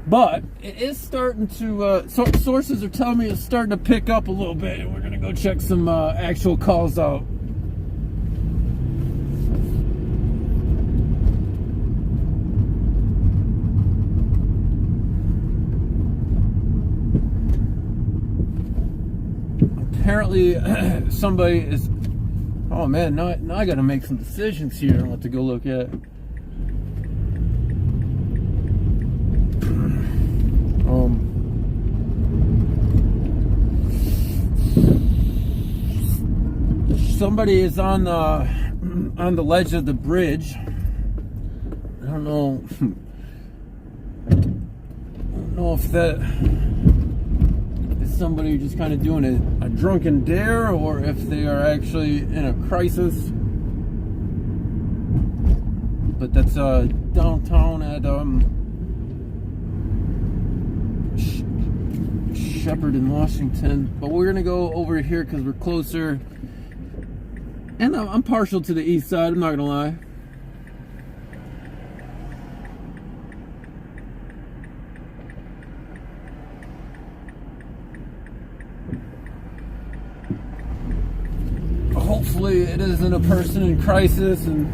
But it is starting to sources are telling me it's starting to pick up a little bit, and we're gonna go check some actual calls out. Apparently somebody is, oh man, now I gotta make some decisions here on what to go look at. Somebody is on the ledge of the bridge. I don't know if that is somebody just kind of doing a drunken dare, or if they are actually in a crisis. But that's downtown at Shepherd in Washington. But we're gonna go over here because we're closer. And I'm partial to the east side, I'm not gonna lie. Hopefully it isn't a person in crisis and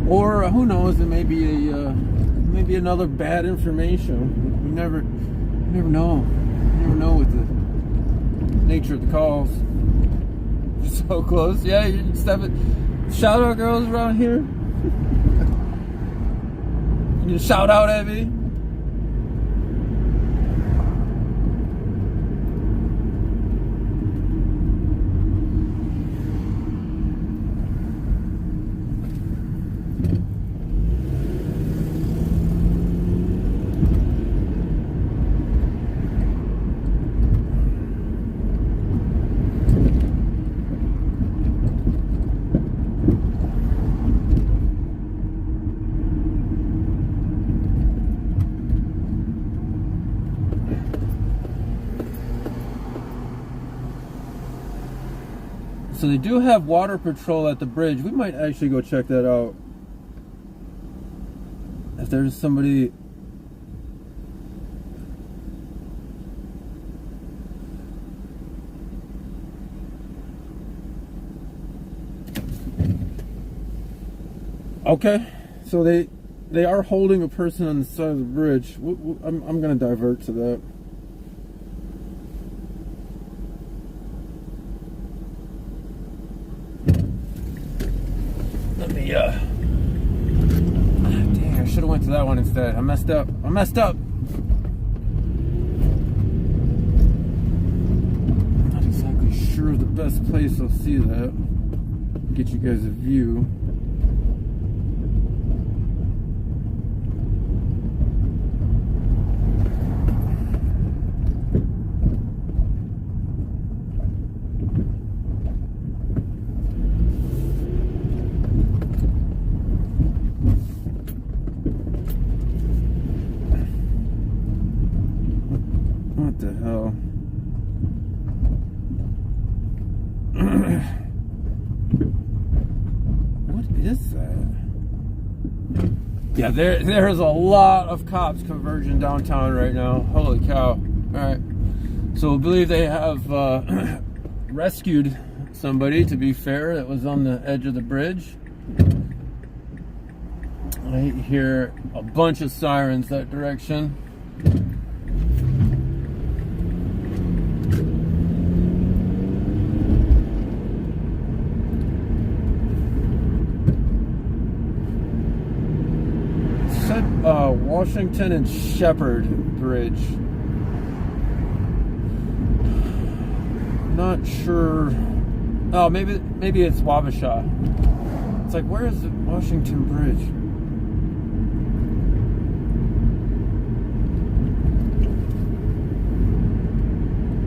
or who knows, it may be maybe another bad information. You never know. You never know with the nature of the calls. So close. Yeah, you're stepping. Shout out girls around here. You just shout out at me. So they do have water patrol at the bridge. We might actually go check that out. If there's somebody... Okay, so they are holding a person on the side of the bridge. I'm going to divert to that. Let me, dang, I should have went to that one instead. I messed up. I'm not exactly sure the best place I'll see that. Get you guys a view. What the hell? What is that? Yeah, there's a lot of cops converging downtown right now. Holy cow. Alright. So we believe they have rescued somebody, to be fair, that was on the edge of the bridge. I hear a bunch of sirens that direction. Washington and Shepherd Bridge. Not sure. Oh, maybe it's Wabasha. It's like, where is the Washington Bridge?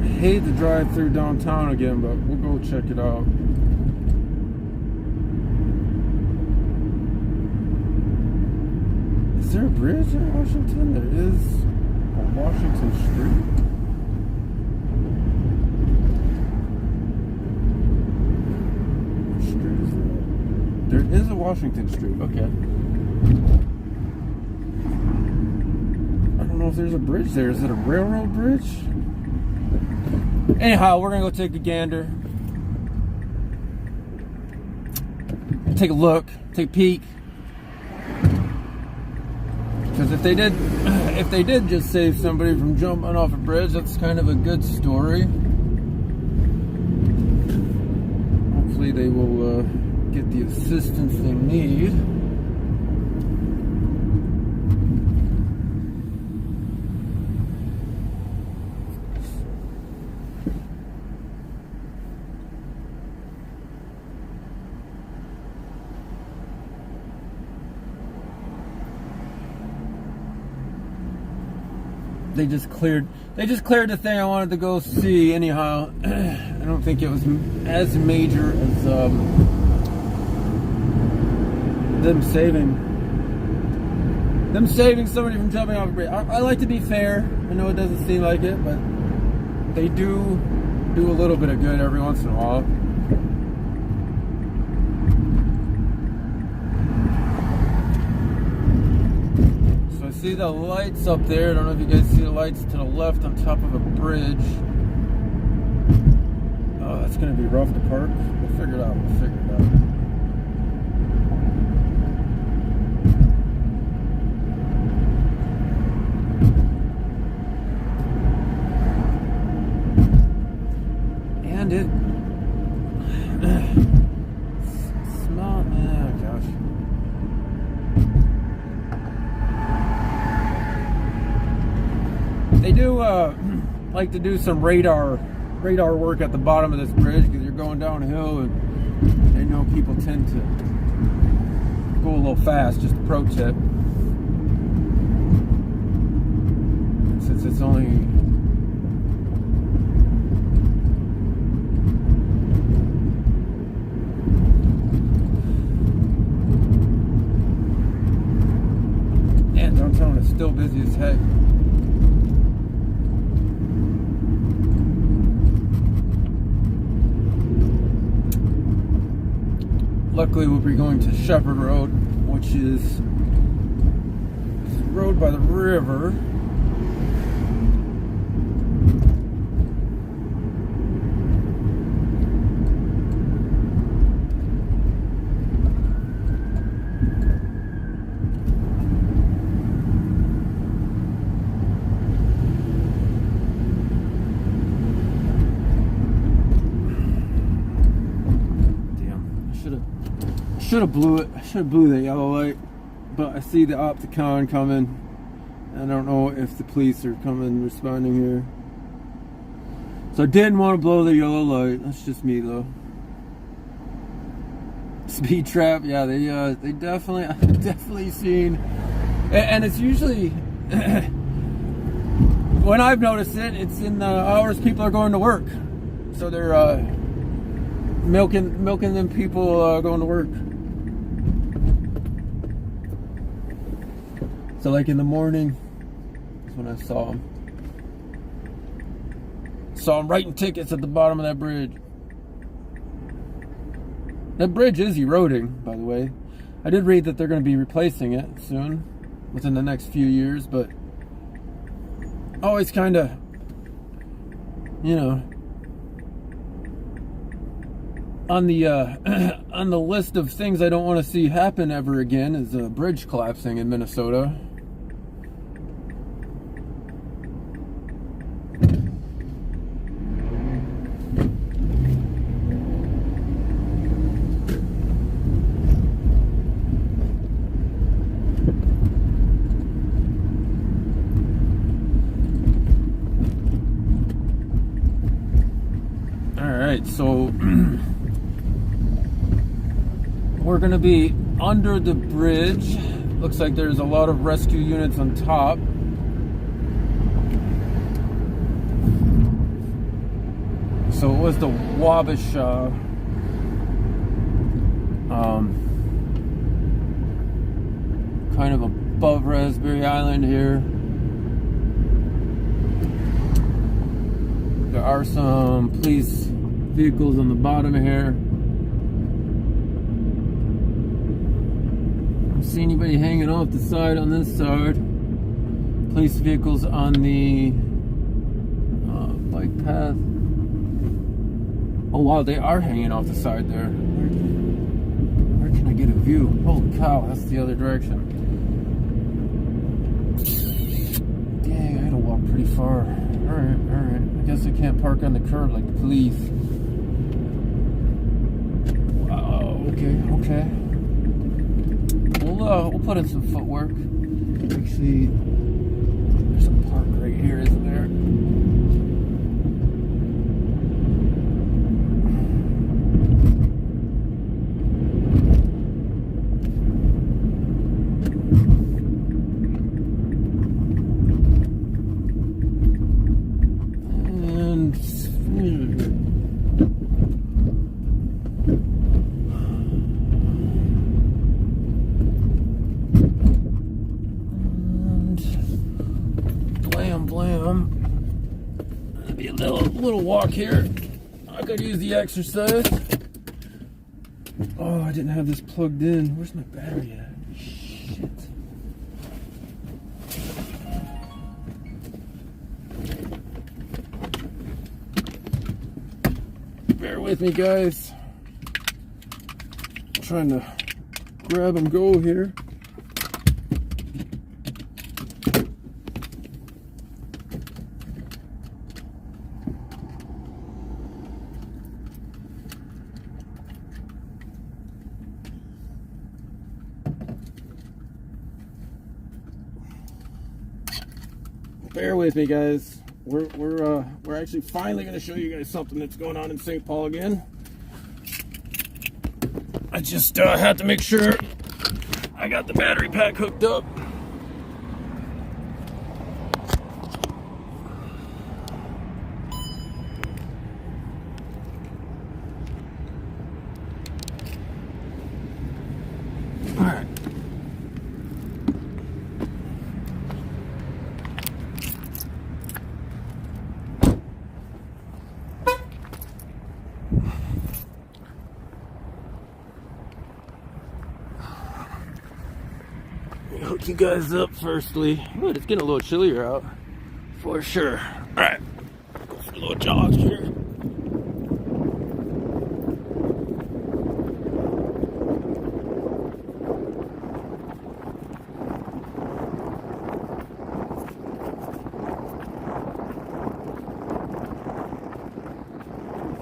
I hate to drive through downtown again, but we'll go check it out. Is there a bridge in Washington? There is on Washington Street. What street is that? There is a Washington Street. Okay. I don't know if there's a bridge there. Is it a railroad bridge? Anyhow, we're gonna go take a gander. Take a look. Take a peek. Because if they did just save somebody from jumping off a bridge, that's kind of a good story. Hopefully they will get the assistance they need. They just cleared the thing I wanted to go see. Anyhow, I don't think it was as major as them saving somebody from jumping off a bridge. I like to be fair. I know it doesn't seem like it, but they do a little bit of good every once in a while. See the lights up there. I don't know if you guys see the lights to the left on top of a bridge. Oh, that's gonna be rough to park. We'll figure it out. And it smell. Oh gosh. They do like to do some radar work at the bottom of this bridge because you're going downhill, and they know people tend to go a little fast. Just a pro tip. And since it's only downtown is still busy as heck. luckily we'll be going to Shepherd Road, which is the road by the river. Should have blew it. I should have blew that yellow light, but I see the Opticon coming. I don't know if the police are coming, responding here. So I didn't want to blow the yellow light. That's just me though. Speed trap, yeah, they definitely, I've definitely seen, and it's usually when I've noticed it, it's in the hours people are going to work. So they're milking them people going to work. So like in the morning, that's when I saw him. Saw him writing tickets at the bottom of that bridge. That bridge is eroding, by the way. I did read that they're going to be replacing it soon, within the next few years, but always kind of, you know, on the on the list of things I don't want to see happen ever again is a bridge collapsing in Minnesota. Alright, so we're going to be under the bridge. Looks like there's a lot of rescue units on top. So it was the Wabash kind of above Raspberry Island here. There are some police vehicles on the bottom here. I don't see anybody hanging off the side on this side. Police vehicles on the bike path. Oh wow, they are hanging off the side there. Where can I get a view? Holy cow, that's the other direction. Dang, I gotta walk pretty far. Alright. I guess I can't park on the curb like the police. Wow, okay. We'll put in some footwork. Actually, there's a park right here, isn't there? Maybe a little walk here. I could use the exercise. Oh, I didn't have this plugged in. Where's my battery at? Shit. Bear with me, guys. I'm trying to grab and go here. Bear with me, guys. We're actually finally going to show you guys something that's going on in St. Paul again. I just had to make sure I got the battery pack hooked up. All right. wake you guys up firstly. But it's getting a little chillier out. For sure. Alright. Go for a little jog here.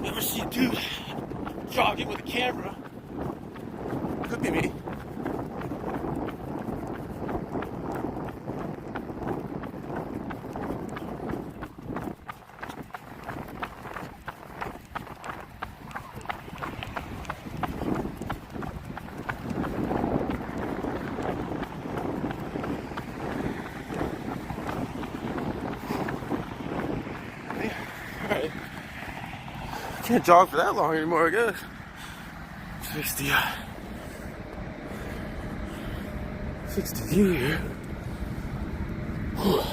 You ever see a dude jogging with a camera? Could be me. Alright. Can't jog for that long anymore, I guess. Fix the view here. Whew.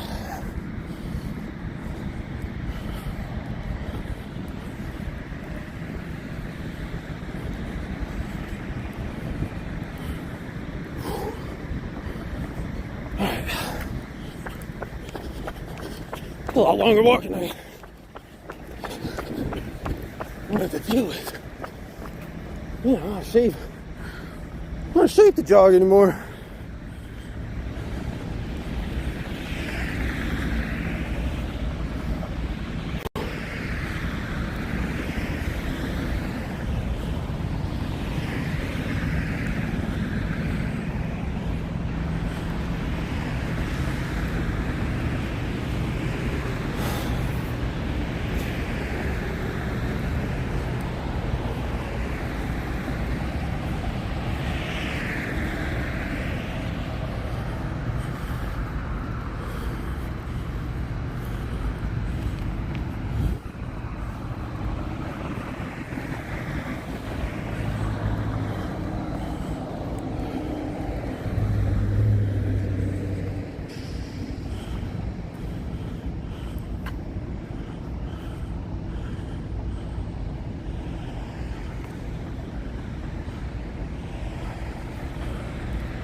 Alright. A lot longer walking than I have to deal with. Yeah, I'm not safe. I'm not safe to jog anymore.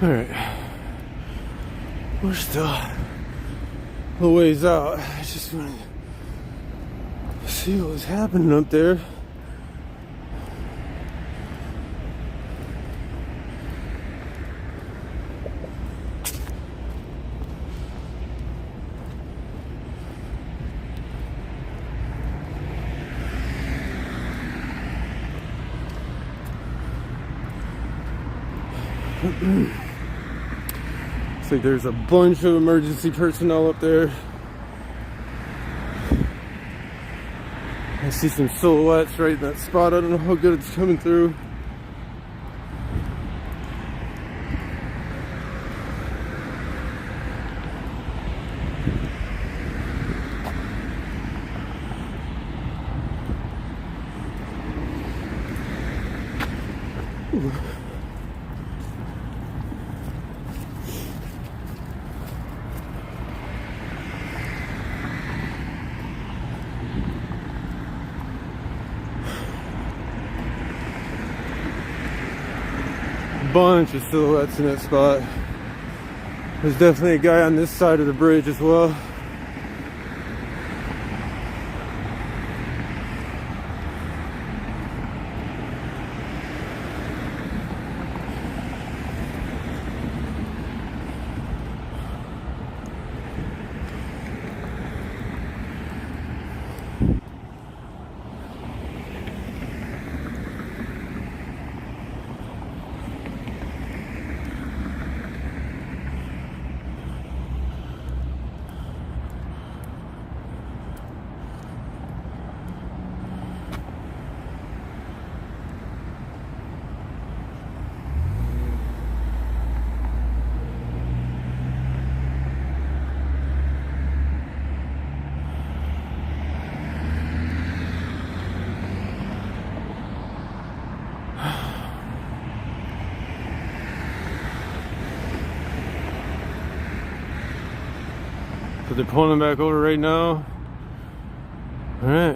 Alright, we're still a ways out. I just wanted to see what was happening up there. Looks like there's a bunch of emergency personnel up there. I see some silhouettes right in that spot. I don't know how good it's coming through. Ooh. Bunch of silhouettes in that spot. There's definitely a guy on this side of the bridge as well. So they're pulling back over right now. All right.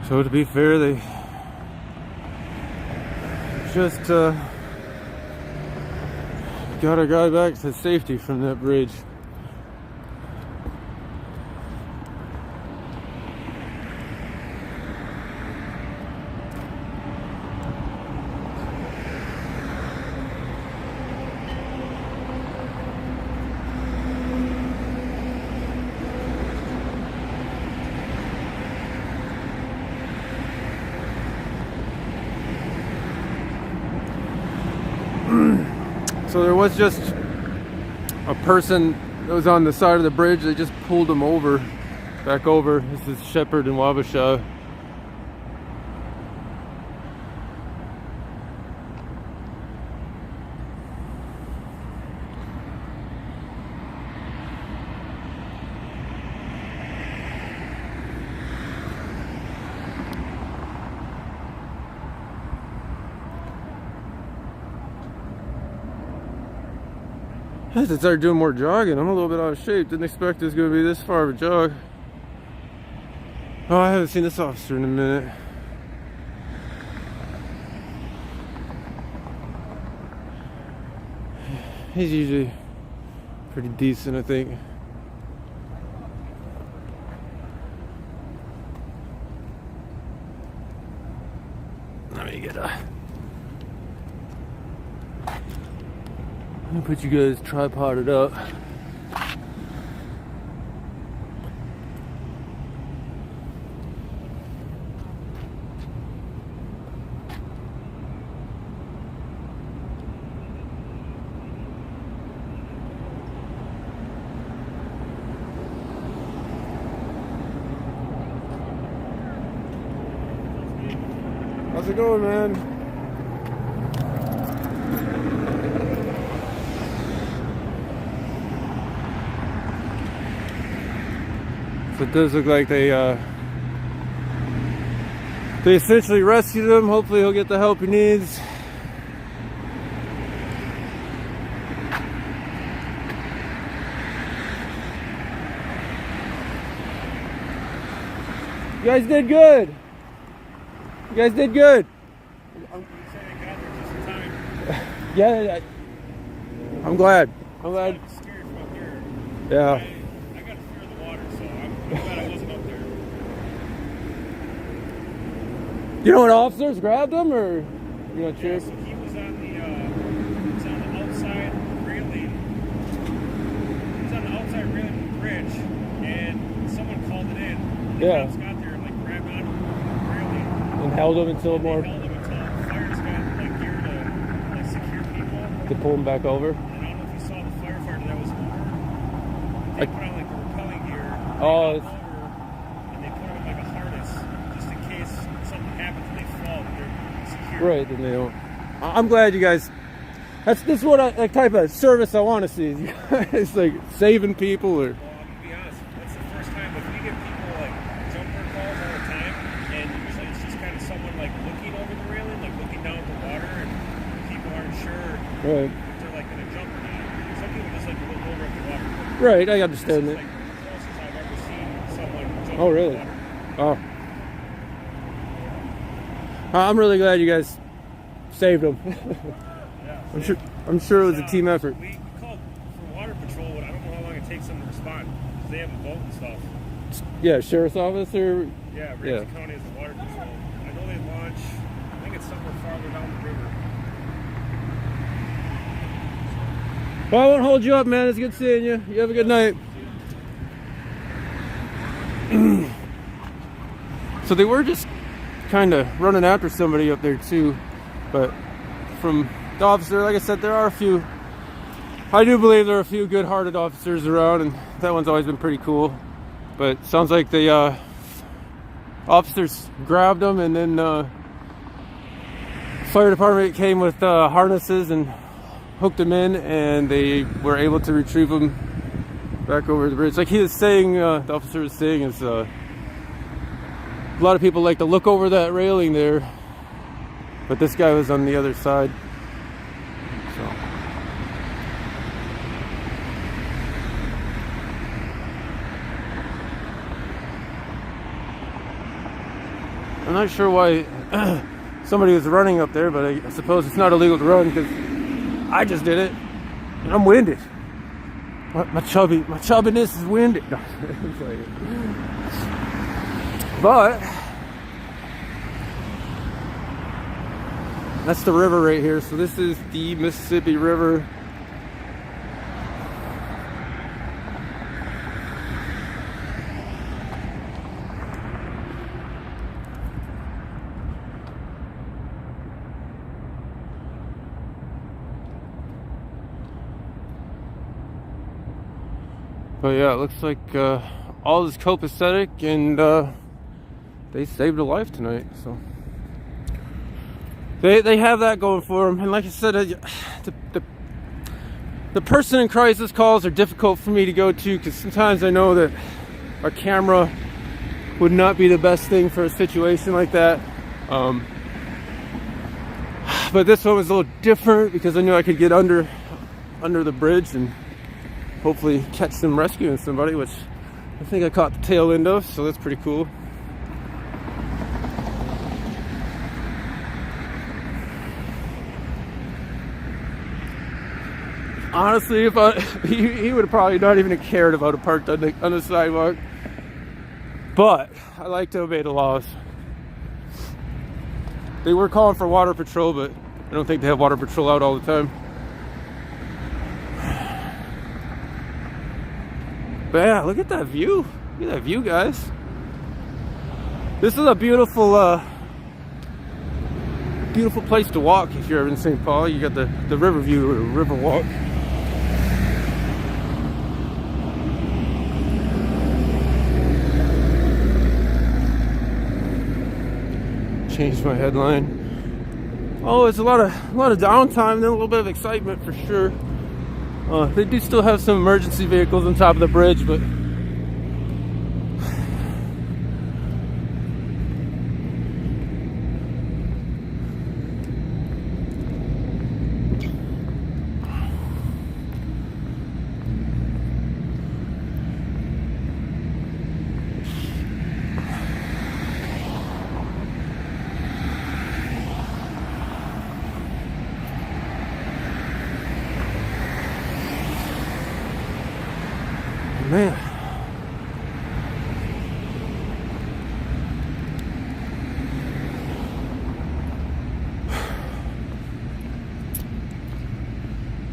So to be fair, they just got our guy back to safety from that bridge. So there was just a person that was on the side of the bridge. They just pulled him over, back over. This is Shepherd and Wabasha. I had to start doing more jogging. I'm a little bit out of shape. Didn't expect it was going to be this far of a jog. Oh, I haven't seen this officer in a minute. He's usually pretty decent, I think. Let me get a... I'm gonna put you guys tripoded up. How's it going, man? So it does look like they essentially rescued him. Hopefully he'll get the help he needs. You guys did good. You guys did good. Yeah, I'm glad. I'm glad. Yeah. You know what officers grabbed him, or you know, cheers? Yeah, so he was on the outside railing. He was on the outside railing of the bridge, and someone called it in. The cops got there and like grabbed onto the railing and held him until more. Held him until the fires got like gear to like secure people. To pull him back over. And I don't know if you saw the firefighter that was over. They put on like the rappelling gear. Oh. Right, then they don't. I'm glad you guys. This is what like type of service I want to see. It's like saving people, or. Well, I'm gonna be honest. That's the first time. Like we get people like jumper calls all the time, and usually it's just kind of someone like looking over the railing, like looking down at the water, and people aren't sure right. if they're like gonna jump or not. Some people just like to look over at the water. Right, I understand that. Like the closest I've ever seen someone jump. Oh, really? Oh. I'm really glad you guys saved him. Yeah, I'm sure it was a team effort. We called for water patrol, but I don't know how long it takes them to respond because they have a boat and stuff. Yeah, sheriff's office or. Yeah, Ramsey County has a water patrol. I know they launch. I think it's somewhere farther down the river. Well, I won't hold you up, man. It's good seeing you. You have a good night. So they were just kind of running after somebody up there too, but from the officer, like I said, there are a few. I do believe there are a few good-hearted officers around, and that one's always been pretty cool. But it sounds like the officers grabbed them, and then fire department came with harnesses and hooked them in, and they were able to retrieve them back over the bridge. Like he was saying, the officer was saying, is a lot of people like to look over that railing there, but this guy was on the other side. So. not sure why somebody was running up there, but I suppose it's not illegal to run because I just did it, and I'm winded. My chubbiness is winded. No, but that's the river right here. So this is the Mississippi River. But yeah, it looks like all is copacetic, and they saved a life tonight. So they have that going for them. And like I said, the person in crisis calls are difficult for me to go to because sometimes I know that a camera would not be the best thing for a situation like that. But this one was a little different because I knew I could get under the bridge and hopefully catch them rescuing somebody, which I think I caught the tail end of, so that's pretty cool. Honestly, if he would have probably not even cared if I would have parked on the sidewalk. But I like to obey the laws. They were calling for water patrol, but I don't think they have water patrol out all the time. But yeah, look at that view. Look at that view, guys. This is a beautiful beautiful place to walk if you're ever in St. Paul. You got the river view or river walk. Changed my headline. Oh, it's a lot of downtime, then a little bit of excitement for sure. They do still have some emergency vehicles on top of the bridge, but man,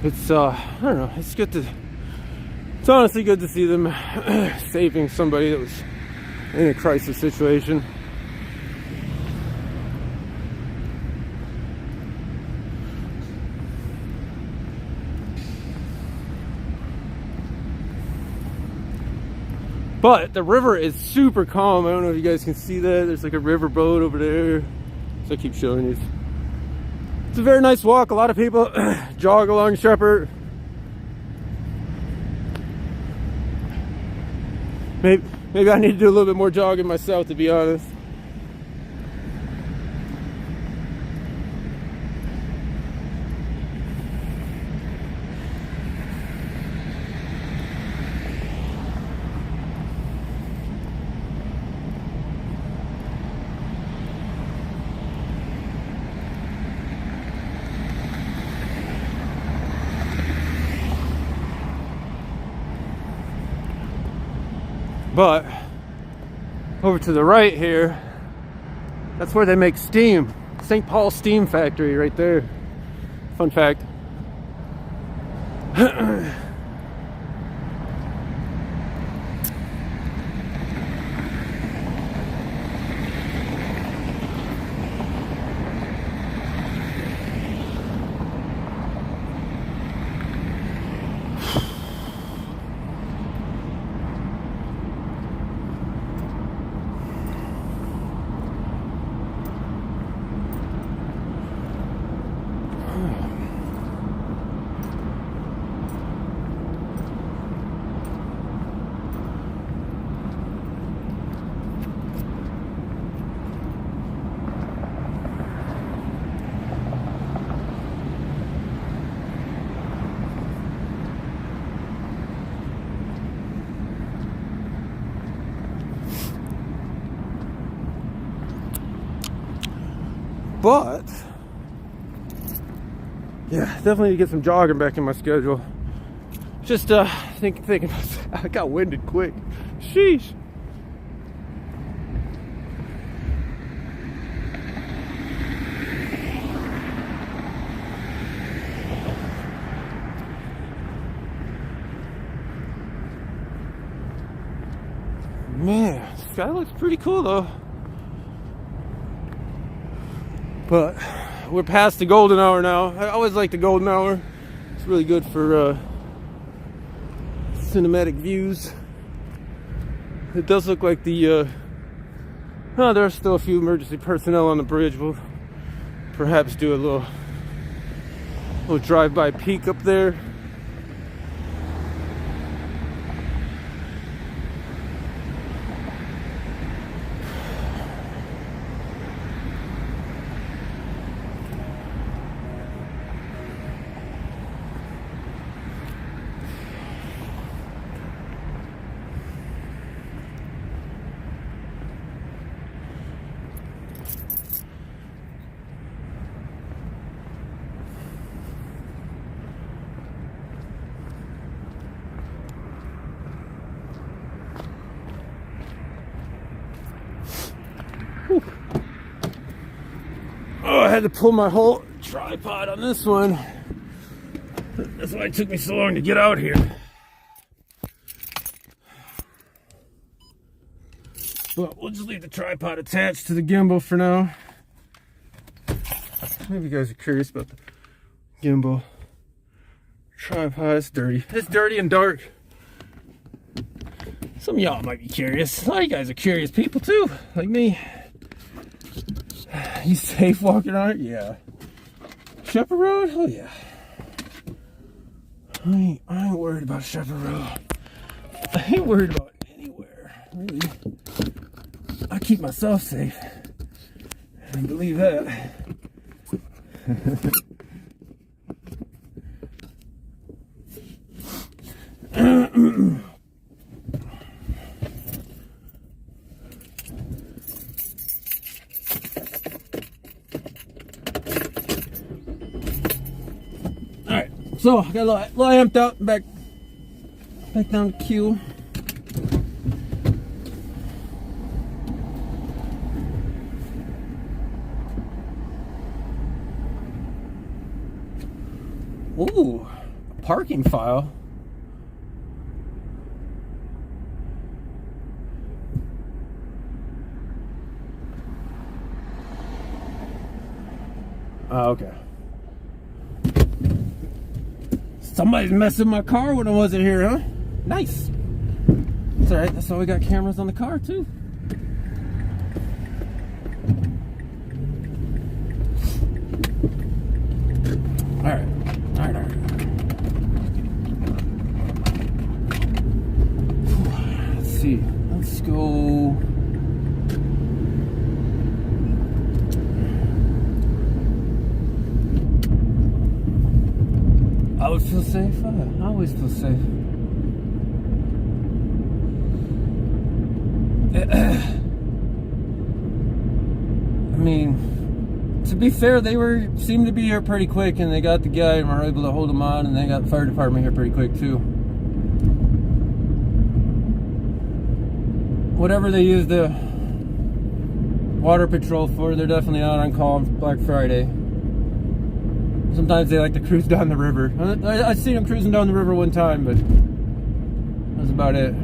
it's I don't know, it's honestly good to see them saving somebody that was in a crisis situation. But the river is super calm. I don't know if you guys can see that. There's like a river boat over there. So I keep showing you. It's a very nice walk. A lot of people jog along Shepherd. Maybe I need to do a little bit more jogging myself, to be honest. But over to the right here, that's where they make steam. St. Paul Steam Factory right there. Fun fact. But yeah, definitely need to get some jogging back in my schedule. Just thinking I got winded quick. Sheesh. Man, the sky looks pretty cool though. But we're past the golden hour now. I always like the golden hour. It's really good for cinematic views. It does look like the there are still a few emergency personnel on the bridge. We'll perhaps do a little drive-by peek up there. Oh, I had to pull my whole tripod on this one. That's why it took me so long to get out here. But we'll just leave the tripod attached to the gimbal for now. Maybe you guys are curious about the gimbal. Tripod, it's dirty. It's dirty and dark. Some of y'all might be curious. A lot of you guys are curious people too, like me. You safe walking on it? Yeah. Shepherd Road? Oh yeah. I ain't worried about Shepherd Road. I ain't worried about anywhere, really. I keep myself safe. I believe that. So I got a little amped up, back down to Q. Ooh, a parking file. Okay. Somebody's messing my car when I wasn't here, huh? Nice. That's alright, that's why we got cameras on the car too. Alright. Let's see. Let's go. I would feel safe. I always feel safe. I mean, to be fair, they seemed to be here pretty quick, and they got the guy and were able to hold him on, and they got the fire department here pretty quick too. Whatever they use the water patrol for, they're definitely out on call on Black Friday. Sometimes they like to cruise down the river. I seen them cruising down the river one time, but that's about it.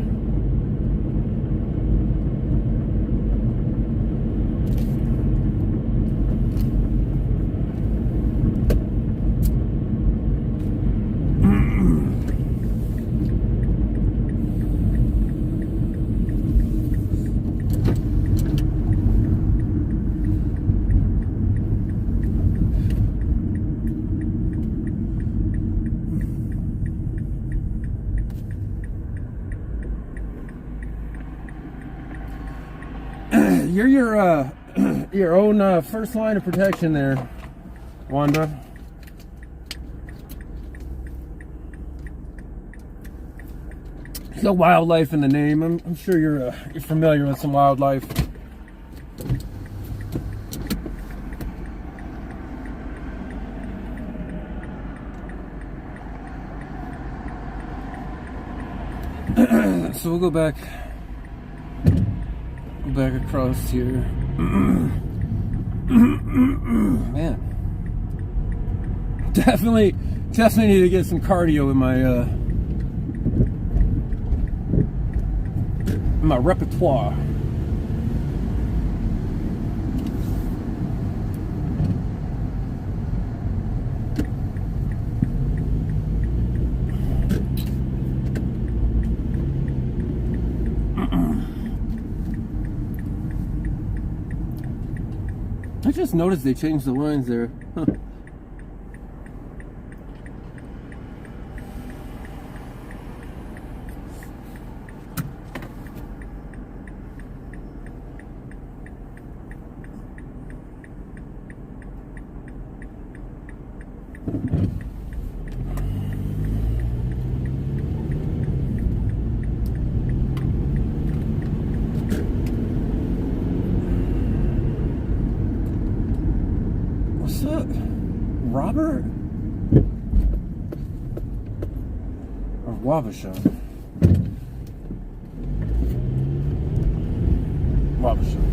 You're your own first line of protection there, Wanda. There's no wildlife in the name. I'm sure you're familiar with some wildlife. So we'll go back across here. Man, definitely need to get some cardio in my repertoire. I just noticed they changed the lines there. Huh. What's up, Robert? Or Wabasha? Wabasha.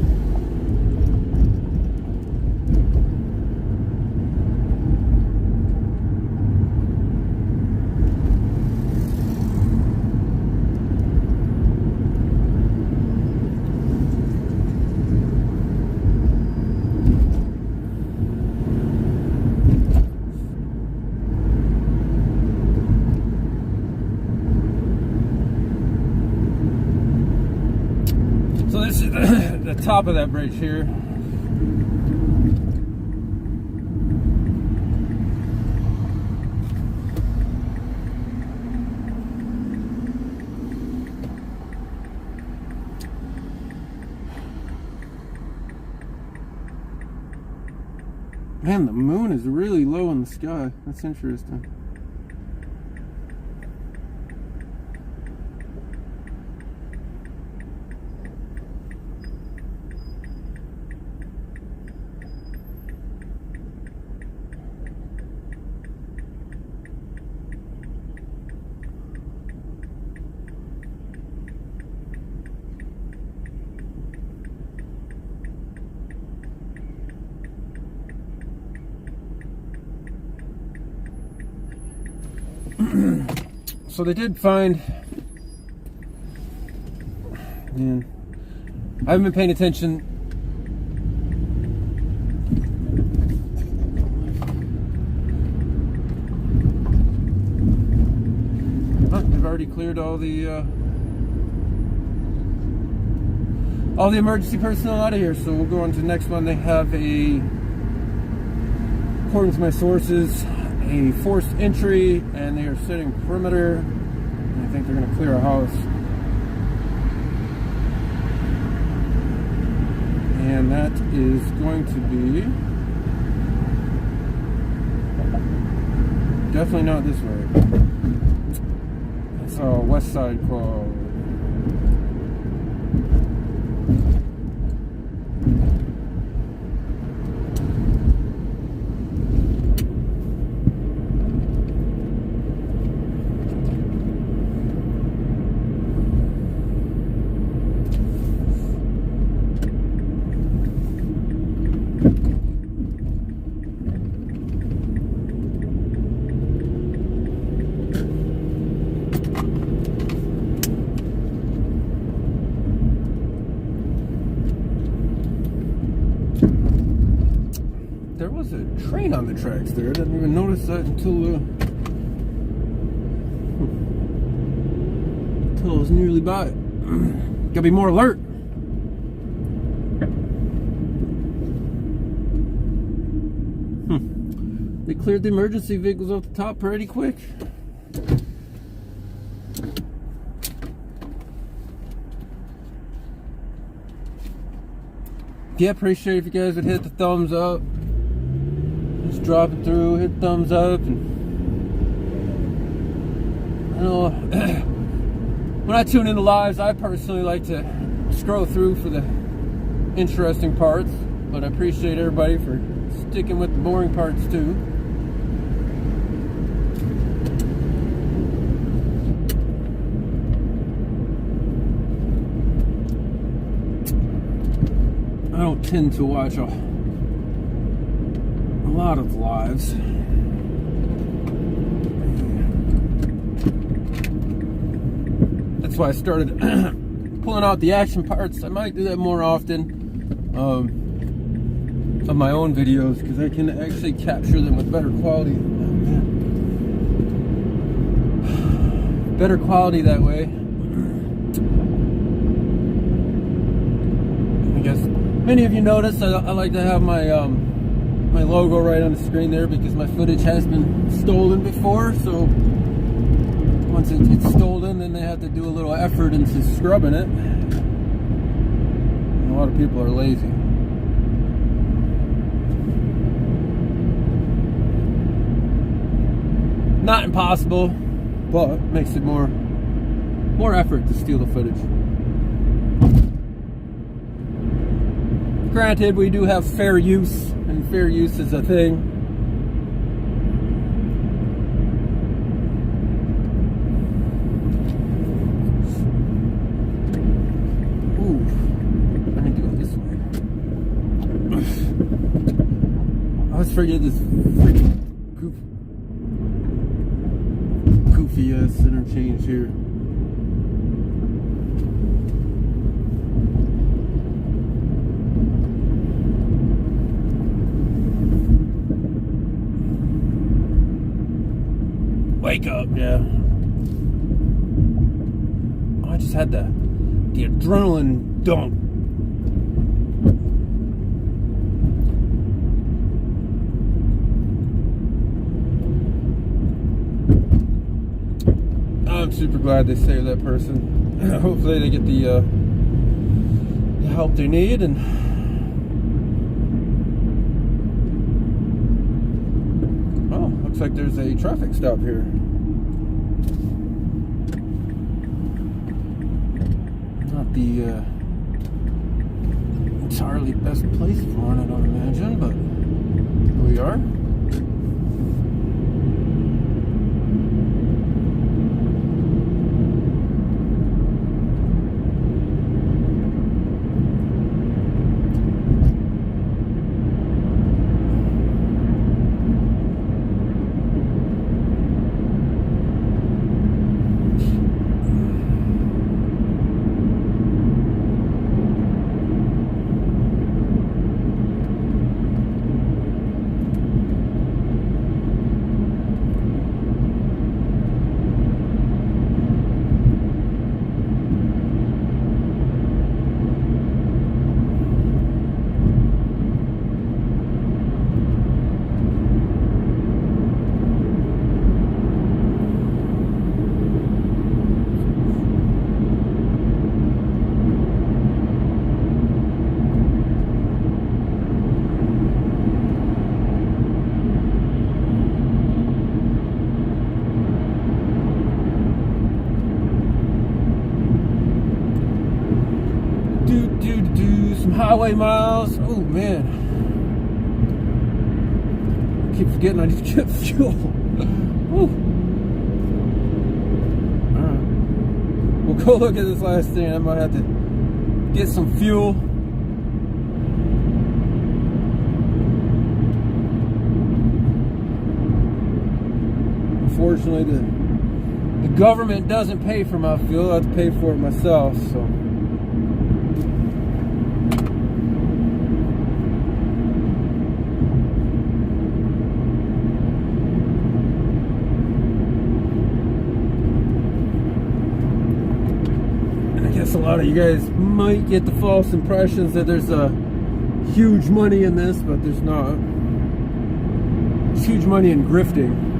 So this is the top of that bridge here. Man, the moon is really low in the sky. That's interesting. So they did find, man, I haven't been paying attention. Oh, they've already cleared all the emergency personnel out of here, so we'll go on to the next one. They have according to my sources, a forced entry, and they are setting perimeter. And I think they're going to clear a house. And that is going to be definitely not this way. It's a west side call. There was a train on the tracks there. I didn't even notice that until I was nearly by it. Gotta be more alert. They cleared the emergency vehicles off the top pretty quick. Yeah, appreciate if you guys would hit the thumbs up. Just drop it through, hit thumbs up. And I know when I tune into lives, I personally like to scroll through for the interesting parts, but I appreciate everybody for sticking with the boring parts too. tend to watch a lot of lives. That's why I started pulling out the action parts. I might do that more often of my own videos, because I can actually capture them with better quality. Better quality that way. I guess many of you noticed I like to have my my logo right on the screen there, because my footage has been stolen before. So once it gets stolen, then they have to do a little effort into scrubbing it. And a lot of people are lazy. Not impossible, but makes it more effort to steal the footage. Granted, we do have fair use, and fair use is a thing. Ooh, I need to go this way. I always forget this freaking goofy ass interchange here. Wake up, yeah. Oh, I just had the adrenaline dump. I'm super glad they saved that person. Hopefully they get the help they need. And oh, looks like there's a traffic stop here. Not the entirely best place for it, I don't imagine, but here we are. Some highway miles. Oh man, I keep forgetting I need to get fuel. Woo. Alright, we'll go look at this last thing. I might have to get some fuel. Unfortunately, the government doesn't pay for my fuel. I have to pay for it myself, so. A lot of you guys might get the false impressions that there's a huge money in this, but there's not. There's huge money in grifting.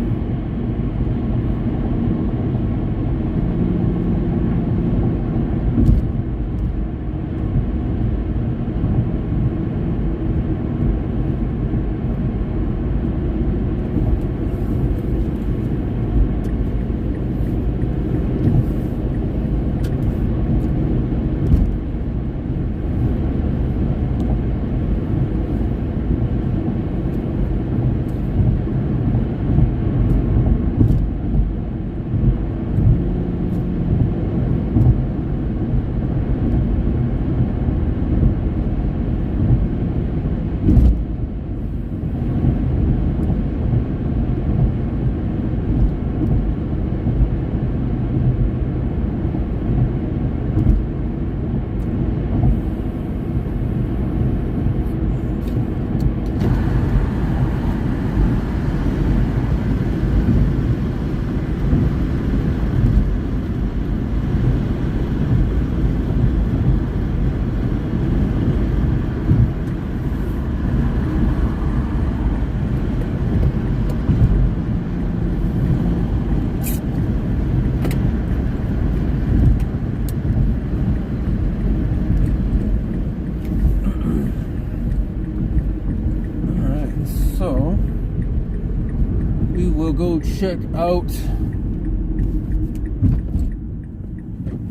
check out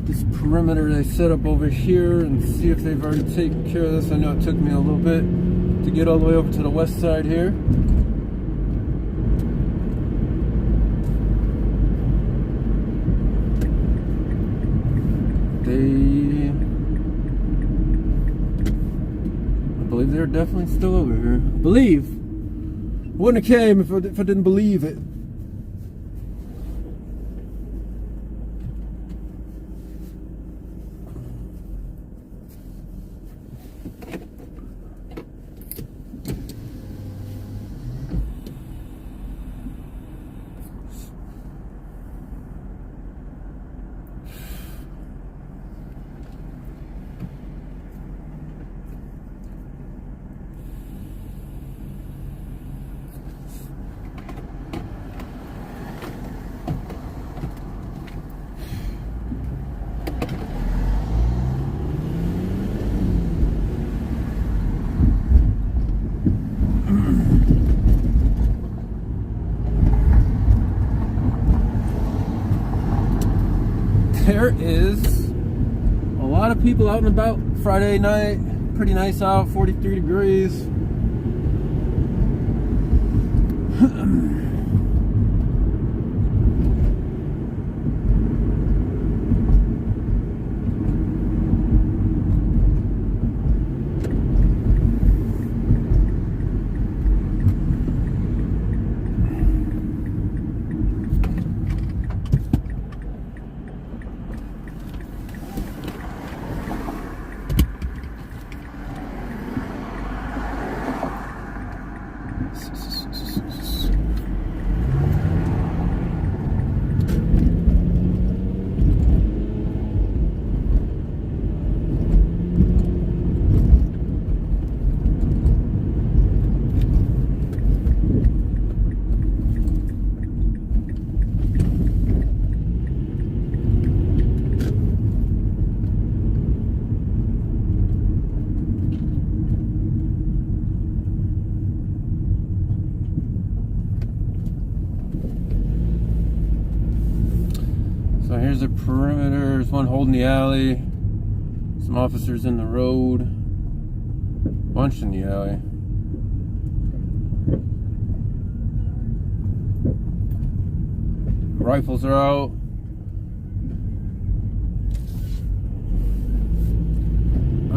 this perimeter they set up over here and see if they've already taken care of this. I know it took me a little bit to get all the way over to the west side here. I believe they're definitely still over here. Believe. Wouldn't have came if I didn't believe it. There is a lot of people out and about Friday night. Pretty nice out, 43 degrees. So here's the perimeter. There's one holding the alley. Some officers in the road. Bunch in the alley. Rifles are out.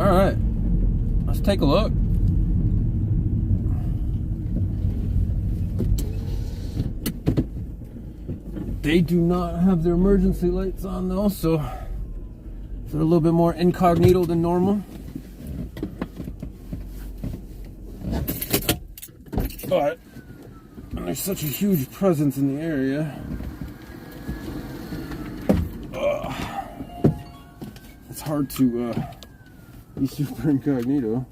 Alright. Let's take a look. They do not have their emergency lights on though, so they're a little bit more incognito than normal. But there's such a huge presence in the area. It's hard to be super incognito.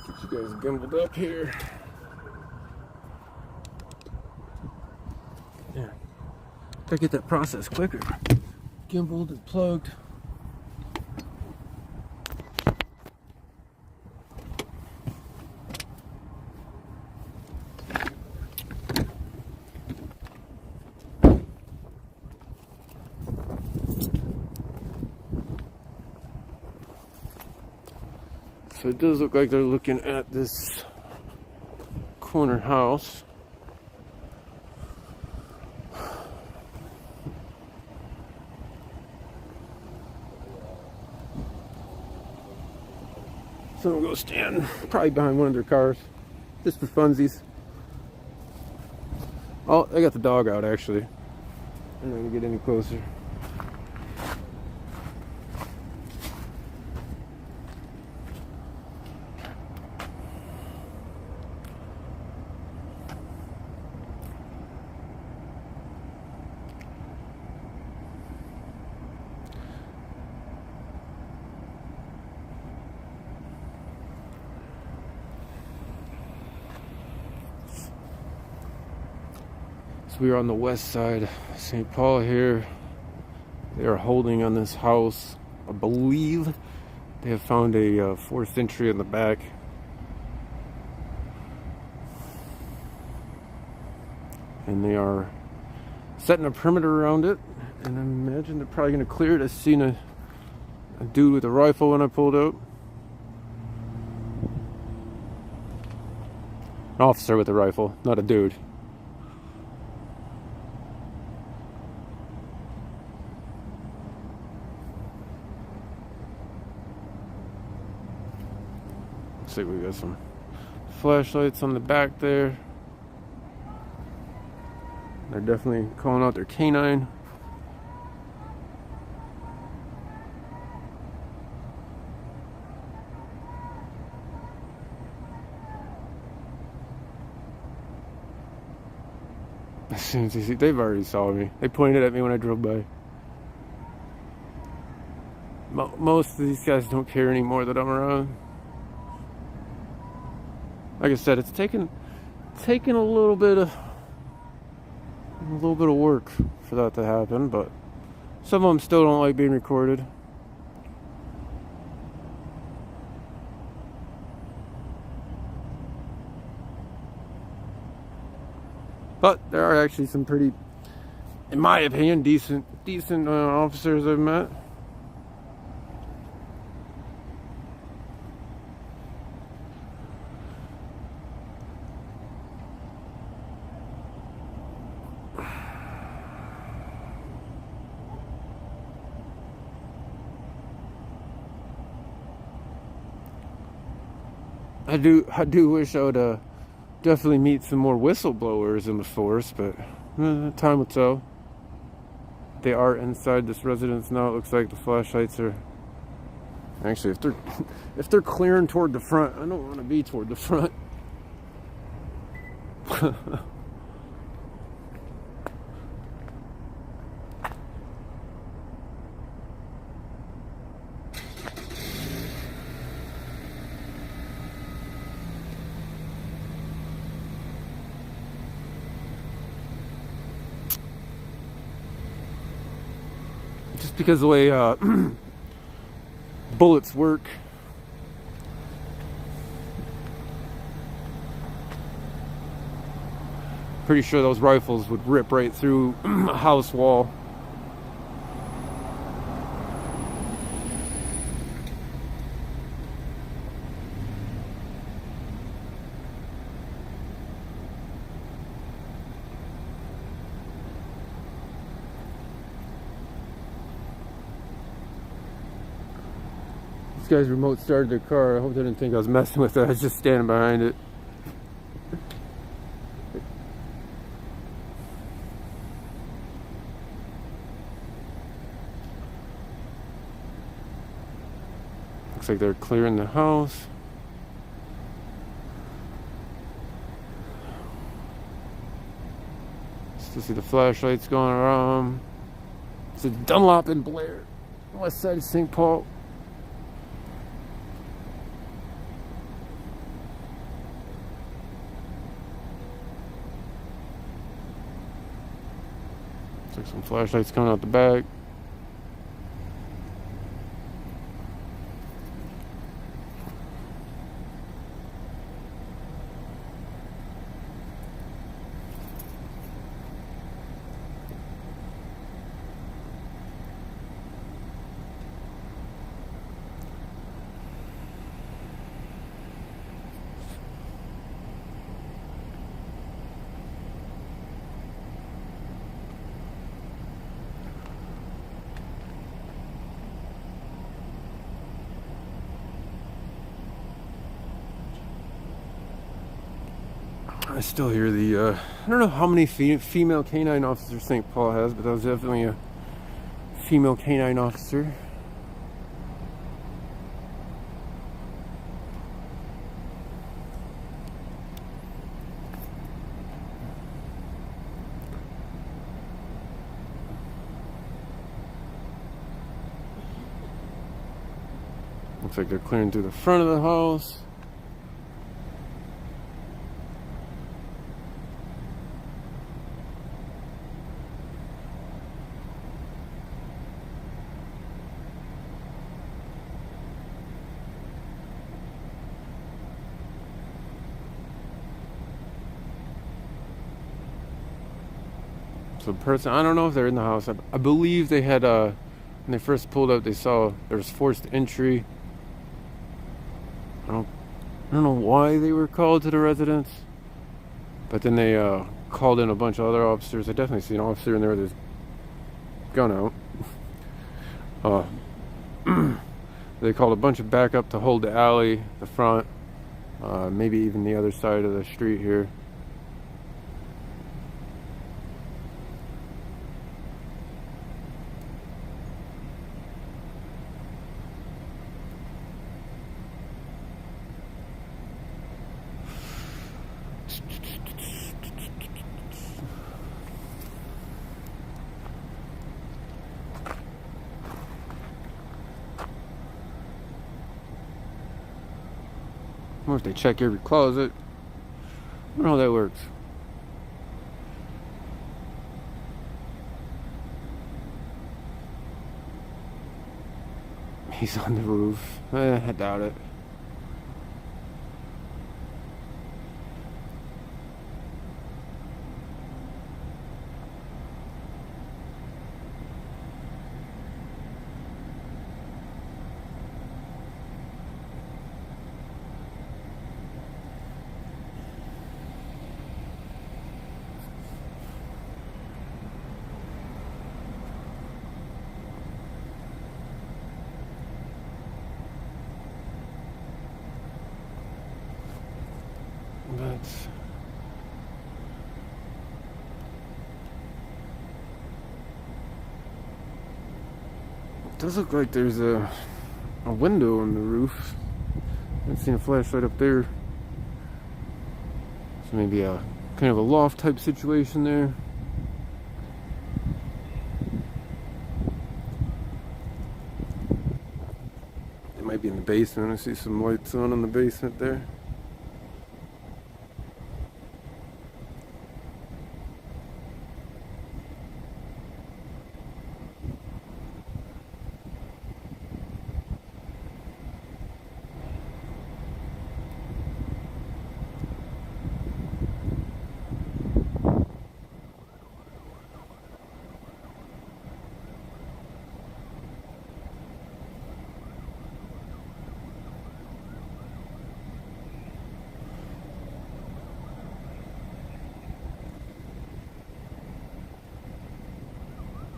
Get you guys gimbaled up here. Yeah. Gotta get that process quicker. Gimbaled and plugged. So it does look like they're looking at this corner house. So we'll go stand probably behind one of their cars, just for funsies. Oh, I got the dog out actually. I'm not gonna get any closer. So we are on the west side of St. Paul here. They are holding on this house. I believe they have found a 4th century in the back. And they are setting a perimeter around it. And I imagine they're probably going to clear it. I seen a dude with a rifle when I pulled out. An officer with a rifle, not a dude. Looks like we got some flashlights on the back there. They're definitely calling out their canine. As soon as they see, they've already saw me. They pointed at me when I drove by. Most of these guys don't care anymore that I'm around. Like I said, it's taken a little bit of work for that to happen, but some of them still don't like being recorded. But there are actually some pretty, in my opinion, decent officers I've met. I do wish I would definitely meet some more whistleblowers in the force, but time will tell. They are inside this residence now. It looks like the flashlights are actually, if they're clearing toward the front, I don't want to be toward the front. Just because the way bullets work. Pretty sure those rifles would rip right through a house wall. Guys remote started their car. I hope they didn't think I was messing with it. I was just standing behind it. Looks like they're clearing the house. Still see the flashlights going around. It's a Dunlop and Blair, west side of St. Paul. Some flashlights coming out the back. I still hear the, I don't know how many female canine officers St. Paul has, but that was definitely a female canine officer. Looks like they're clearing through the front of the house. So person, I don't know if they're in the house. I believe they had when they first pulled up, they saw there was forced entry. I don't know why they were called to the residence, but then they called in a bunch of other officers. I definitely see an officer in there with his gun out. They called a bunch of backup to hold the alley, the front, maybe even the other side of the street here. I wonder if they check every closet. I don't know how that works. He's on the roof. I doubt it. But it does look like there's a window on the roof. I haven't seen a flashlight up there. So maybe a kind of a loft type situation there. It might be in the basement. I see some lights on in the basement there.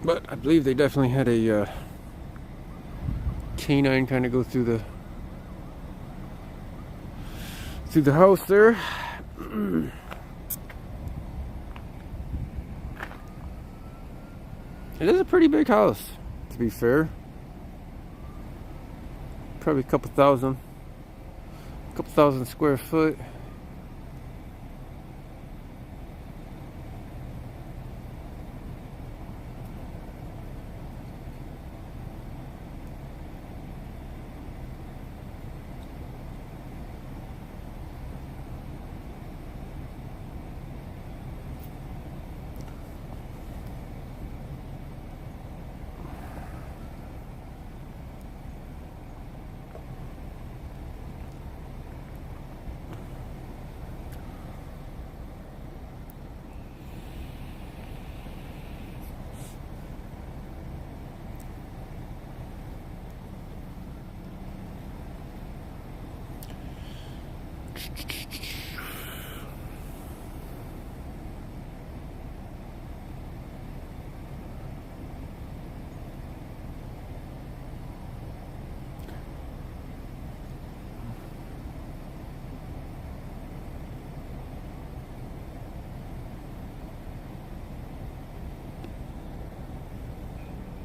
But I believe they definitely had a canine kind of go through the house there. It is a pretty big house, to be fair. Probably a couple thousand square foot.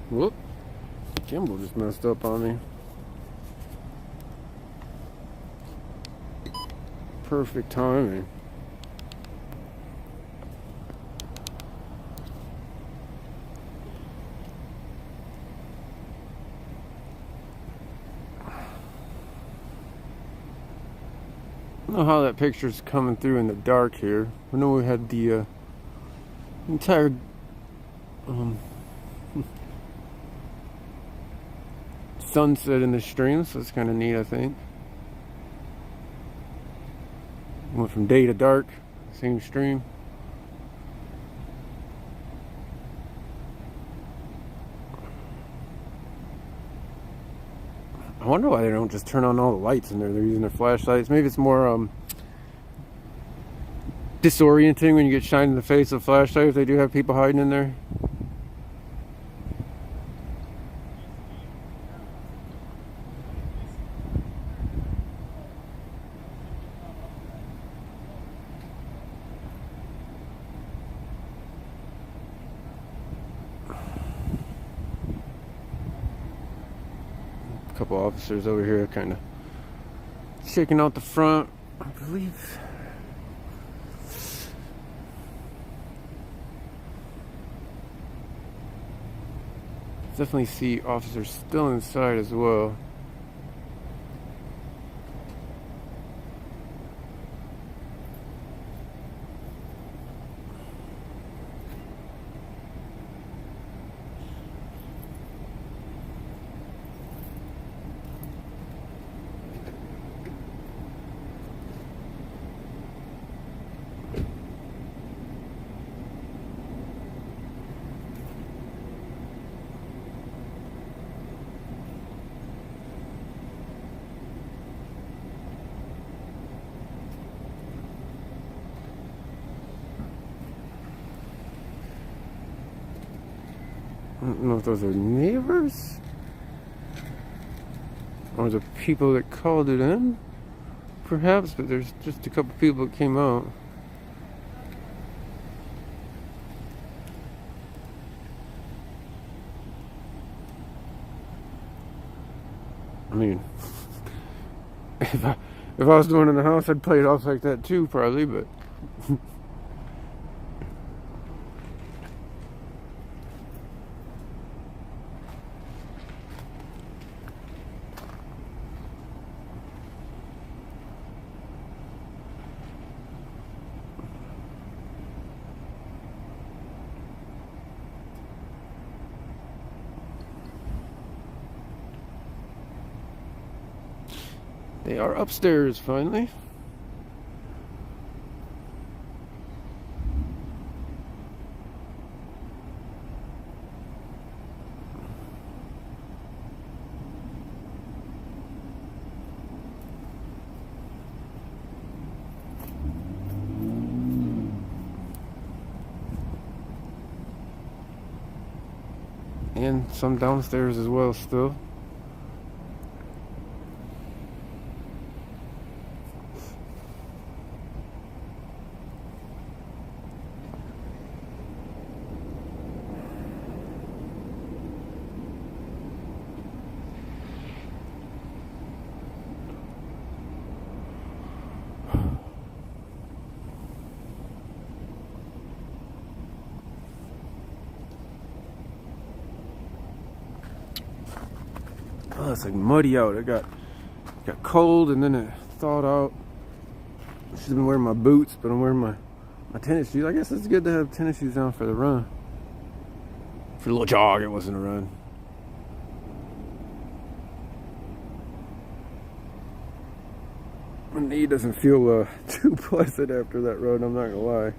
Whoop. Gimbal just messed up on me. Perfect timing. I don't know how that picture's coming through in the dark here. I know we had the entire sunset in the stream, so it's kind of neat, I think. Went from day to dark, same stream. I wonder why they don't just turn on all the lights in there. They're using their flashlights. Maybe it's more disorienting when you get shined in the face with a flashlight if they do have people hiding in there. A couple officers over here kind of checking out the front, I believe. Definitely see officers still inside as well. I don't know if those are neighbors or the people that called it in, perhaps, but there's just a couple people that came out. I mean, if I was doing it in the house, I'd play it off like that too, probably, but they are upstairs finally. And some downstairs as well still. Oh, it's like muddy out. It got cold and then it thawed out. I should have been wearing my boots, but I'm wearing my tennis shoes. I guess it's good to have tennis shoes on for the run. For a little jog, it wasn't a run. My knee doesn't feel too pleasant after that run, I'm not gonna lie.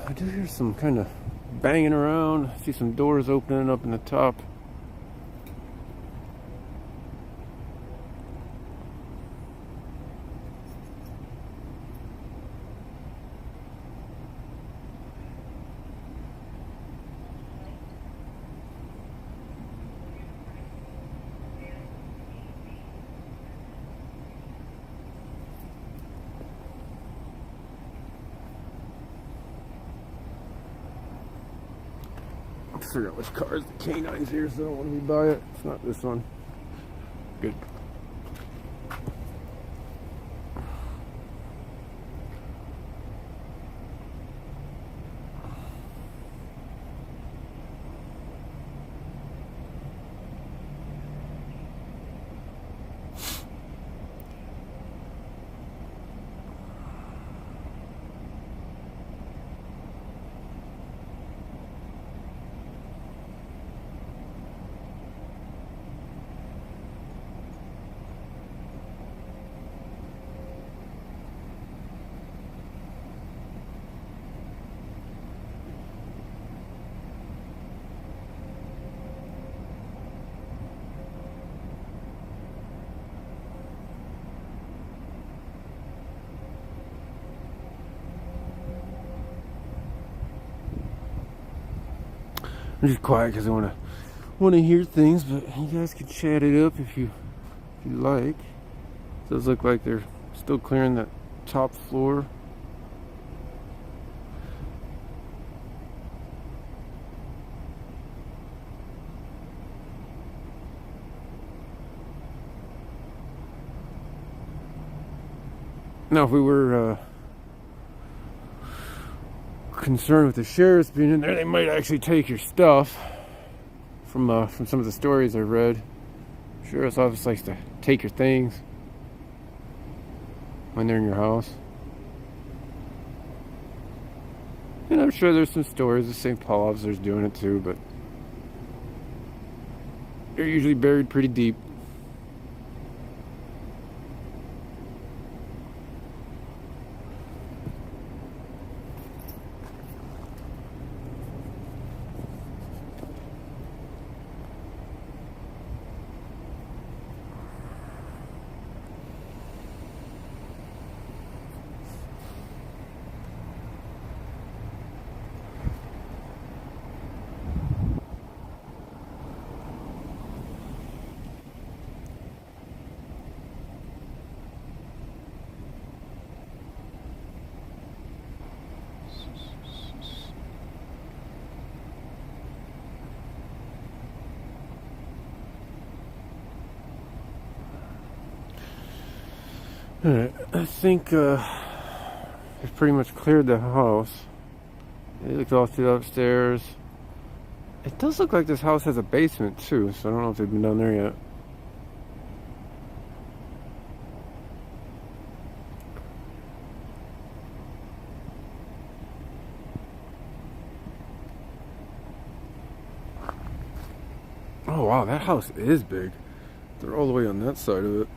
I do hear some kind of banging around. I see some doors opening up in the top. I forgot which car is the K9's here, so I don't want to be by it. It's not this one. Good. I'm just quiet because I want to hear things, but you guys can chat it up if you like. It does look like they're still clearing that top floor. Now, if we were concerned with the sheriffs being in there, they might actually take your stuff. From some of the stories I've read, sheriff's office likes to take your things when they're in your house. And I'm sure there's some stories of St. Paul officers doing it too, but they're usually buried pretty deep. Alright, I think they've pretty much cleared the house. They looked all through upstairs. It does look like this house has a basement too, so I don't know if they've been down there yet. Oh wow, that house is big. They're all the way on that side of it.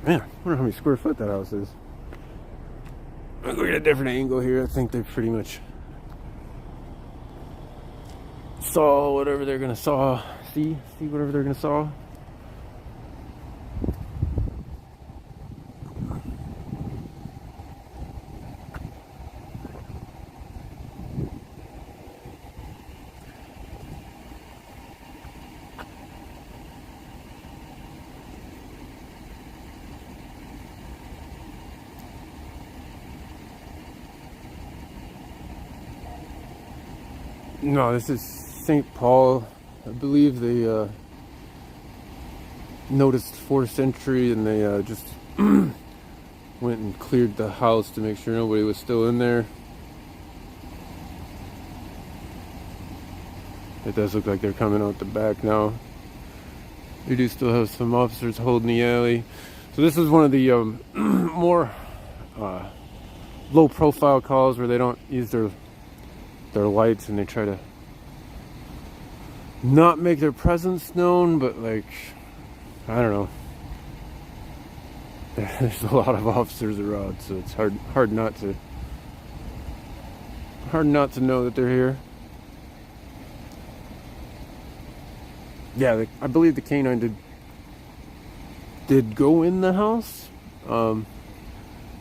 Man, I wonder how many square foot that house is. I'll go get a different angle here. I think they pretty much saw whatever they're gonna saw. See whatever they're gonna saw. No, this is St. Paul. I believe they noticed forced entry and they just went and cleared the house to make sure nobody was still in there. It does look like they're coming out the back now. We do still have some officers holding the alley. So this is one of the more low profile calls where they don't use their lights and they try to not make their presence known, but like, I don't know. There's a lot of officers around, so it's hard not to know that they're here. Yeah, I believe the canine did go in the house. I'm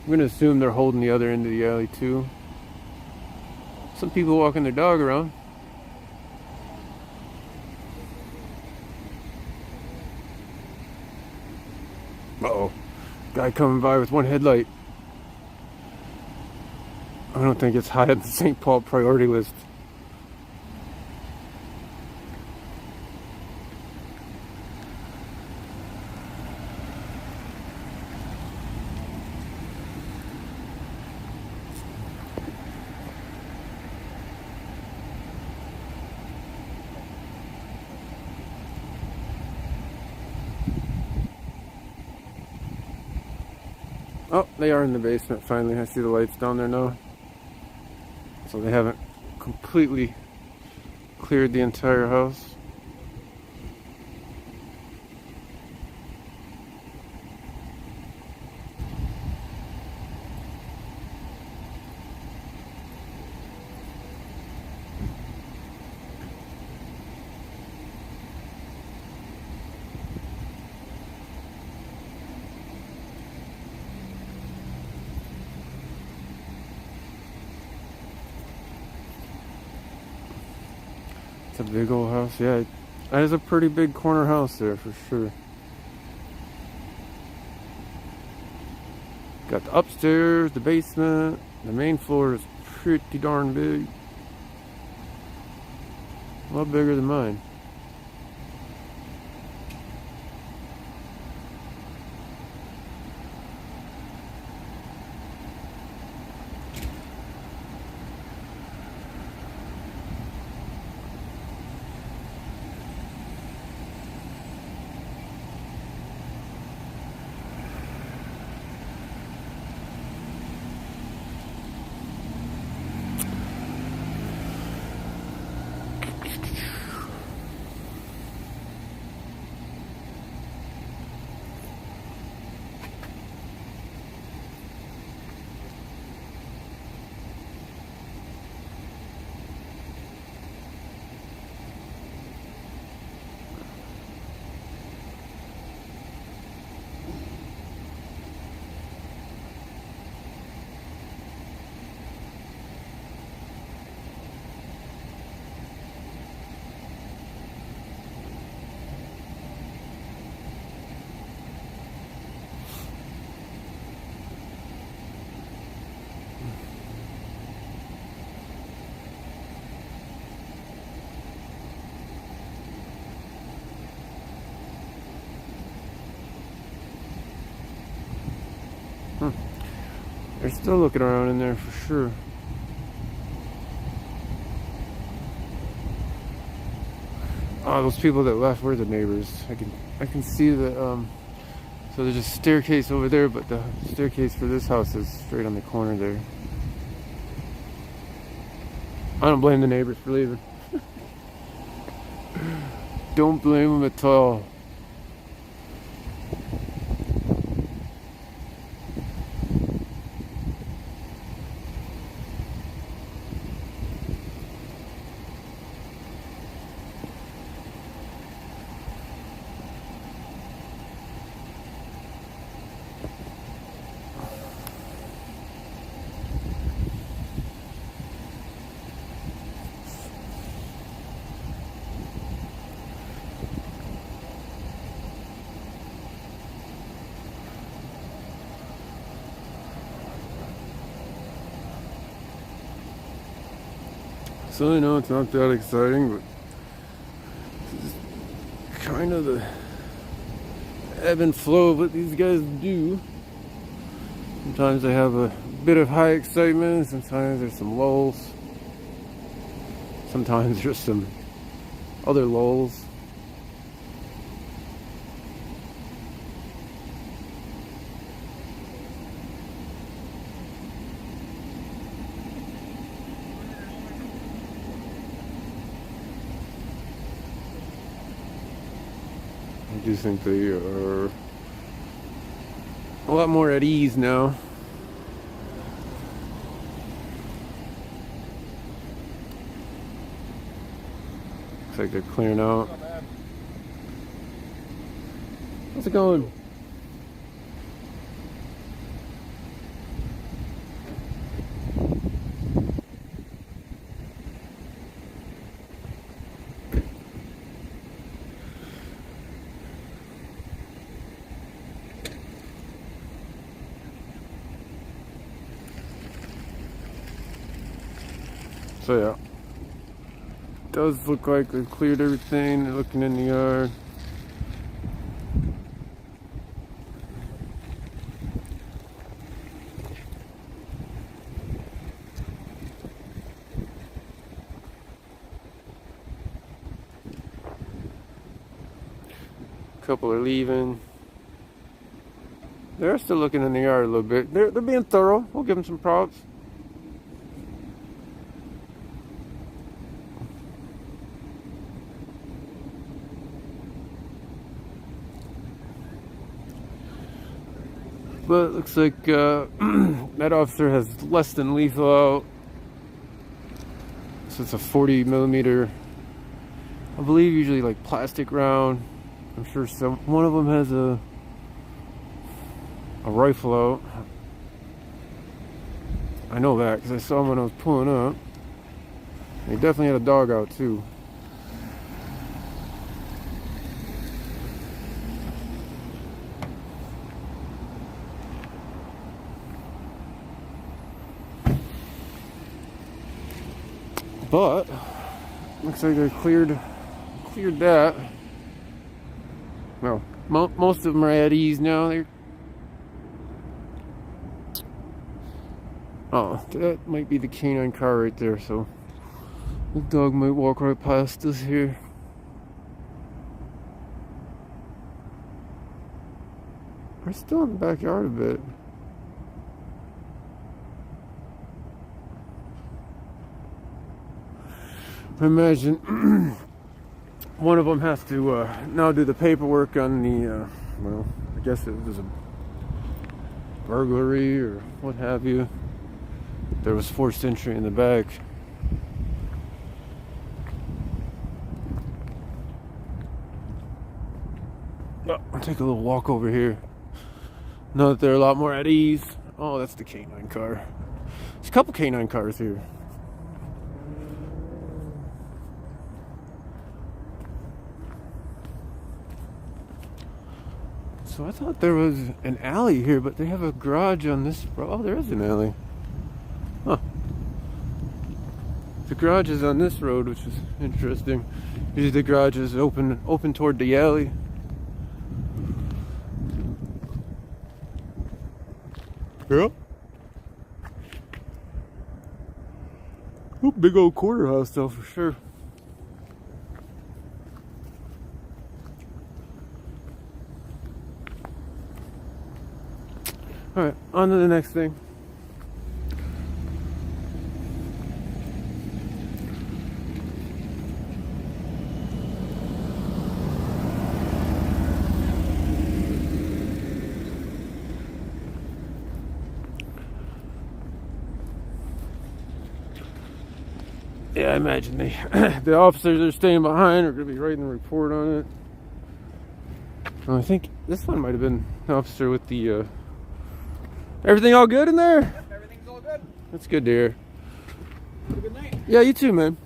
gonna assume they're holding the other end of the alley too. Some people walking their dog around. Uh-oh. Guy coming by with one headlight. I don't think it's high on the St. Paul priority list. Oh, they are in the basement finally. I see the lights down there now. So they haven't completely cleared the entire house. It's a big old house. Yeah, that is a pretty big corner house there for sure. Got the upstairs, the basement, the main floor is pretty darn big. A lot bigger than mine. They're still looking around in there for sure. Oh, those people that left were the neighbors. I can see that. So there's a staircase over there, but the staircase for this house is straight on the corner there. I don't blame the neighbors for leaving. Don't blame them at all. So I know it's not that exciting, but this is kind of the ebb and flow of what these guys do. Sometimes they have a bit of high excitement, sometimes there's some lulls. Sometimes there's some other lulls. I do think they are a lot more at ease now. Looks like they're clearing out. How's it going? So yeah, does look like they've cleared everything. They're looking in the yard. A couple are leaving. They're still looking in the yard a little bit. They're being thorough. We'll give them some props. But it looks like that officer has less than lethal out. So it's a 40 millimeter, I believe, usually like plastic round. I'm sure one of them has a rifle out. I know that because I saw him when I was pulling up. He definitely had a dog out too. But looks like I cleared that. Well, most of them are at ease now. Oh, that might be the canine car right there. So the dog might walk right past us here. We're still in the backyard a bit. I imagine one of them has to now do the paperwork on the, well, I guess it was a burglary or what have you. There was forced entry in the back. Oh, I'll take a little walk over here. Know that they're a lot more at ease. Oh, that's the canine car. There's a couple canine cars here. So I thought there was an alley here, but they have a garage on this. Oh, there is an alley. Huh. The garage is on this road, which is interesting. Usually the garage is open toward the alley. Yeah. Oh, big old quarter house though, for sure. Alright, on to the next thing. Yeah, I imagine the officers that are staying behind are going to be writing a report on it. I think this one might have been the officer with the, everything all good in there? Yep, everything's all good. That's good to hear. Have a good night. Yeah, you too, man.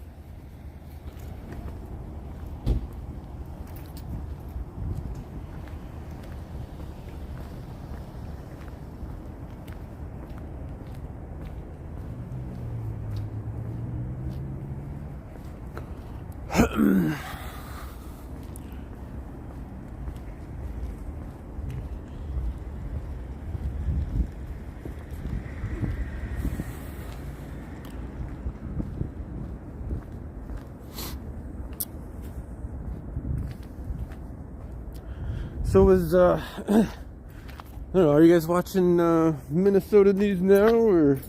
So was I don't know, are you guys watching Minnesota news now, or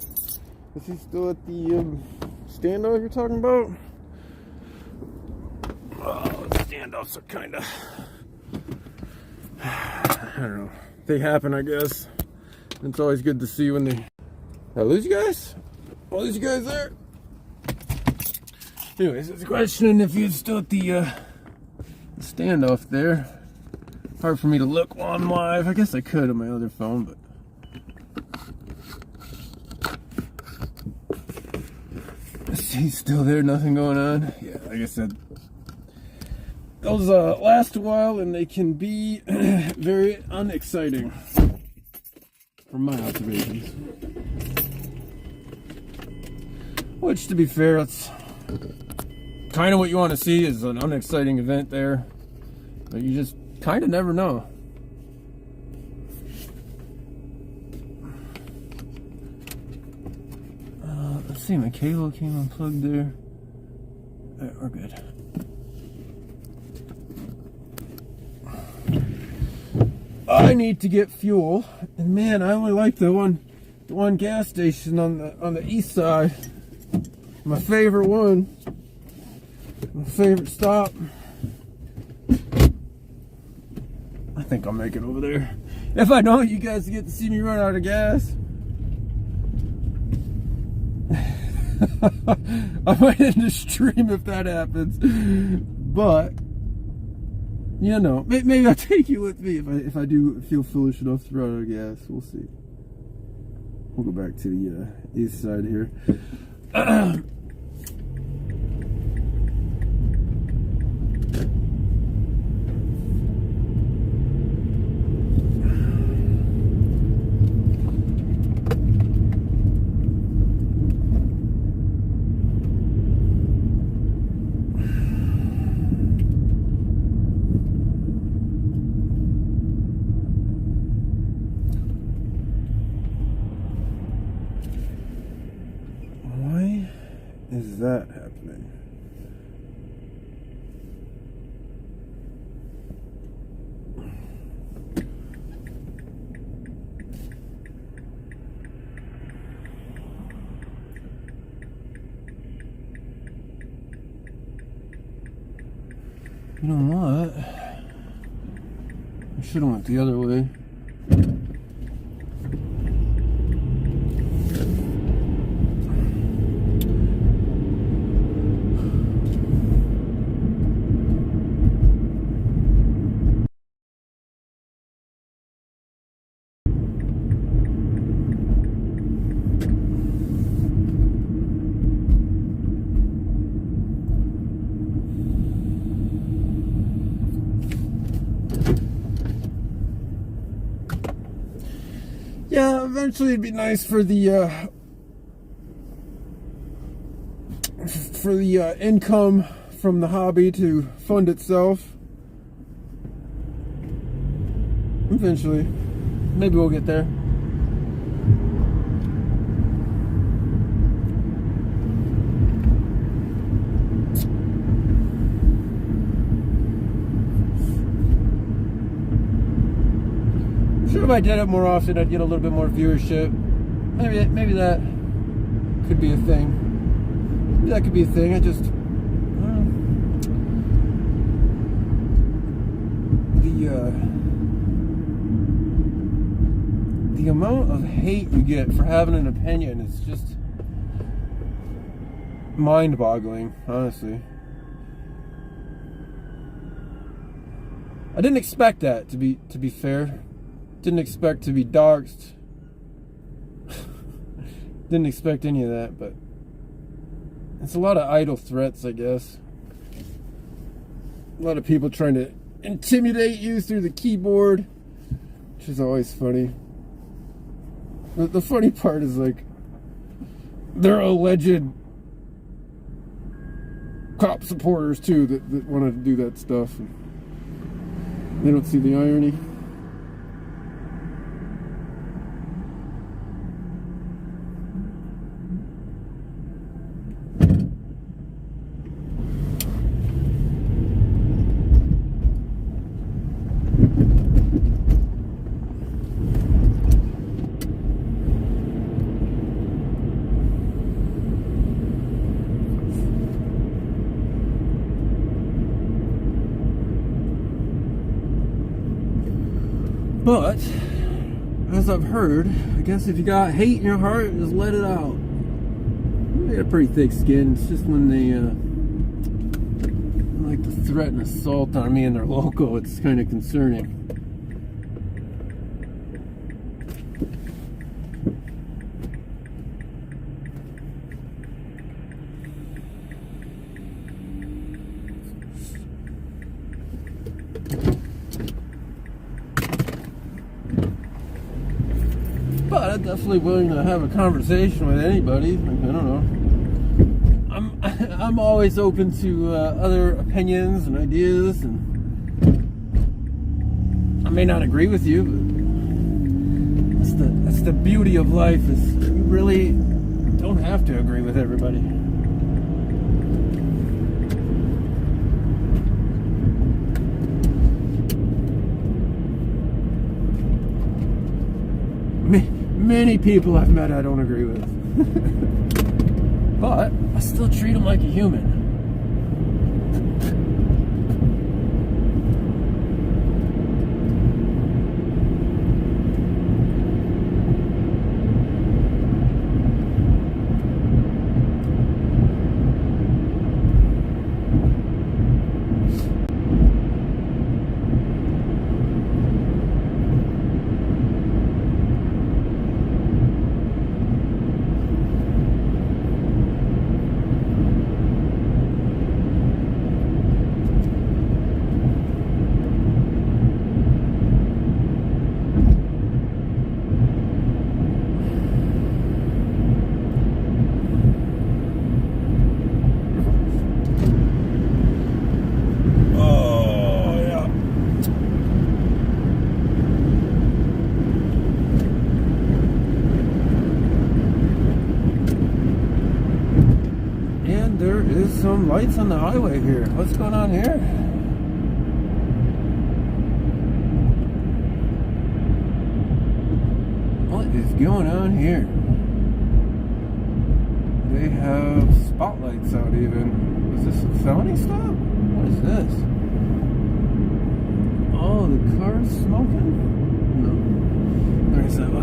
is he still at the standoff you're talking about? Oh, standoffs are kind of, I don't know, they happen, I guess. It's always good to see when they. Did I lose you guys? I lose you guys there? Anyways, it's a question if you're still at the standoff there. Hard for me to look while I'm live. I guess I could on my other phone, but he's still there, nothing going on. Yeah, like I said, those last a while and they can be very unexciting from my observations. Which, to be fair, that's kind of what you want to see, is an unexciting event there, but you just kind of never know. Let's see, my cable came unplugged there. Alright, we're good. I need to get fuel, and man, I only like the one gas station on the east side. My favorite one. My favorite stop. I think I'll make it over there. If I don't, you guys get to see me run out of gas. I might end the stream if that happens. But, you know, maybe I'll take you with me if I do feel foolish enough to run out of gas. We'll see. We'll go back to the east side here. is that happening? You know what? I should have went the other way. Yeah, eventually it'd be nice for the income from the hobby to fund itself. Eventually, maybe we'll get there. Sure, if I did it more often, I'd get a little bit more viewership. Maybe that could be a thing. Maybe that could be a thing. I don't know. The amount of hate you get for having an opinion is just mind-boggling, honestly. I didn't expect that, to be fair. Didn't expect to be doxxed. Didn't expect any of that, but it's a lot of idle threats, I guess. A lot of people trying to intimidate you through the keyboard, which is always funny. The funny part is, like, they're alleged cop supporters too that want to do that stuff. They don't see the irony. But, as I've heard, I guess if you got hate in your heart, just let it out. They got a pretty thick skin. It's just when they like to threaten assault on me and their logo, it's kind of concerning. But I'm definitely willing to have a conversation with anybody. Like, I don't know. I'm always open to other opinions and ideas, and I may not agree with you, but that's the beauty of life, is you really don't have to agree with everybody. Many people I've met I don't agree with. But I still treat them like a human. is some lights on the highway here. What's going on here? What is going on here? They have spotlights out even. Is this a felony stop? What is this? Oh, the car's smoking? No. Like I said, it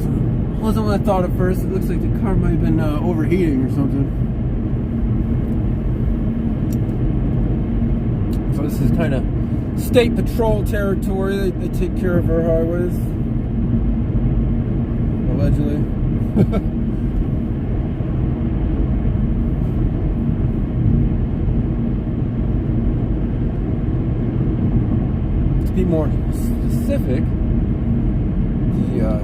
wasn't what I thought at first. It looks like the car might have been overheating or something. So this is kind of state patrol territory. They take care of our highways. Allegedly. To be more specific, the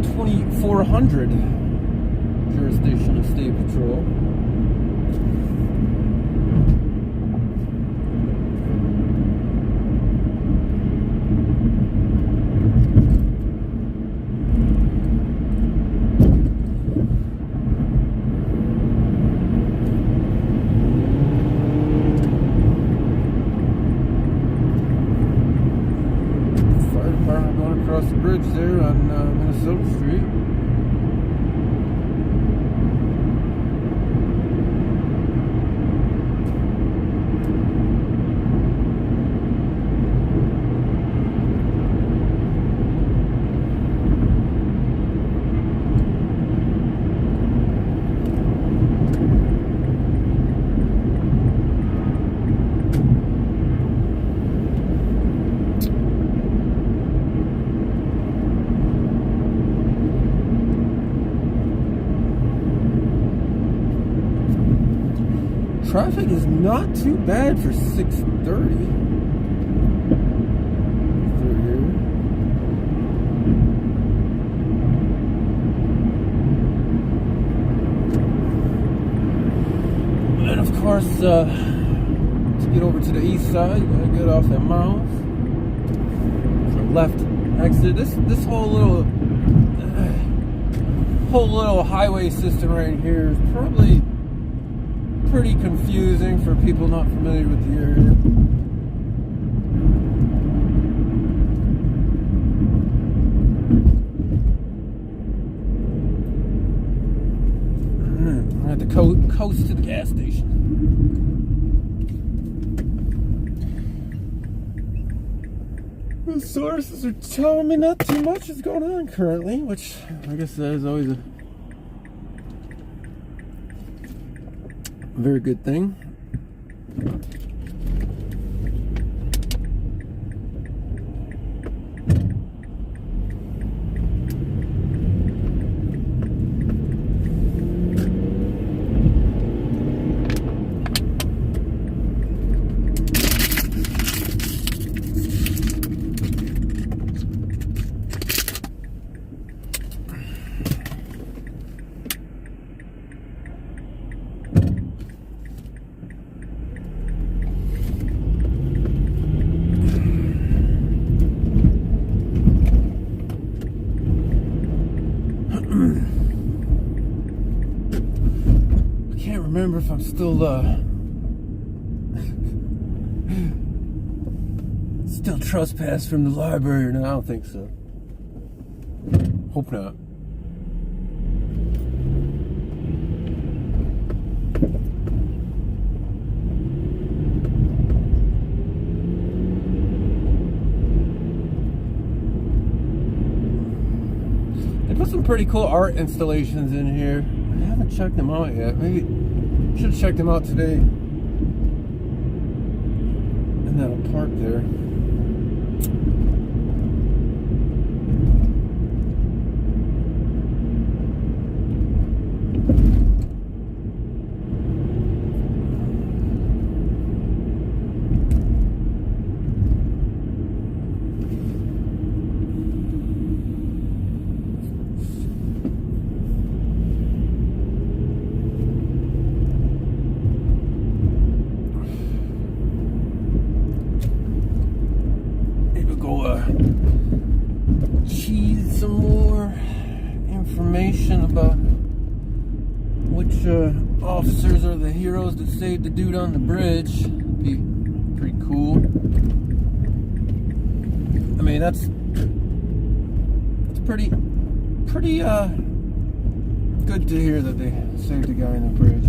2400 jurisdiction of state patrol. Across the bridge there on Minnesota Street. Traffic is not too bad for 6:30. And of course, to get over to the east side, you gotta get off that Miles. Left exit. This whole little highway system right here is probably pretty confusing for people not familiar with the area. I had to coast to the gas station. The sources are telling me not too much is going on currently, which I guess that is always a very good thing. Remember if I'm still trespassed from the library or not. I don't think so. Hope not. They put some pretty cool art installations in here. I haven't checked them out yet. Maybe should have checked them out today. And that'll park there. which officers are the heroes that saved the dude on the bridge. Be pretty cool. I mean, that's pretty good to hear that they saved a guy on the bridge.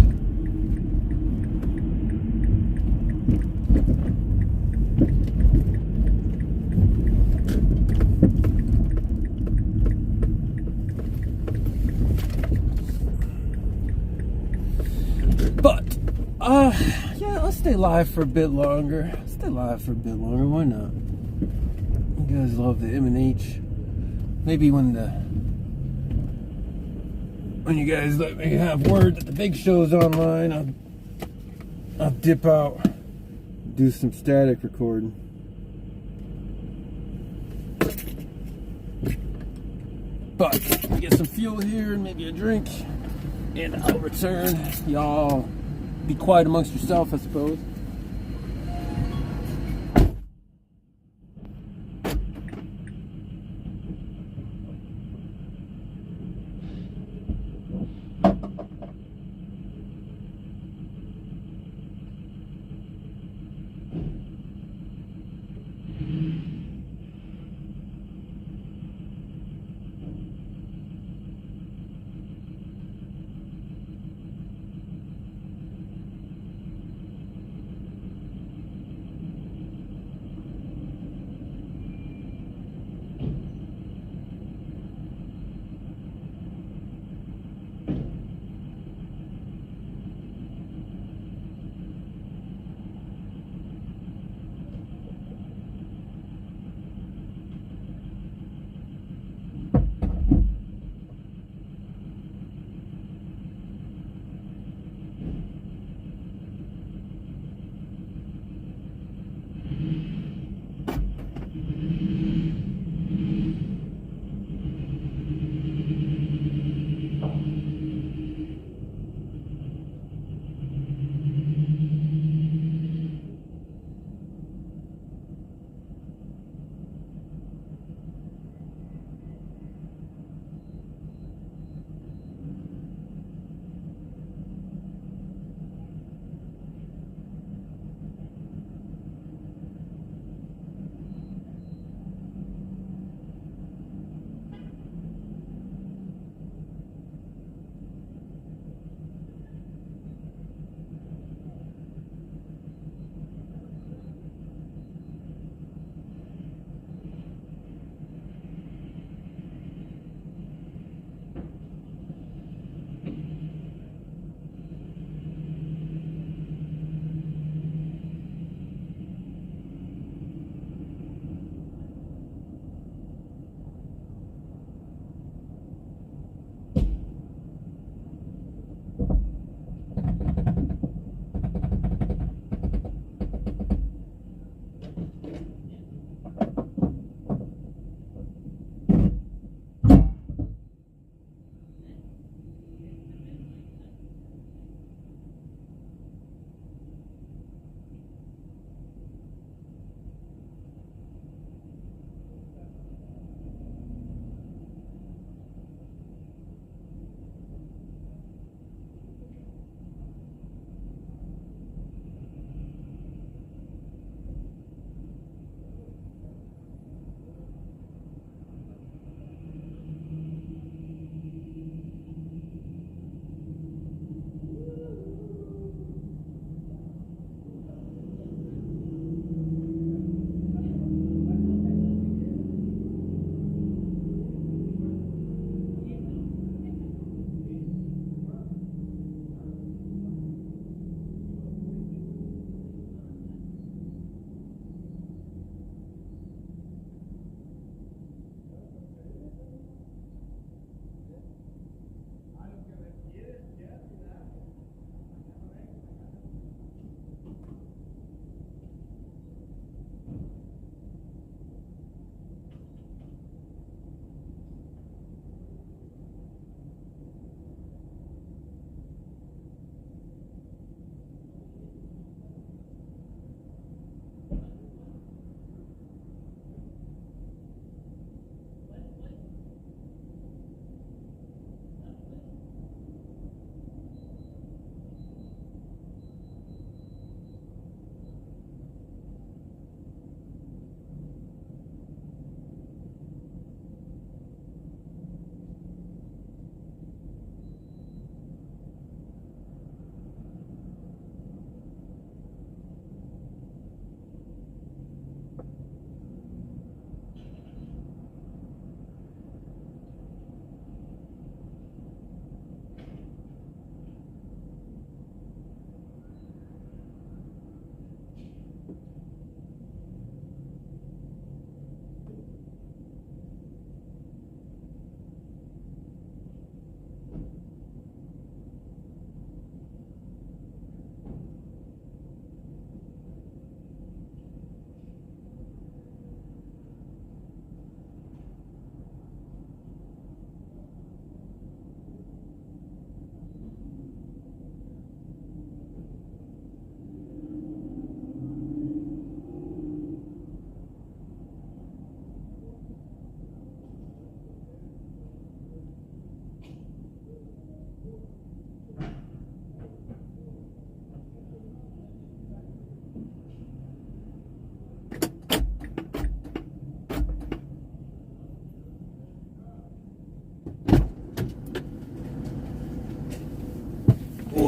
But yeah, let's stay live for a bit longer. Why not? You guys love the M&H. Maybe when you guys let me have word that the big show's online, I'll dip out, do some static recording. But get some fuel here and maybe a drink, and I'll return. Y'all be quiet amongst yourself, I suppose.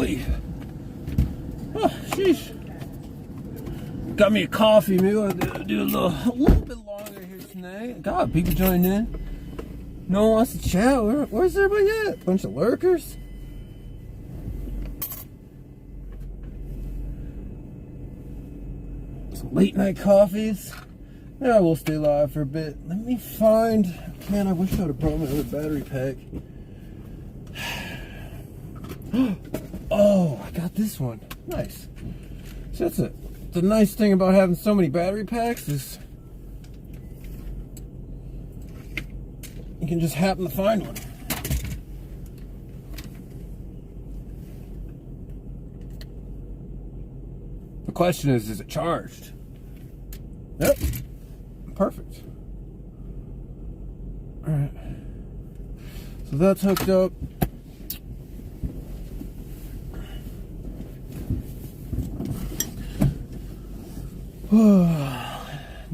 Holy. Oh, sheesh. Got me a coffee. Maybe I'll do a little bit longer here tonight. God, people joining in. No one wants to chat. Where's everybody at? Bunch of lurkers. Some late night coffees. Yeah, we'll stay live for a bit. Let me find. Man, I wish I would have brought my other battery pack. Oh, I got this one. Nice. So that's it. The nice thing about having so many battery packs is you can just happen to find one. The question is it charged? Yep. Perfect. Alright. So that's hooked up.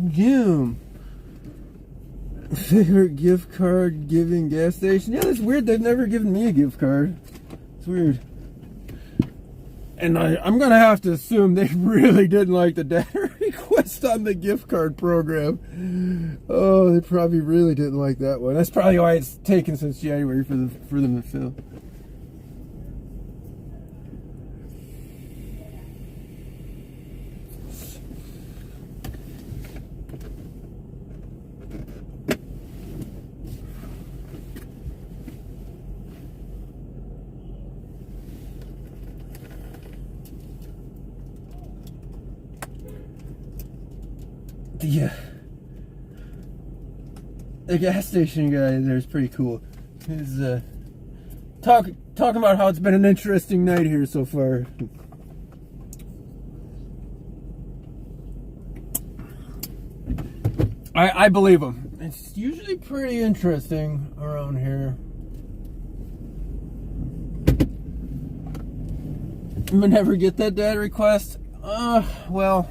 Jim. Favorite gift card giving gas station? Yeah, that's weird. They've never given me a gift card. It's weird. And I'm going to have to assume they really didn't like the data request on the gift card program. Oh, they probably really didn't like that one. That's probably why it's taken since January for them to fill. The gas station guy there is pretty cool. He's talking about how it's been an interesting night here so far. I believe him. It's usually pretty interesting around here. I'm gonna never get that data request. Well.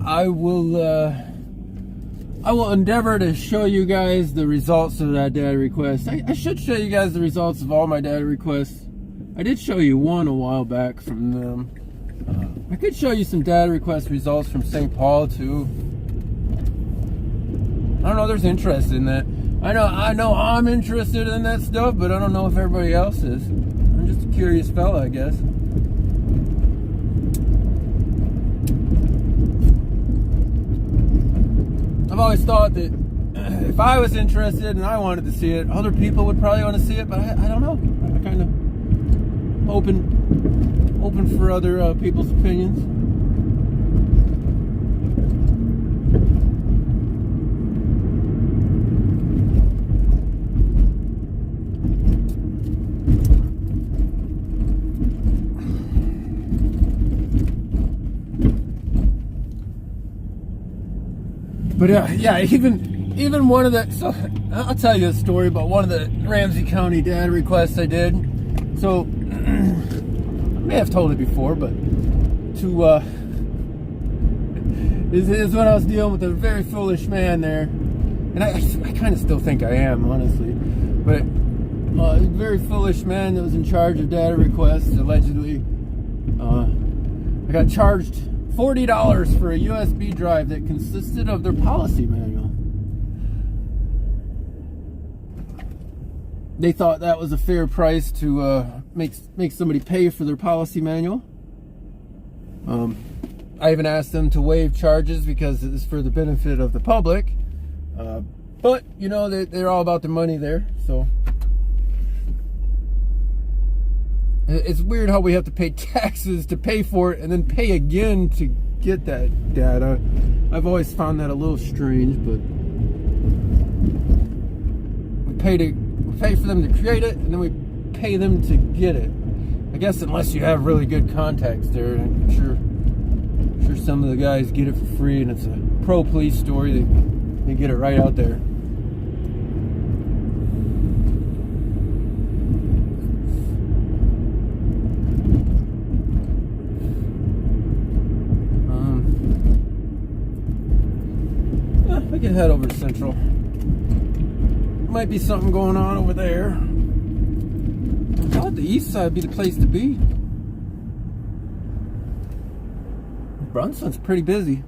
I will endeavor to show you guys the results of that data request. I should show you guys the results of all my data requests. I did show you one a while back from them. I could show you some data request results from St. Paul too. I don't know, there's interest in that. I know I'm interested in that stuff, but I don't know if everybody else is. I'm just a curious fella, I guess. I've always thought that if I was interested and I wanted to see it, other people would probably want to see it, but I don't know. I'm kind of open for other people's opinions. But yeah, even one of the, so I'll tell you a story about one of the Ramsey County data requests I did. So I may have told it before, but is when I was dealing with a very foolish man there, and I kind of still think I am, honestly, but a very foolish man that was in charge of data requests. Allegedly, I got charged $40 for a USB drive that consisted of their policy manual. They thought that was a fair price to make somebody pay for their policy manual. I even asked them to waive charges because it's for the benefit of the public. But, you know, they're all about the money there, so. It's weird how we have to pay taxes to pay for it and then pay again to get that data. I've always found that a little strange, but we pay for them to create it and then we pay them to get it. I guess unless you have really good contacts there. I'm sure some of the guys get it for free and it's a pro police story. They get it right out there. We can head over to Central. might be something going on over there. I thought the east side would be the place to be. Brunson's pretty busy.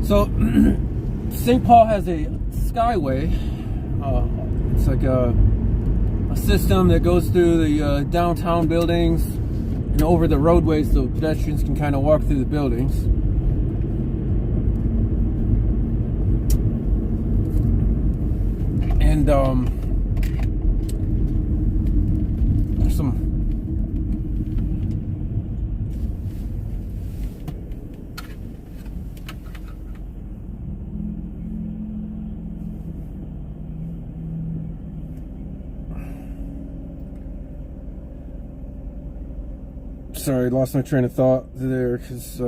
So St. Paul has a skyway. It's like a system that goes through the downtown buildings and over the roadways so pedestrians can kind of walk through the buildings. And there's some sorry, lost my train of thought there because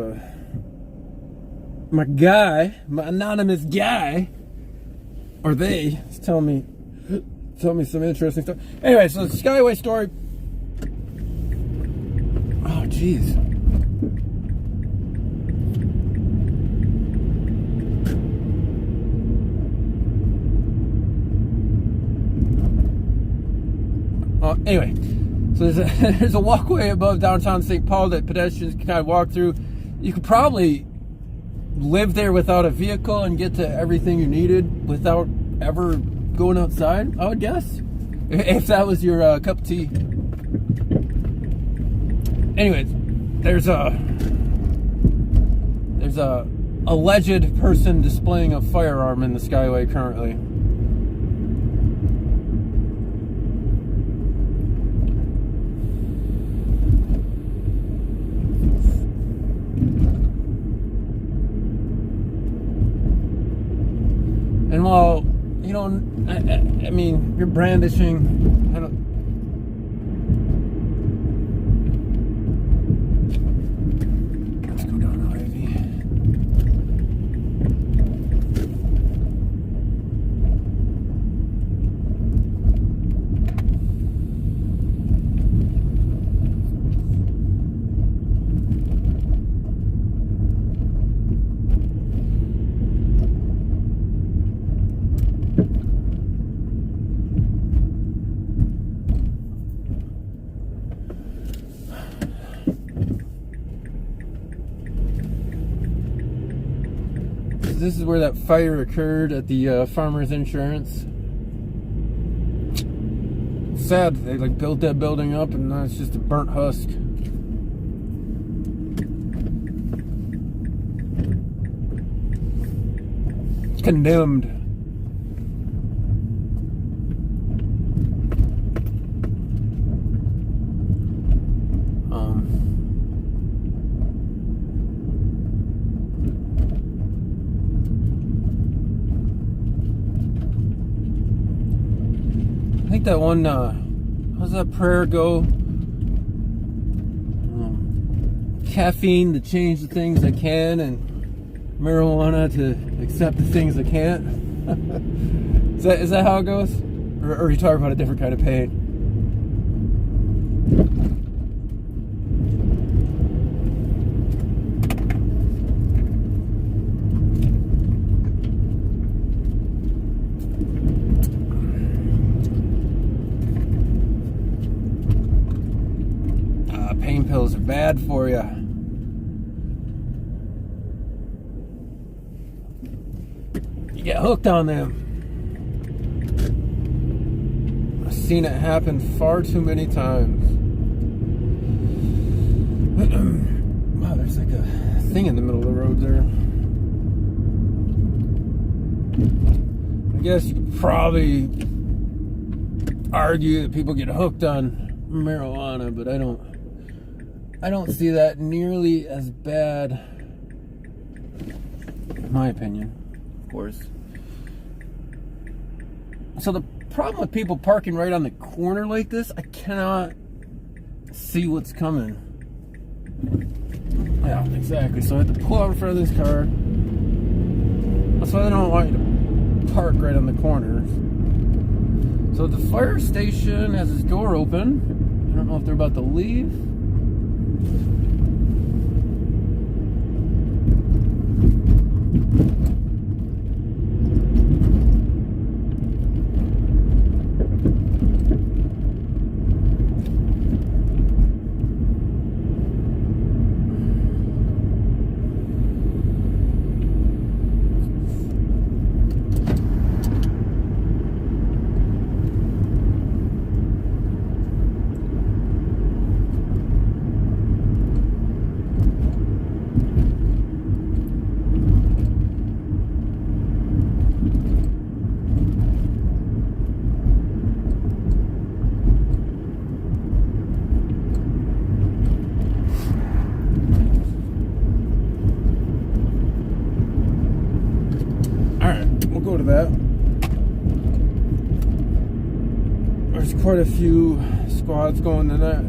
my guy, my anonymous guy, or they, is telling me some interesting stuff. Anyway, so the Skyway story. Oh, jeez. Anyway. So there's a walkway above downtown St. Paul that pedestrians can kind of walk through. You could probably live there without a vehicle and get to everything you needed without ever going outside, I would guess. If that was your cup of tea. Anyways, there's a alleged person displaying a firearm in the Skyway currently. And while, you know, I mean, you're brandishing, I don't, let's go down Ivy. This is where that fire occurred at the Farmers Insurance. It's sad they like built that building up and now it's just a burnt husk. It's condemned. I think that one, how's that prayer go? Caffeine to change the things I can and marijuana to accept the things I can't. Is that how it goes? Or are you talking about a different kind of pain? Pain pills are bad for you. You get hooked on them. I've seen it happen far too many times. thing in the middle of the road there. I guess you could probably argue that people get hooked on marijuana, but I don't see that nearly as bad, in my opinion, of course. So the problem with people parking right on the corner like this, I cannot see what's coming. Yeah, exactly. So I have to pull out in front of this car. That's why I don't want you to park right on the corner. So the fire station has its door open. I don't know if they're about to leave. Go to that. There's quite a few squads going to that.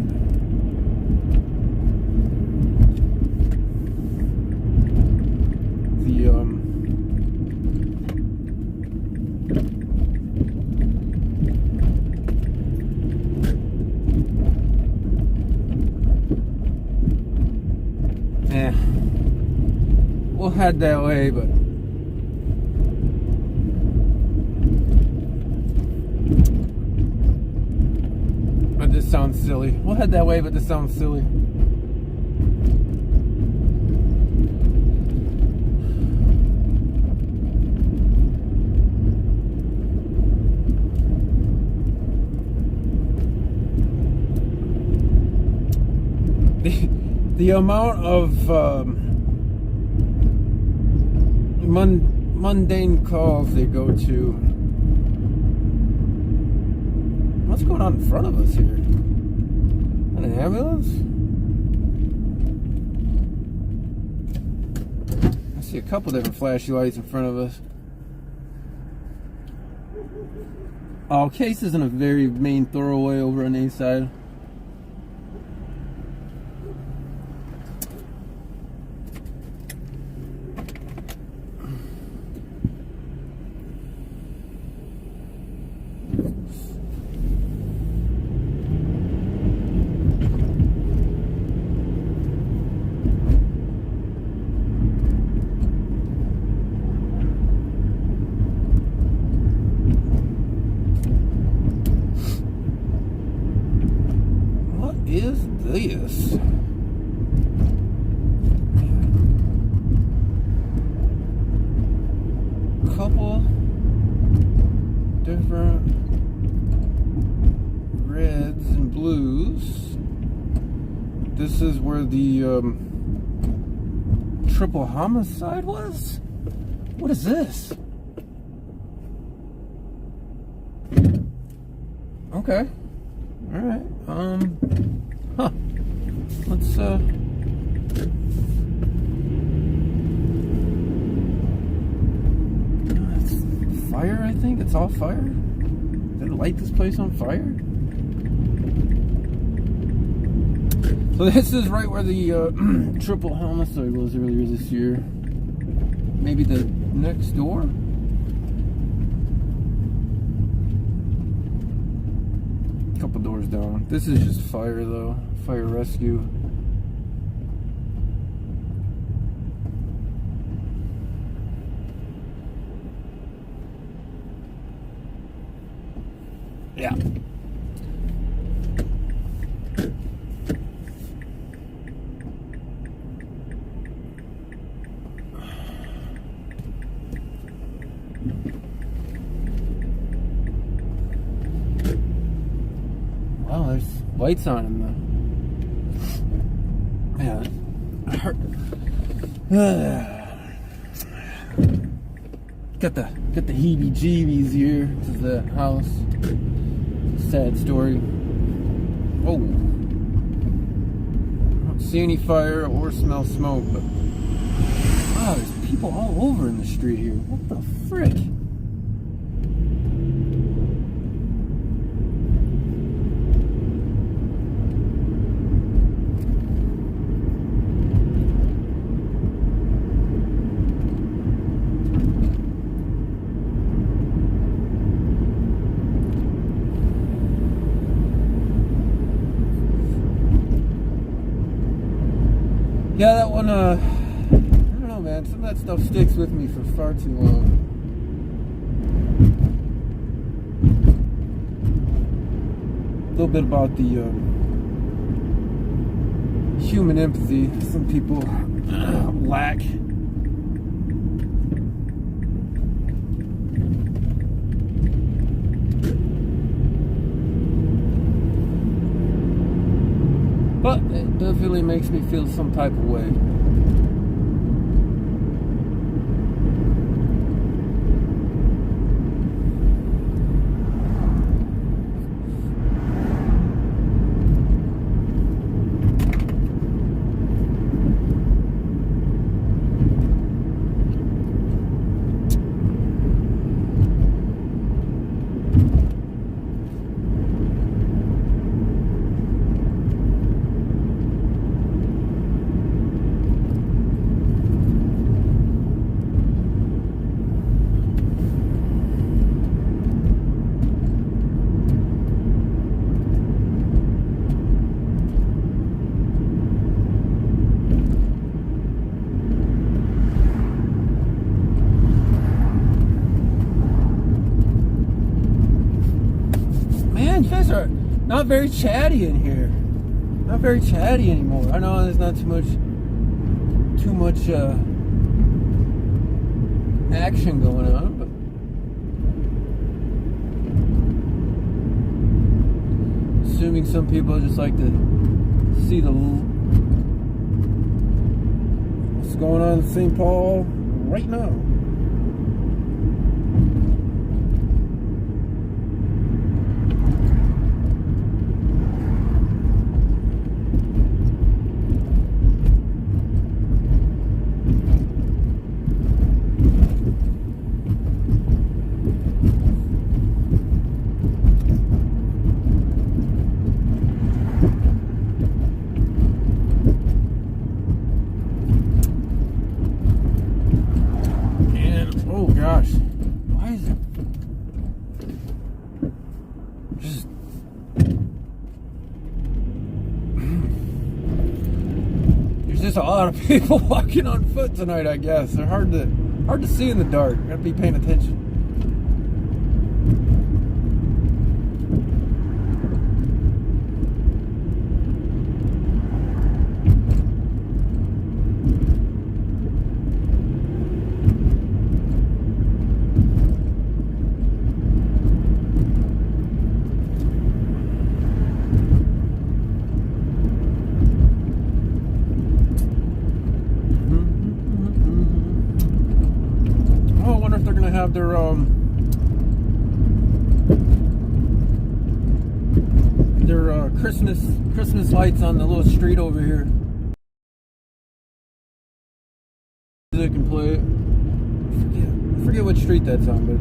We'll head that way, but this sounds silly. We'll head that way, but this sounds silly. The amount of mundane calls they go to. What's going on in front of us here? An ambulance? I see a couple different flashy lights in front of us. Oh, Case isn't a very main thoroughway over on the east side. Is this? Couple different reds and blues. This is where the triple homicide was? What is this? Okay. All right. Huh. Let's it's fire, I think. It's all fire. Did it light this place on fire? So this is right where the triple homicide was earlier this year. Maybe the next door? Couple doors down. This is just fire though. Fire rescue. Yeah. Wow, there's lights on in the... Yeah, Got the heebie-jeebies here. This is the house. Sad story. Oh, I don't see any fire or smell smoke, but wow, there's people all over in the street here. What the frick? Yeah, that one, I don't know, man. Some of that stuff sticks with me for far too long. A little bit about the human empathy some people lack. But it definitely makes me feel some type of way. You guys are not very chatty in here. Not very chatty anymore. I know there's not too much action going on, but assuming some people just like to see what's going on in St. Paul right now. Oh gosh, why is it just there's just a lot of people walking on foot tonight, I guess. They're hard to see in the dark. Gotta be paying attention. Have their Christmas lights on the little street over here. They can play it. I forget what street that's on, but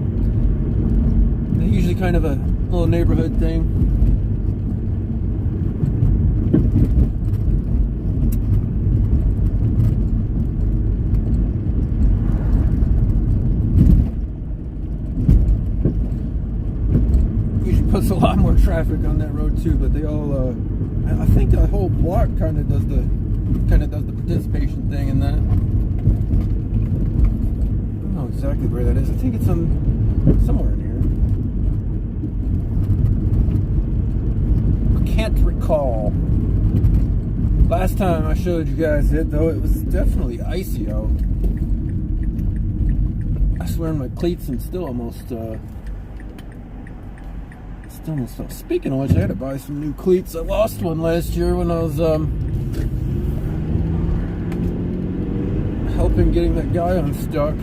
they're usually kind of a little neighborhood thing. Puts a lot more traffic on that road too, but they all I think the whole block kind of does the participation thing in that. I don't know exactly where that is. I think it's somewhere in here. I can't recall. Last time I showed you guys it, though, it was definitely icy out. I was wearing my cleats and still almost fell. Speaking of which, I had to buy some new cleats. I lost one last year when I was helping getting that guy unstuck.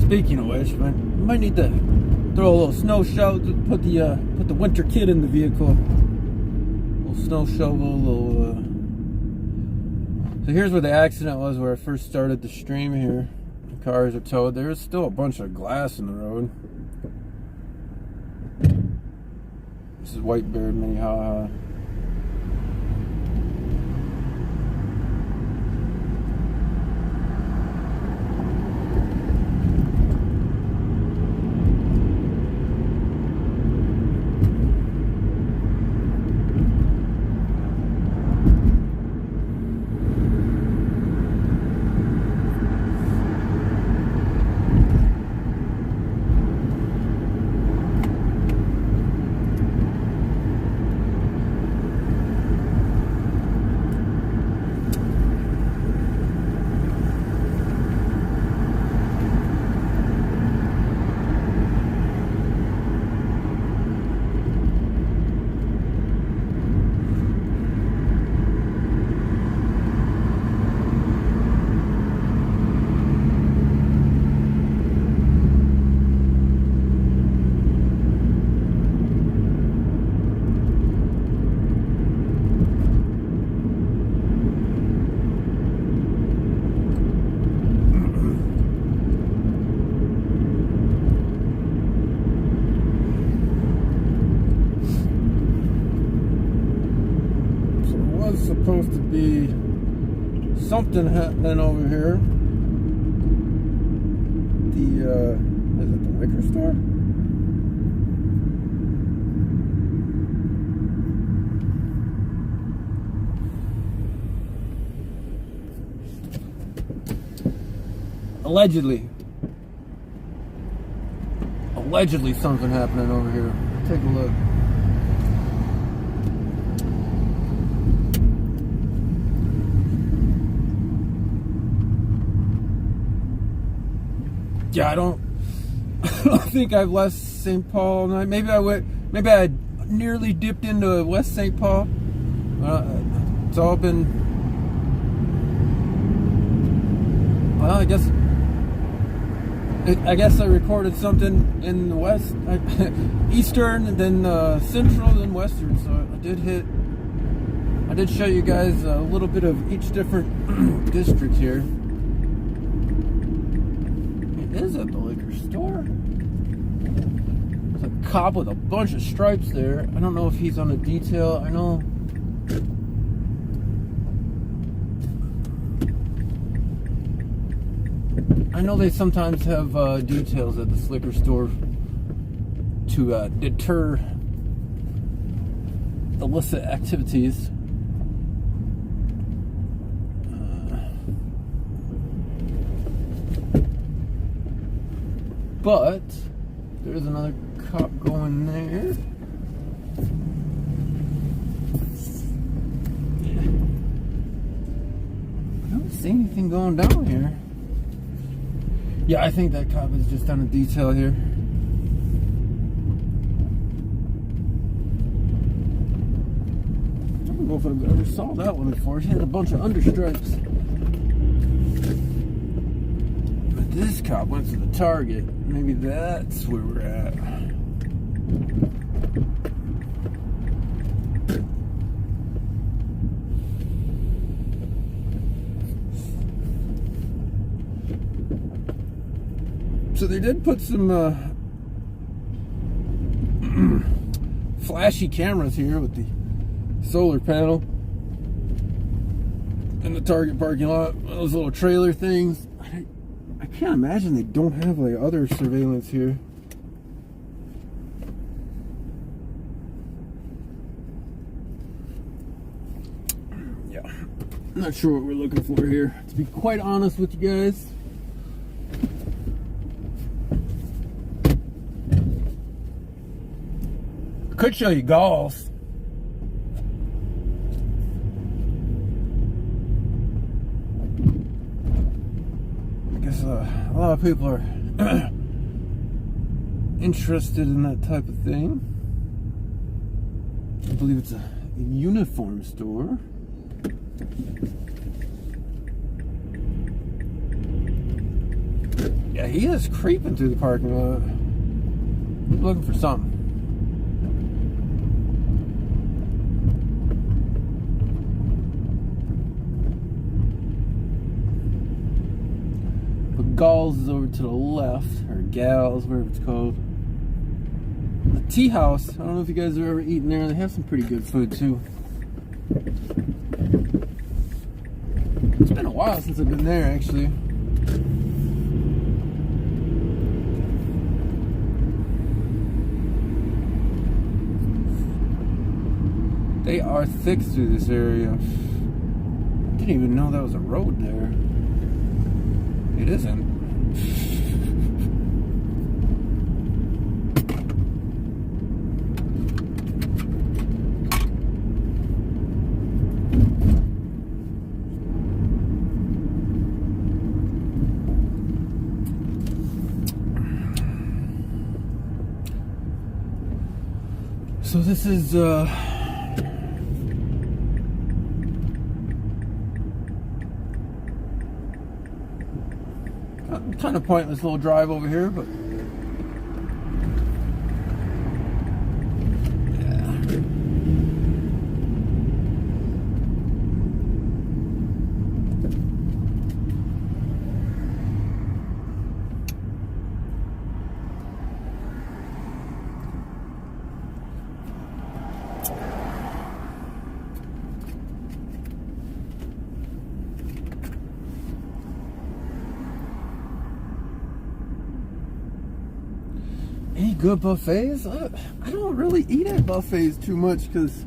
Speaking of which, man, we might need to throw a little snow shovel. Put the winter kit in the vehicle. A little snow shovel. So here's where the accident was, where I first started the stream here. The cars are towed. There's still a bunch of glass in the road. This is Whitebeard Minnehaha. Supposed to be something happening over here. Is it the liquor store? Allegedly something happening over here. Take a look. Yeah, I don't think I've left St. Paul. Maybe I nearly dipped into West St. Paul. It's all been, well, I guess I recorded something in the west, eastern, and then central, and then western. So I did show you guys a little bit of each different district here. Is at the liquor store. There's a cop with a bunch of stripes there. I don't know if he's on a detail. I know they sometimes have details at this liquor store to deter illicit activities. But there's another cop going there. I don't see anything going down here. Yeah, I think that cop is just on a detail here. I don't know if I've ever saw that one before. He had a bunch of understripes. But this cop went to the Target. Maybe that's where we're at. So they did put some flashy cameras here with the solar panel in the Target parking lot. Those little trailer things. I can't imagine they don't have like other surveillance here. Yeah, I'm not sure what we're looking for here, to be quite honest with you guys. Could show you golf. I guess a lot of people are interested in that type of thing. I believe it's a uniform store. Yeah, he is creeping through the parking lot. He's looking for something. But Gall's is over to the left, or Gal's, whatever it's called. The Tea House. I don't know if you guys have ever eaten there. They have some pretty good food too. It's been a while since I've been there, actually. They are thick through this area. Didn't even know that was a road there. It isn't. So this is kind of pointless little drive over here, but yeah. Any good buffets? I don't really eat at buffets too much because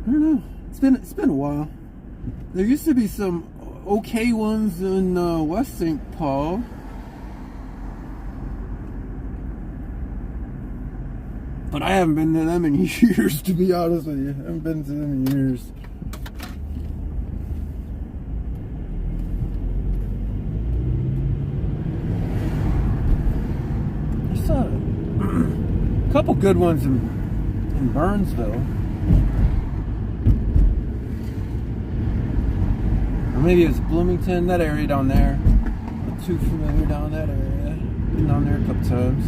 I don't know. It's been a while. There used to be some okay ones in West St. Paul. But I haven't been to them in years, to be honest with you. I haven't been to them in years. A couple good ones in Burnsville. Or maybe it's Bloomington, that area down there. Not too familiar down that area. Been down there a couple times.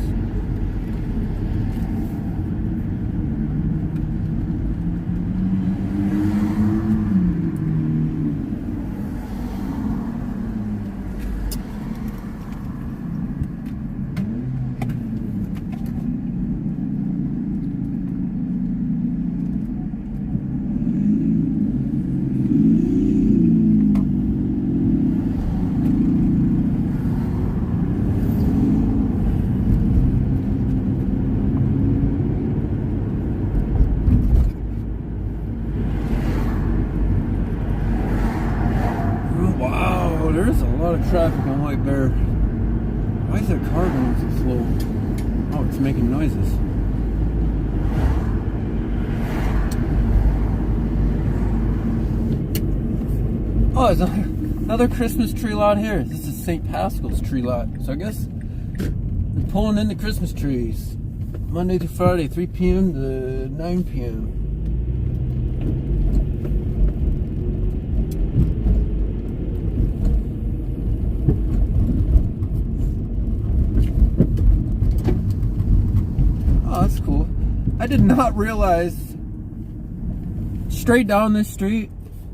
There's a lot of traffic on White Bear. Why is that car going so slow? Oh, it's making noises. Oh, there's another Christmas tree lot here. This is St. Pascal's tree lot. So I guess they're pulling in the Christmas trees. Monday to Friday, 3 p.m. to 9 p.m. Oh, that's cool. I did not realize straight down this street,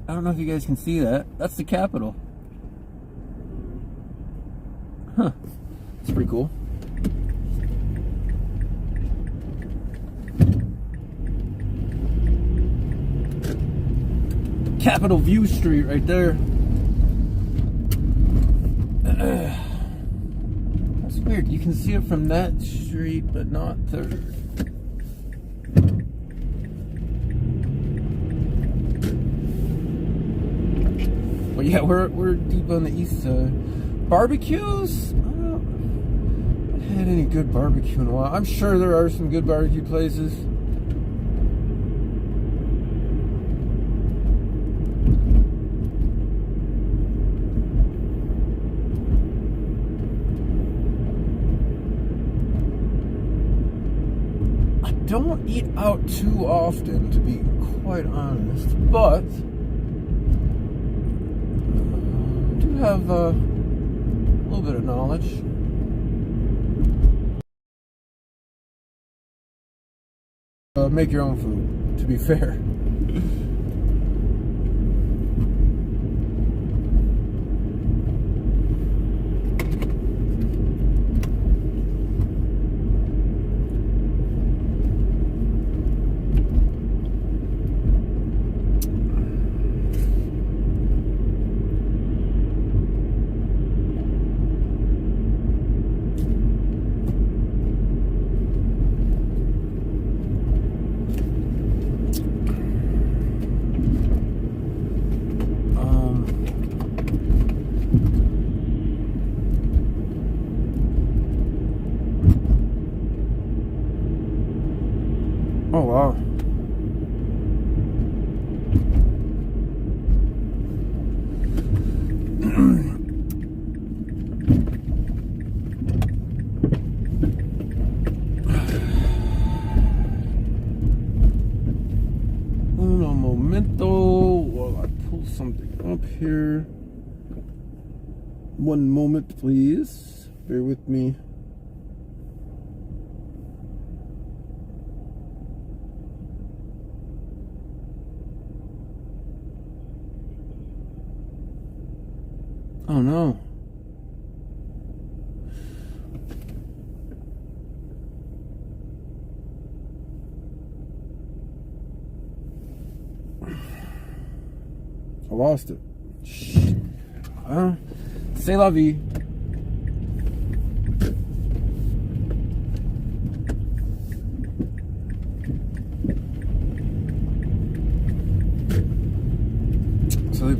I don't know if you guys can see that, that's the Capitol. Huh. That's pretty cool. Capitol View Street right there. That's weird. You can see it from that street, but not Third. But yeah, we're deep on the east side. Barbecues? I haven't had any good barbecue in a while. I'm sure there are some good barbecue places. don't eat out too often, to be quite honest, but I do have a little bit of knowledge. Make your own food, to be fair. Oh wow. Uno momento while I pull something up here. One moment, please. Bear with me. Oh no. I lost it. Shit. C'est la vie. So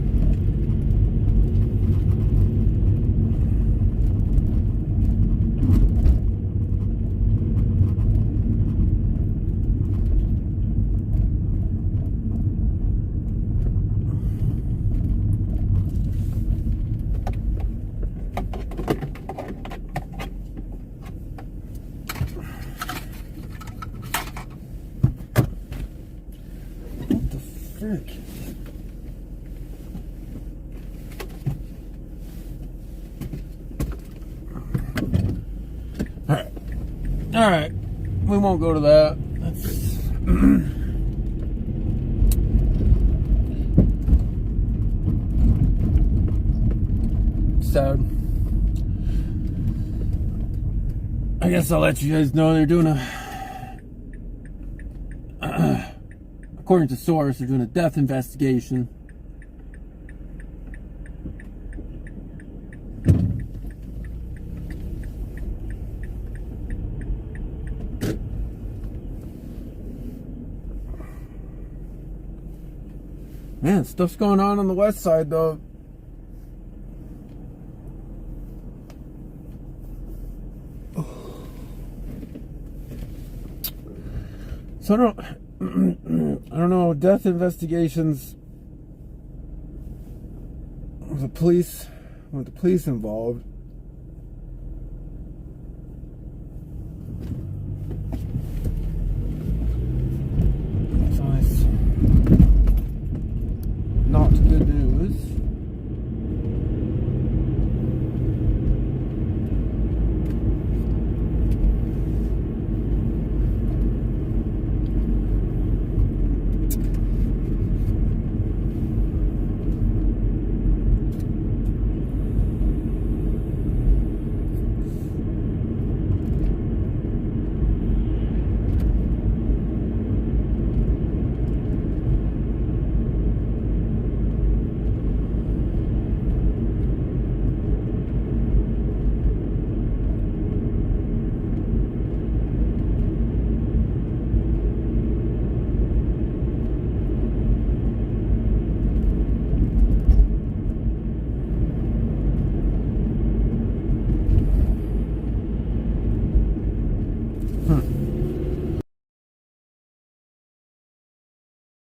frick. Alright. We won't go to that. That's sad. I guess I'll let you guys know they're doing according to source, they're doing a death investigation. Man, stuff's going on the west side, though. So I don't know. Death investigations. With the police involved. It's always not good news.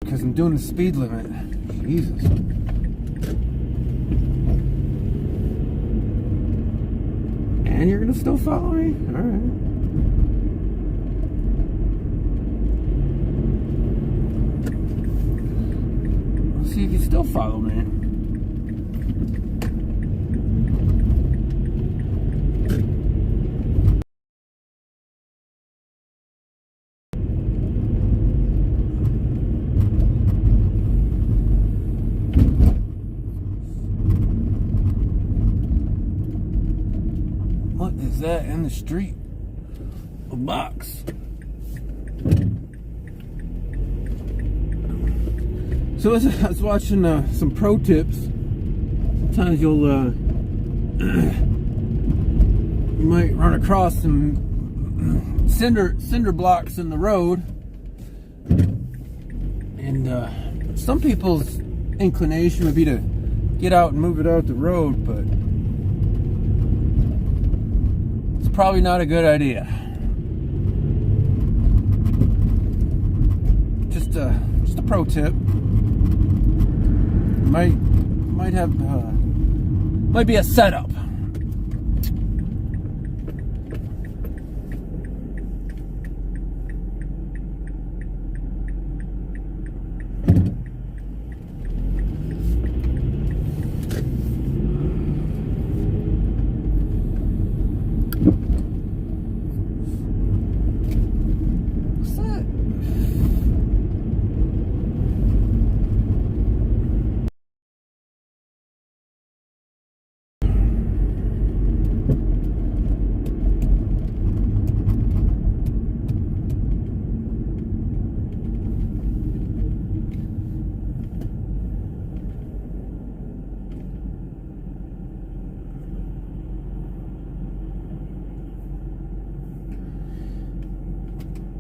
Because I'm doing the speed limit. Jesus. And you're gonna still follow me? Alright. see if you still follow me. What is that in the street? A box. So as I was watching some pro tips, sometimes you'll you might run across some cinder blocks in the road, and some people's inclination would be to get out and move it out the road, but it's probably not a good idea. Just a pro tip. Might have might be a setup. What's that?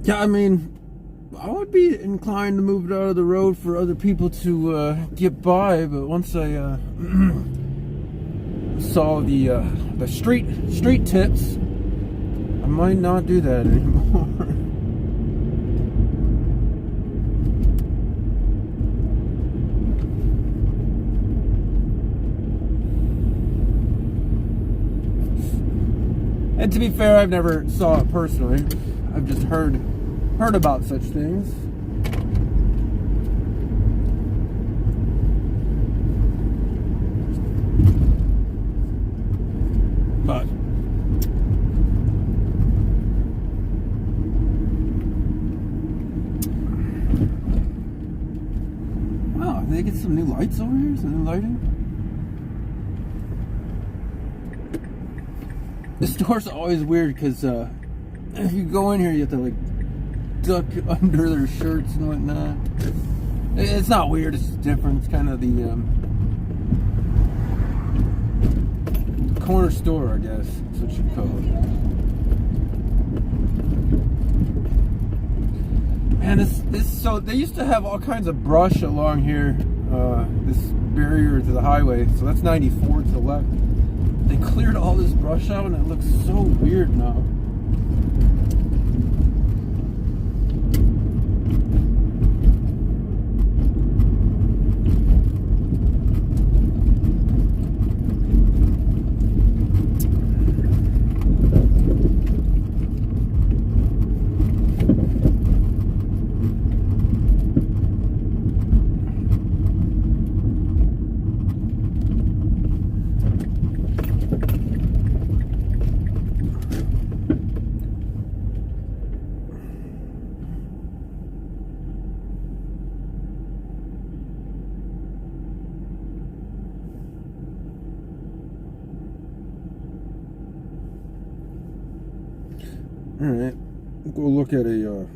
Yeah, I mean, I would be inclined to move it out of the road for other people to get by, but once I saw the street tips, I might not do that anymore. And to be fair, I've never saw it personally. I've just heard about such things. But wow, did they get some new lights over here? Some new lighting? The store's always weird because if you go in here, you have to like duck under their shirts and whatnot. It's not weird, it's just different. It's kind of the corner store, I guess. That's what you call it. And so they used to have all kinds of brush along here, this barrier to the highway. So that's 94 to the left. They cleared all this brush out and it looks so weird now. All right, we'll go look at a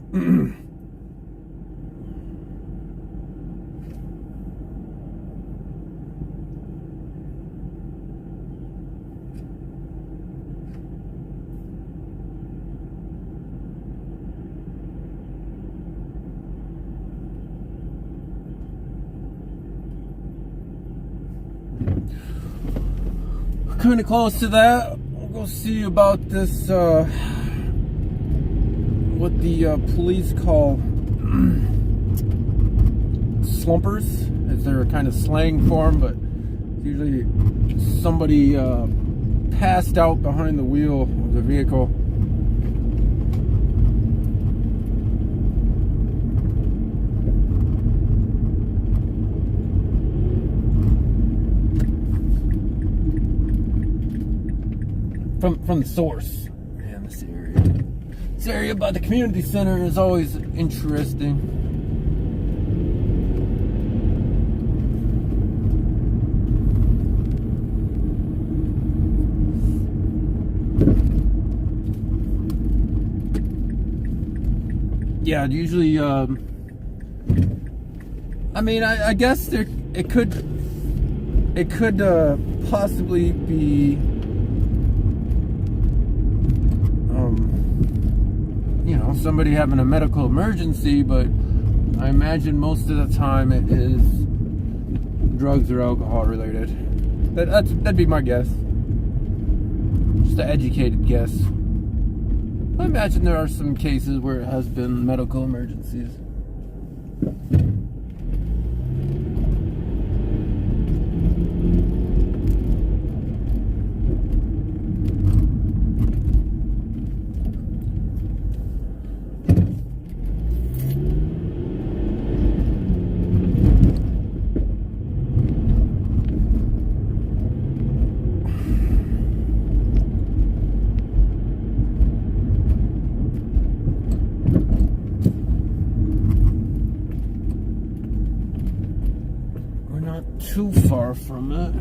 kind of close to that. We'll go see about this. What the police call slumpers, is their kind of slang for them, but usually somebody passed out behind the wheel of the vehicle. from the source. Man, this area by the community center is always interesting. Yeah, usually, I mean, I guess it could possibly be, you know, somebody having a medical emergency, but I imagine most of the time it is drugs or alcohol related. That'd be my guess. Just an educated guess. I imagine there are some cases where it has been medical emergencies. Too far from it.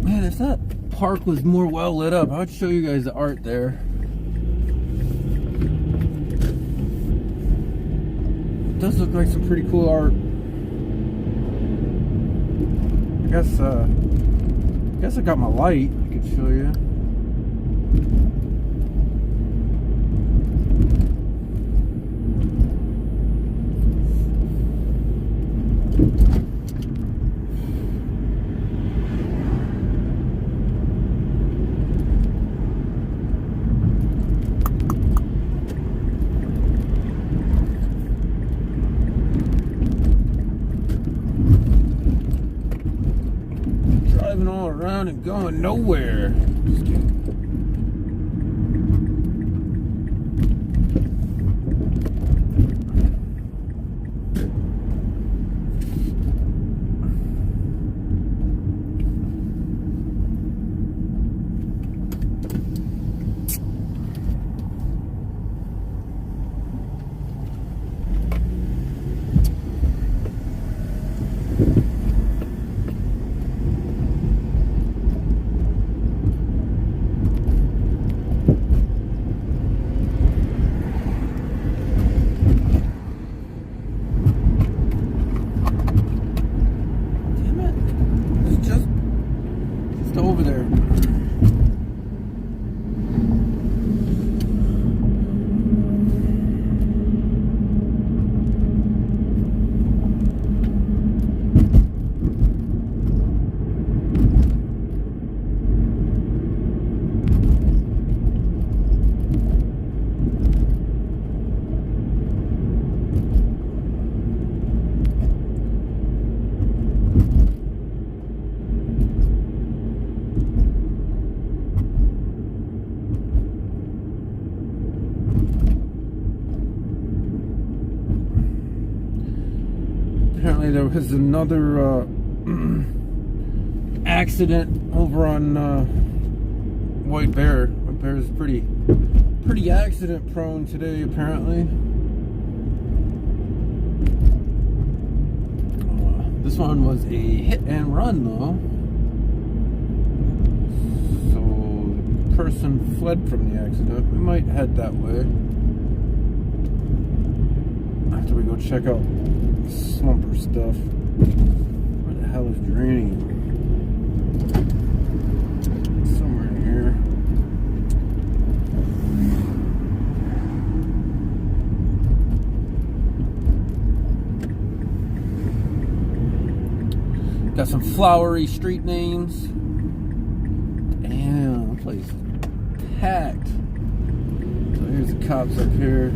Man, if that park was more well lit up, I would show you guys the art there. It does look like some pretty cool art. I guess I got my light. I could show you. All around and going nowhere. Just kidding. Over there. Apparently there was another accident over on White Bear. White Bear is pretty accident prone today, apparently. This one was a hit and run though. So the person fled from the accident. We might head that way after we go check out slumper stuff. Where the hell is draining? Somewhere in here. Got some flowery street names. Damn, that place is packed. So here's the cops up here.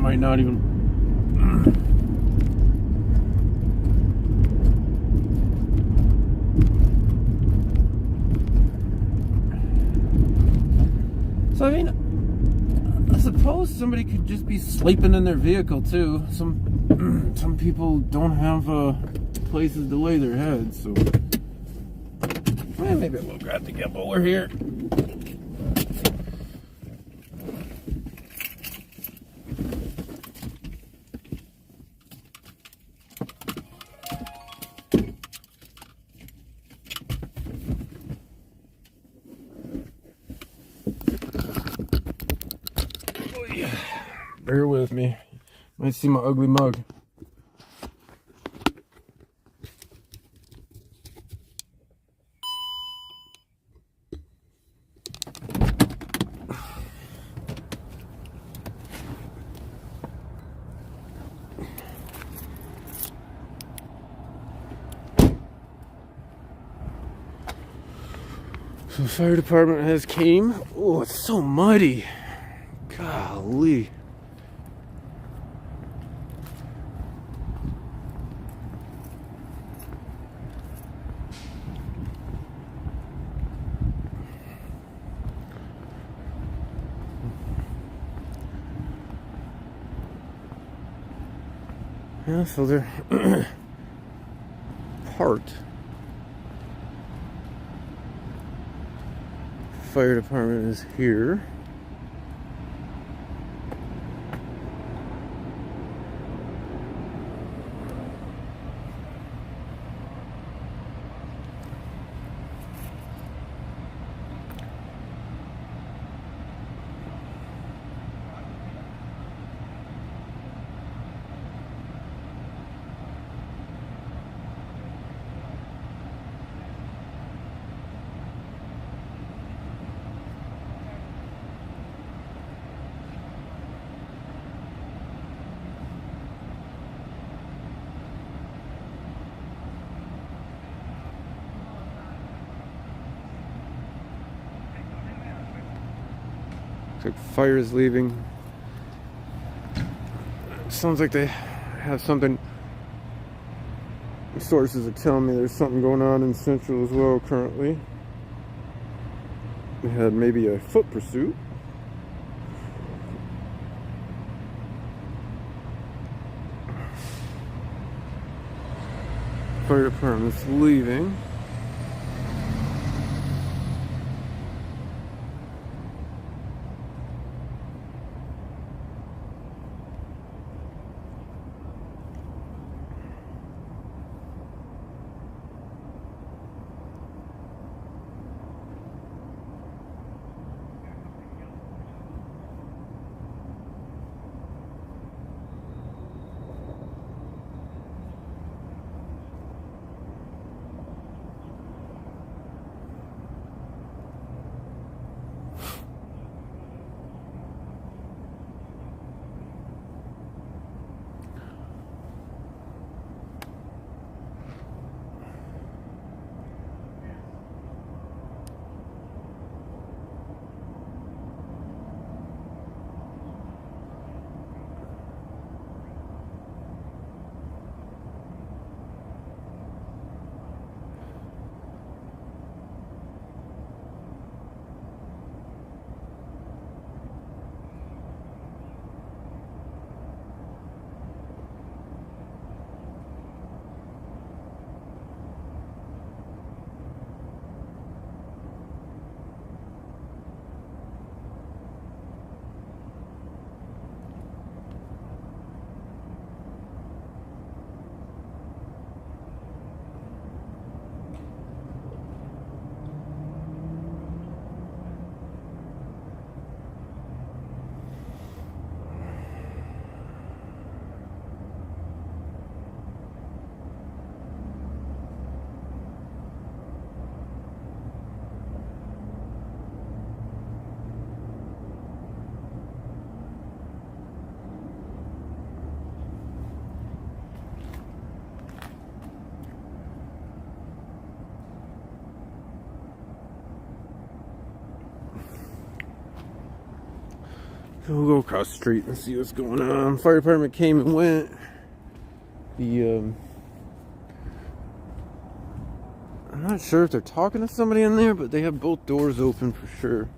Might not even So I mean, I suppose somebody could just be sleeping in their vehicle too. Some people don't have places to lay their heads, so maybe we'll grab the gimbal. We're here. Bear with me. Might see my ugly mug. So the fire department has came. Oh, it's so muddy. Golly. Yeah, so they're parked. Fire department is here. Looks like fire is leaving. Sounds like they have something. Sources are telling me there's something going on in Central as well currently. We had maybe a foot pursuit. Fire department's leaving. So we'll go across the street and see what's going on. Fire department came and went. I'm not sure if they're talking to somebody in there, but they have both doors open for sure.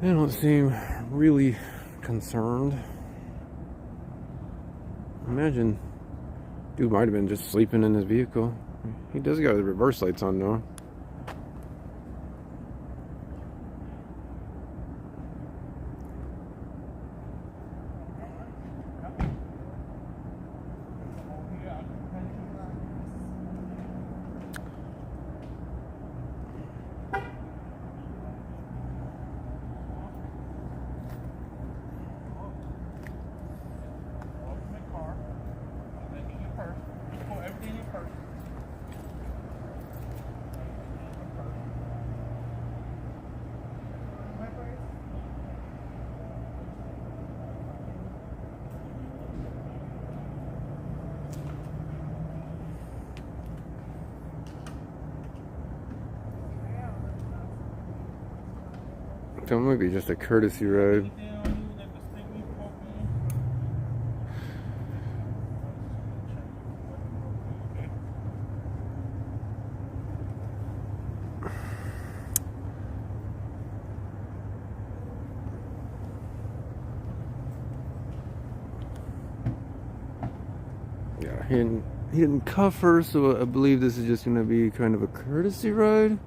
They don't seem really concerned. Imagine dude might have been just sleeping in his vehicle. He does got the reverse lights on though. So it might be just a courtesy ride. Yeah, he didn't cuff her, so I believe this is just going to be kind of a courtesy ride.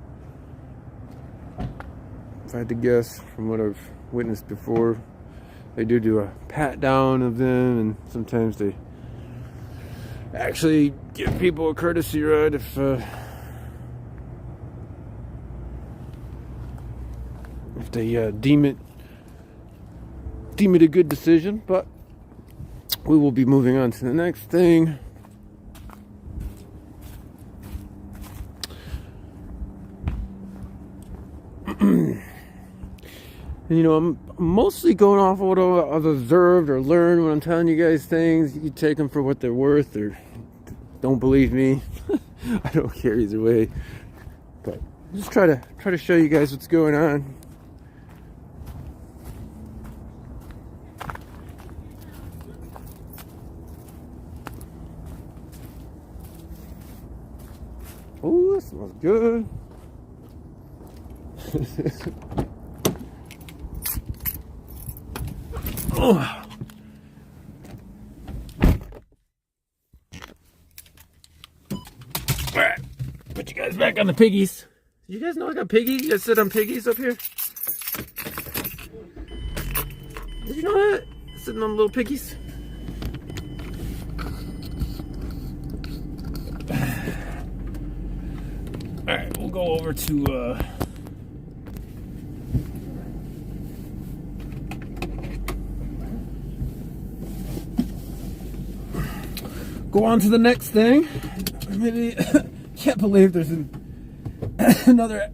If I had to guess from what I've witnessed before, they do a pat down of them, and sometimes they actually give people a courtesy ride if they deem it a good decision. But we will be moving on to the next thing. And, you know, I'm mostly going off of what I've observed or learned when I'm telling you guys things. You take them for what they're worth, or don't believe me. I don't care either way. But just try to show you guys what's going on. Oh, this smells good. Oh. Alright, put you guys back on the piggies. You guys know I got piggies? You guys sit on piggies up here? Did you know that? Sitting on little piggies? Alright, we'll go over to go on to the next thing. Maybe can't believe there's another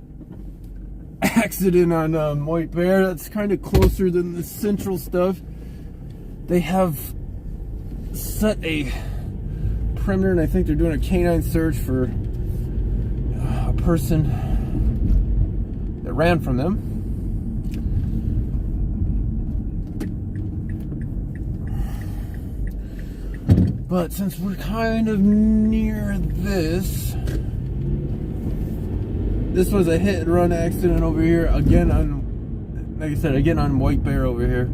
accident on White Bear. That's kind of closer than the central stuff. They have set a perimeter, and I think they're doing a canine search for a person that ran from them. But since we're kind of near this was a hit and run accident over here again on, like I said, again on White Bear over here.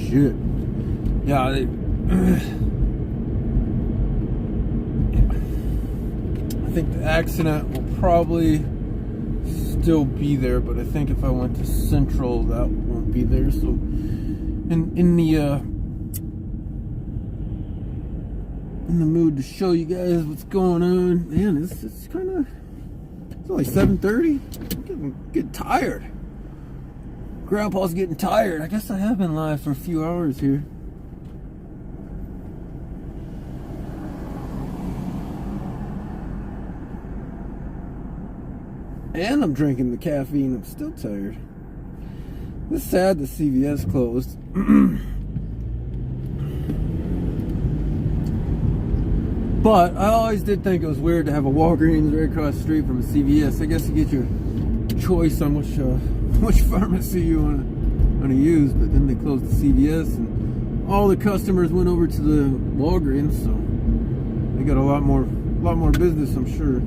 Shit. Yeah, I think the accident will probably still be there, but I think if I went to Central, that won't be there. So, in the mood to show you guys what's going on. Man, it's kind of, it's only 7:30. I'm getting tired. Grandpa's getting tired. I guess I have been live for a few hours here. And I'm drinking the caffeine. I'm still tired. It's sad the CVS closed. But I always did think it was weird to have a Walgreens right across the street from a CVS. I guess you get your choice on which pharmacy you want to use. But then they closed the CVS, and all the customers went over to the Walgreens, so they got a lot more business, I'm sure.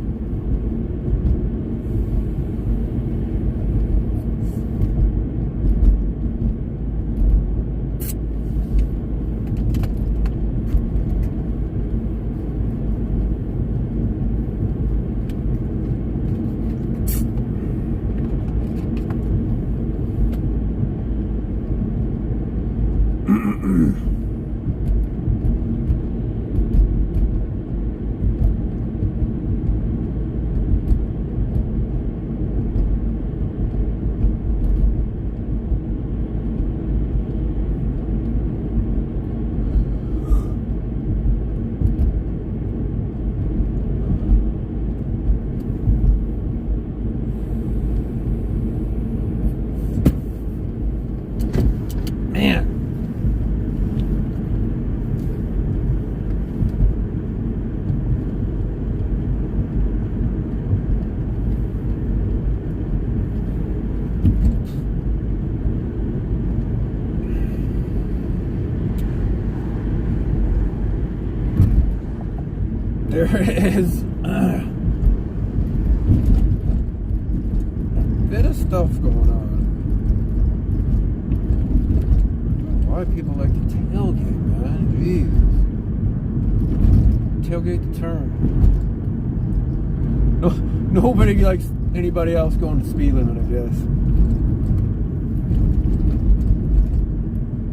There is a bit of stuff going on. Why people like to tailgate, man? Jeez. Tailgate the term. No, nobody likes anybody else going to speed limit, I guess.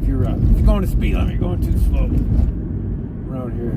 If you're going to speed limit, you're going too slow around here.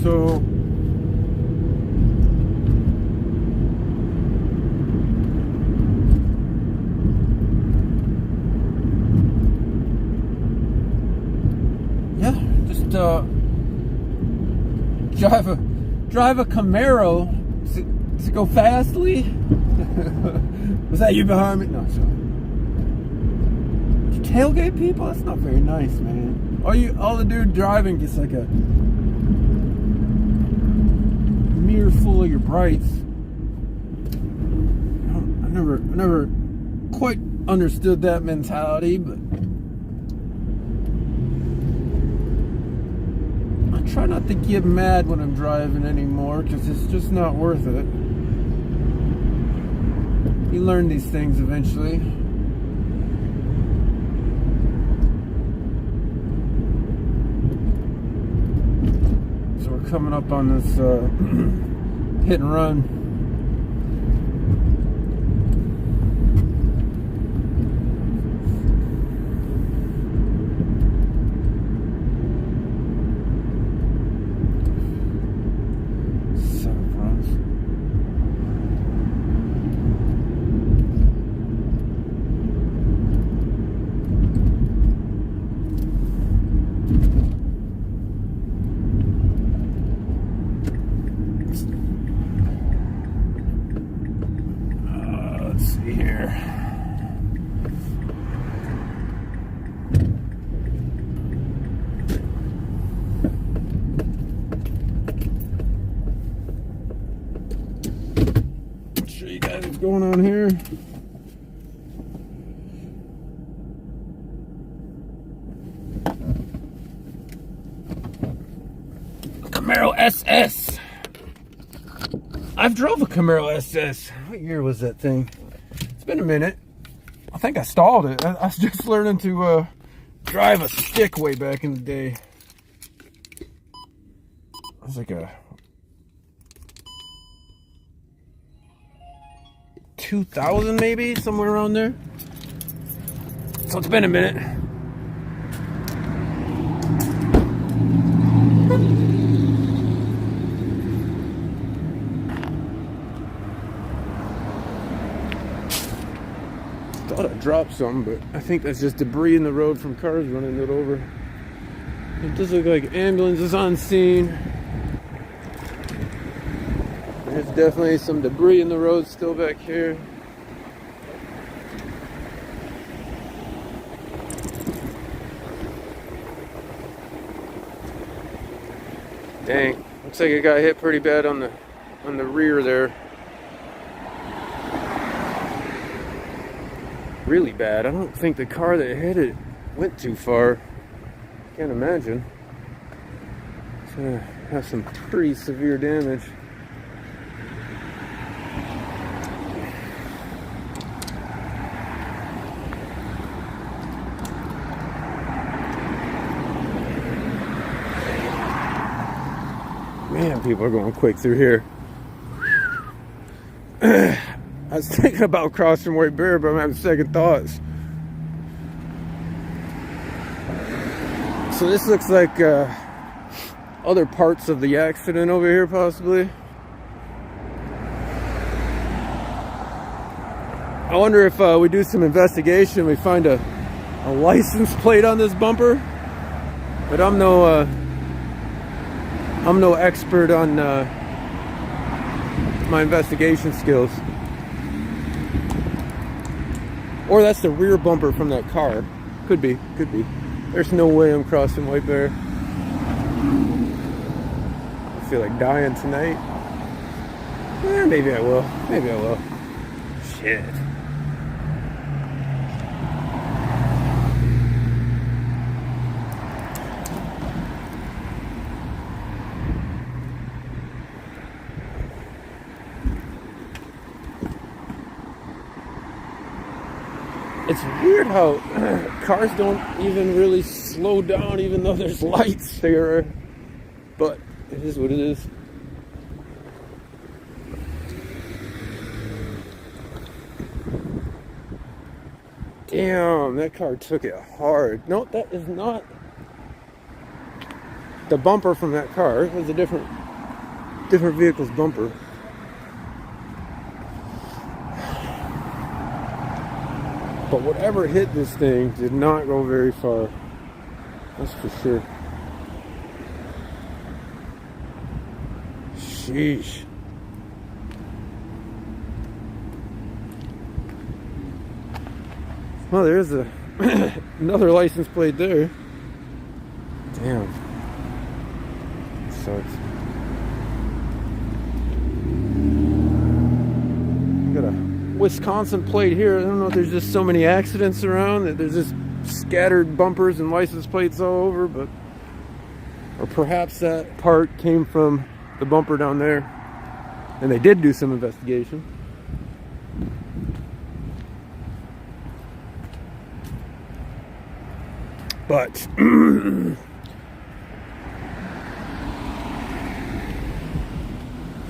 So yeah, just drive a Camaro to go fastly. Was that you behind me? No, sorry. Did you tailgate people? That's not very nice, man. All the dude driving gets like a mirror full of your brights. I never quite understood that mentality, but I try not to get mad when I'm driving anymore because it's just not worth it. You learn these things eventually. So we're coming up on this hit and run. Let's see here. Show you guys what's going on here. Camaro SS. I've drove a Camaro SS. What year was that thing? It's been a minute. I think I stalled it. I was just learning to drive a stick way back in the day. It was like a 2000 maybe, somewhere around there. So it's been a minute. Thought I dropped some, but I think that's just debris in the road from cars running it over. It does look like ambulance is on scene. There's definitely some debris in the road still back here. Dang, looks like it got hit pretty bad on the rear there. Really bad. I don't think the car that hit it went too far. Can't imagine. It's gonna have some pretty severe damage. Man, people are going quick through here. I was thinking about crossing White Bear, but I'm having second thoughts. So this looks like other parts of the accident over here, possibly. I wonder if we do some investigation, we find a license plate on this bumper. But I'm no expert on my investigation skills. Or that's the rear bumper from that car. Could be, could be. There's no way I'm crossing White Bear. I feel like dying tonight. Maybe I will. Maybe I will. Shit. It's weird how cars don't even really slow down even though there's lights there. But it is what it is. Damn, that car took it hard. No, that is not the bumper from that car. It was a different vehicle's bumper. But whatever hit this thing did not go very far. That's for sure. Sheesh. Well, there's another license plate there. Damn. Sucks. Got a Wisconsin plate here. I don't know if there's just so many accidents around that there's just scattered bumpers and license plates all over, but or perhaps that part came from the bumper down there and they did do some investigation. But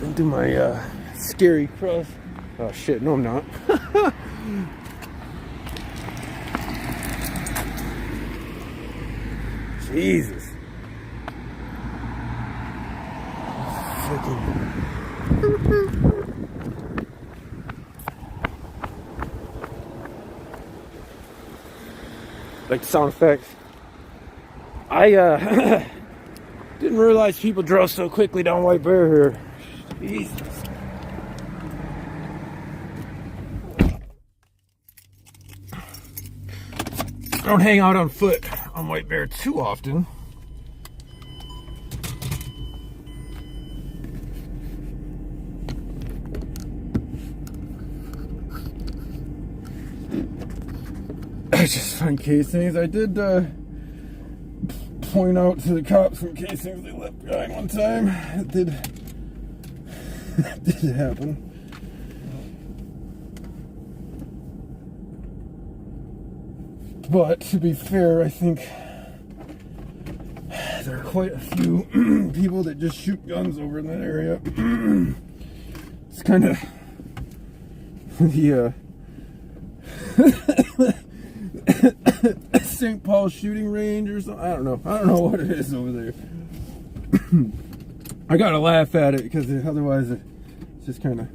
into my scary cross. Oh shit, no I'm not. Jesus. Like the sound effects. I didn't realize people drove so quickly down White Bear here. Jesus. don't hang out on foot on White Bear too often. I just find casings. I did point out to the cops some casings they left behind one time. It did happen. But to be fair, I think there are quite a few people that just shoot guns over in that area. It's kind of the St. Paul shooting range or something. I don't know what it is over there. I gotta laugh at it because otherwise it's just kind of.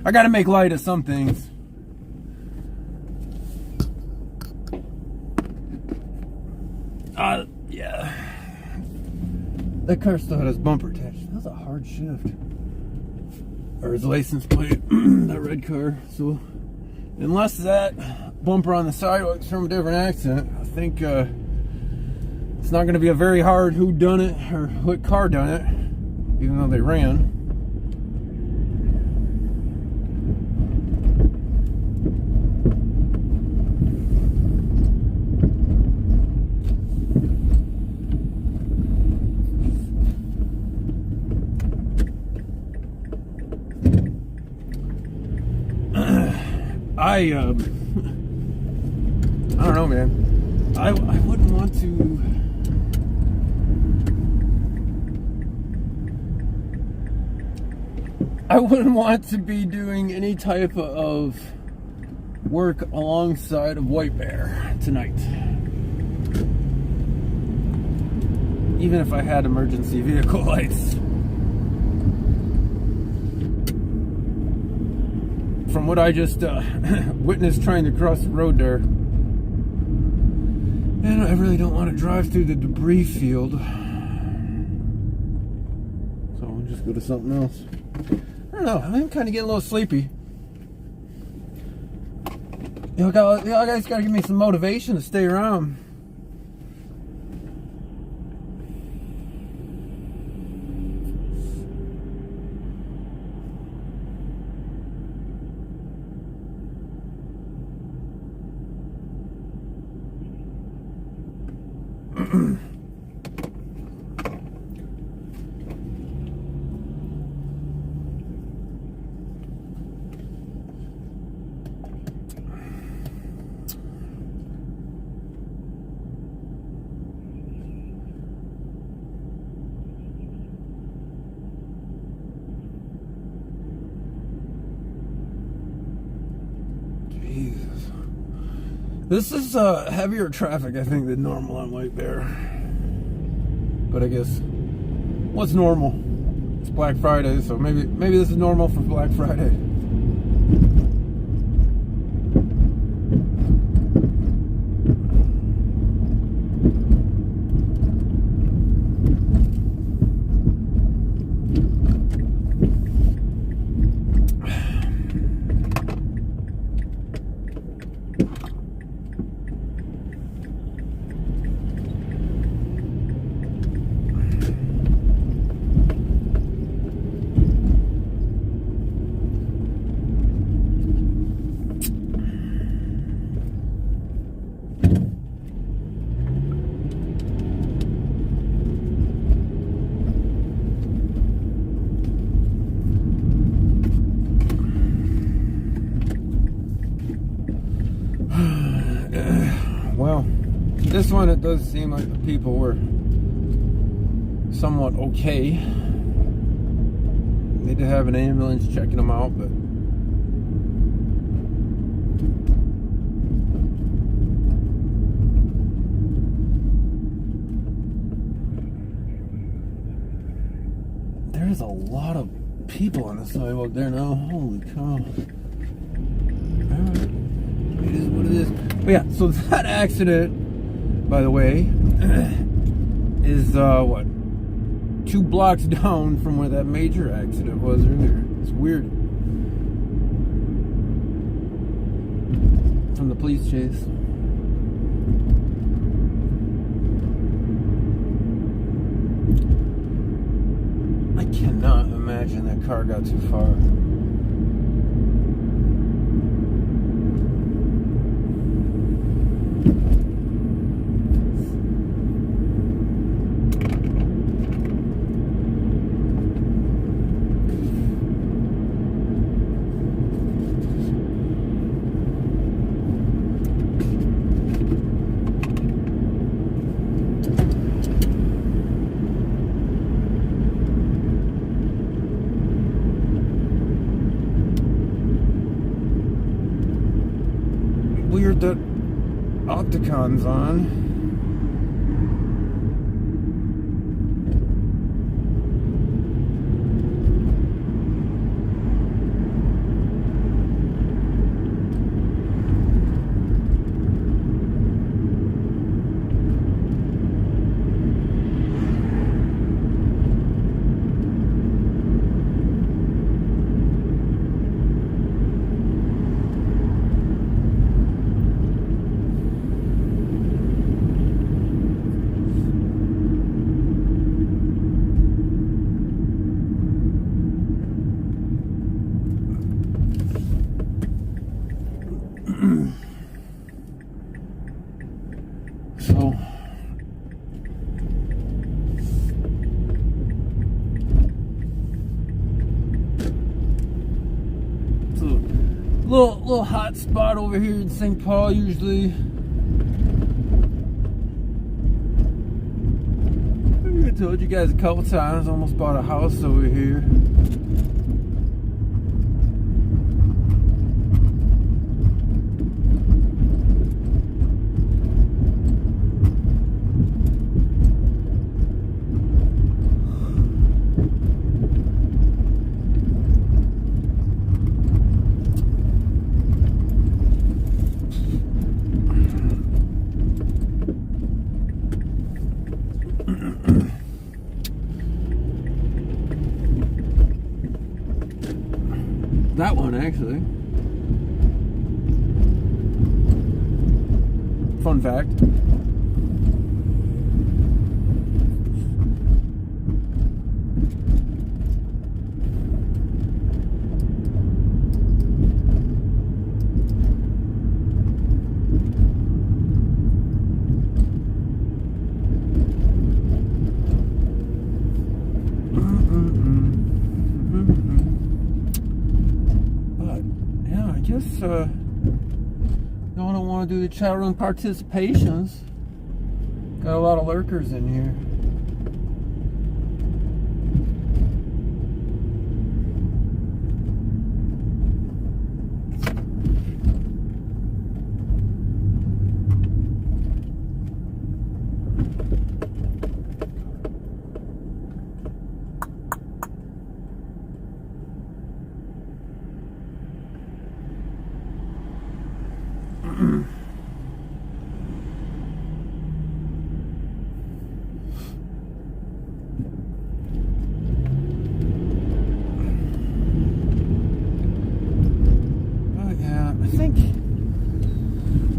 I gotta make light of some things. Yeah. That car still had his bumper attached. That was a hard shift. Or his license plate, that red car. So, unless that bumper on the sidewalk's from a different accident, I think it's not gonna be a very hard who done it or what car done it, even though they ran. I don't know, man. I wouldn't want to. I wouldn't want to be doing any type of work alongside of White Bear tonight. Even if I had emergency vehicle lights. From what I just witnessed trying to cross the road there. And I really don't want to drive through the debris field. So we'll just go to something else. I don't know, I'm kind of getting a little sleepy. Y'all guys gotta give me some motivation to stay around. This is heavier traffic, I think, than normal on White Bear. But I guess, what's normal? It's Black Friday, so maybe this is normal for Black Friday. Well, this one, it does seem like the people were somewhat okay. They did have an ambulance checking them out, but there's a lot of people on the sidewalk there now. Holy cow. Alright. It is what it is. But yeah, so that accident, by the way, is what? 2 blocks down from where that major accident was earlier. It's weird. From the police chase. I cannot imagine that car got too far. Weird that Octacon's on. So it's a little hot spot over here in St. Paul usually. I told you guys a couple times, almost bought a house over here. That one, actually. Fun fact. Don't want to do the chat room participations. Got a lot of lurkers in here.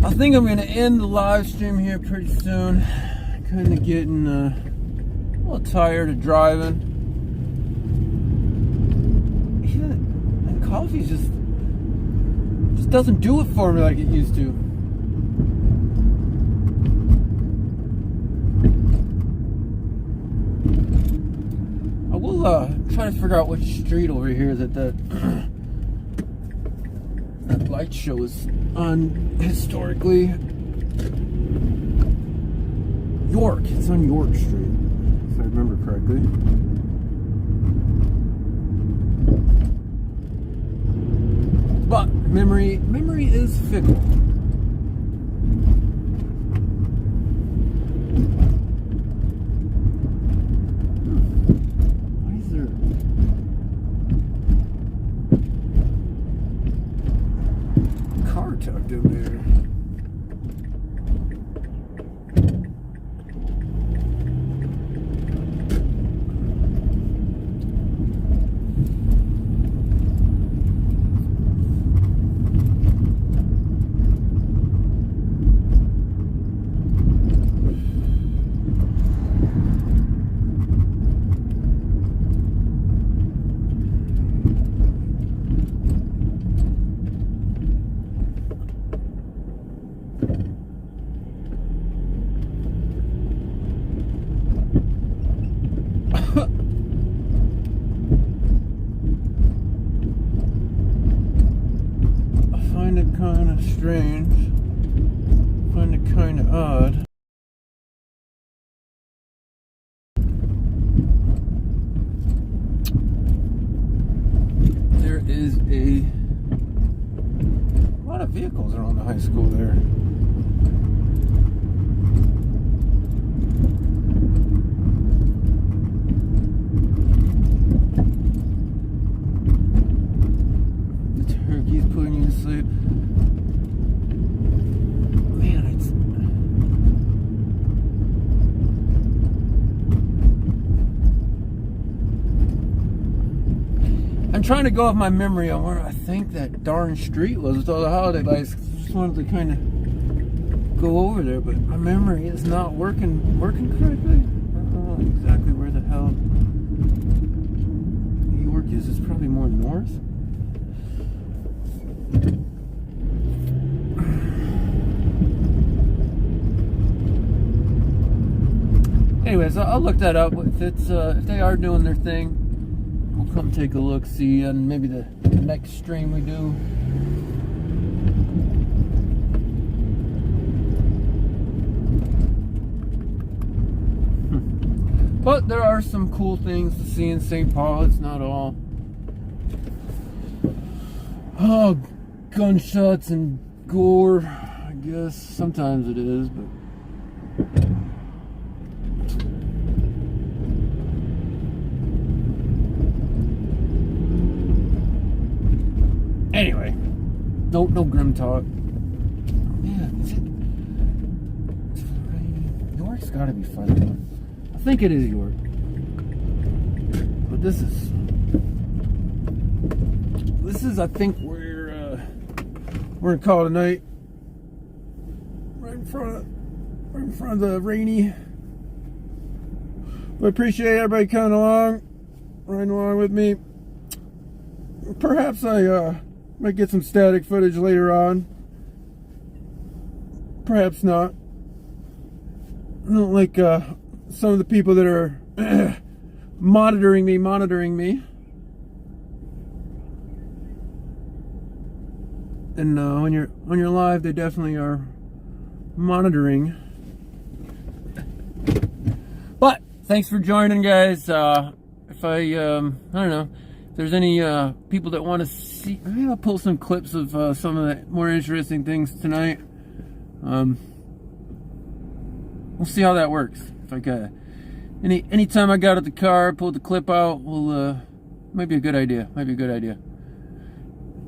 I think I'm going to end the live stream here pretty soon. Kind of getting a little tired of driving. And coffee just doesn't do it for me like it used to. I will try to figure out which street over here that light show is on historically. York. It's on York Street, if I remember correctly. But memory is fickle. Why is there car tucked in there? strange. Find it kind of odd. There is a lot of vehicles around the high school there. The turkey's putting you to sleep. Man, I'm trying to go off my memory on where I think that darn street was with all the holiday lights. I just wanted to kind of go over there, but my memory is not working correctly. I don't know exactly where the hell New York is. It's probably more north. Anyways, I'll look that up. If they are doing their thing, we'll come take a look, see, and maybe the next stream we do. But there are some cool things to see in St. Paul. It's not all gunshots and gore. I guess sometimes it is, but anyway, no grim talk. Man, is it? It's raining. York's got to be fun. I think it is York, but this is I think we're gonna call it a night. Right in front of the rainy. But I appreciate everybody coming along, riding along with me. Perhaps I might get some static footage later on. Perhaps not. I don't like some of the people that are monitoring me. And when you're live, they definitely are monitoring. But thanks for joining, guys. If I don't know. If there's any people that want to see, maybe I'll pull some clips of some of the more interesting things tonight. We'll see how that works. If I got anytime I got at the car, pulled the clip out, might be a good idea.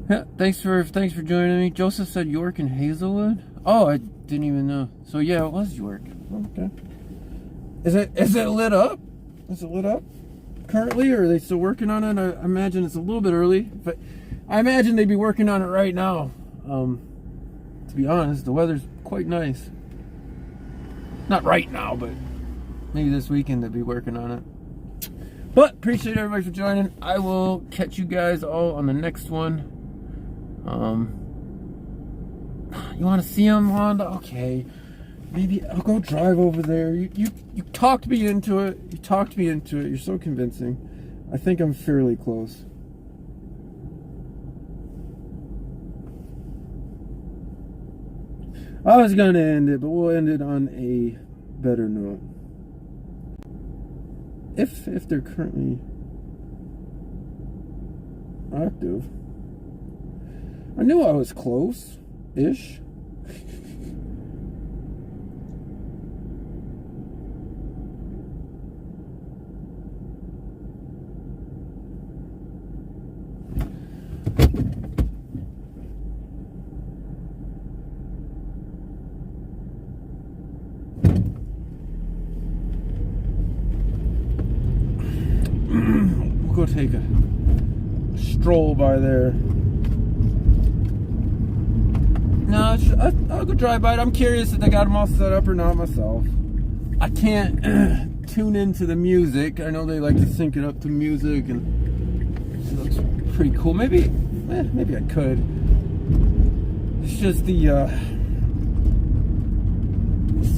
Yeah, thanks for joining me. Joseph said York and Hazelwood. Oh, I didn't even know. So yeah, it was York. Okay. Is it lit up? Is it lit up currently, or are they still working on it? I imagine it's a little bit early, but I imagine they'd be working on it right now. To be honest, the weather's quite nice. Not right now, but maybe this weekend they'll be working on it. But appreciate everybody for joining. I will catch you guys all on the next one. You want to see him, Wanda? Okay, maybe I'll go drive over there. You talked me into it. You're so convincing. I think I'm fairly close. I was gonna end it, but we'll end it on a better note. If they're currently active. I knew I was close-ish. We'll go take a stroll by there. No, I'll go drive by it. I'm curious if they got them all set up or not myself. I can't tune into the music. I know they like to sync it up to music, and it looks pretty cool. Maybe I could. It's just the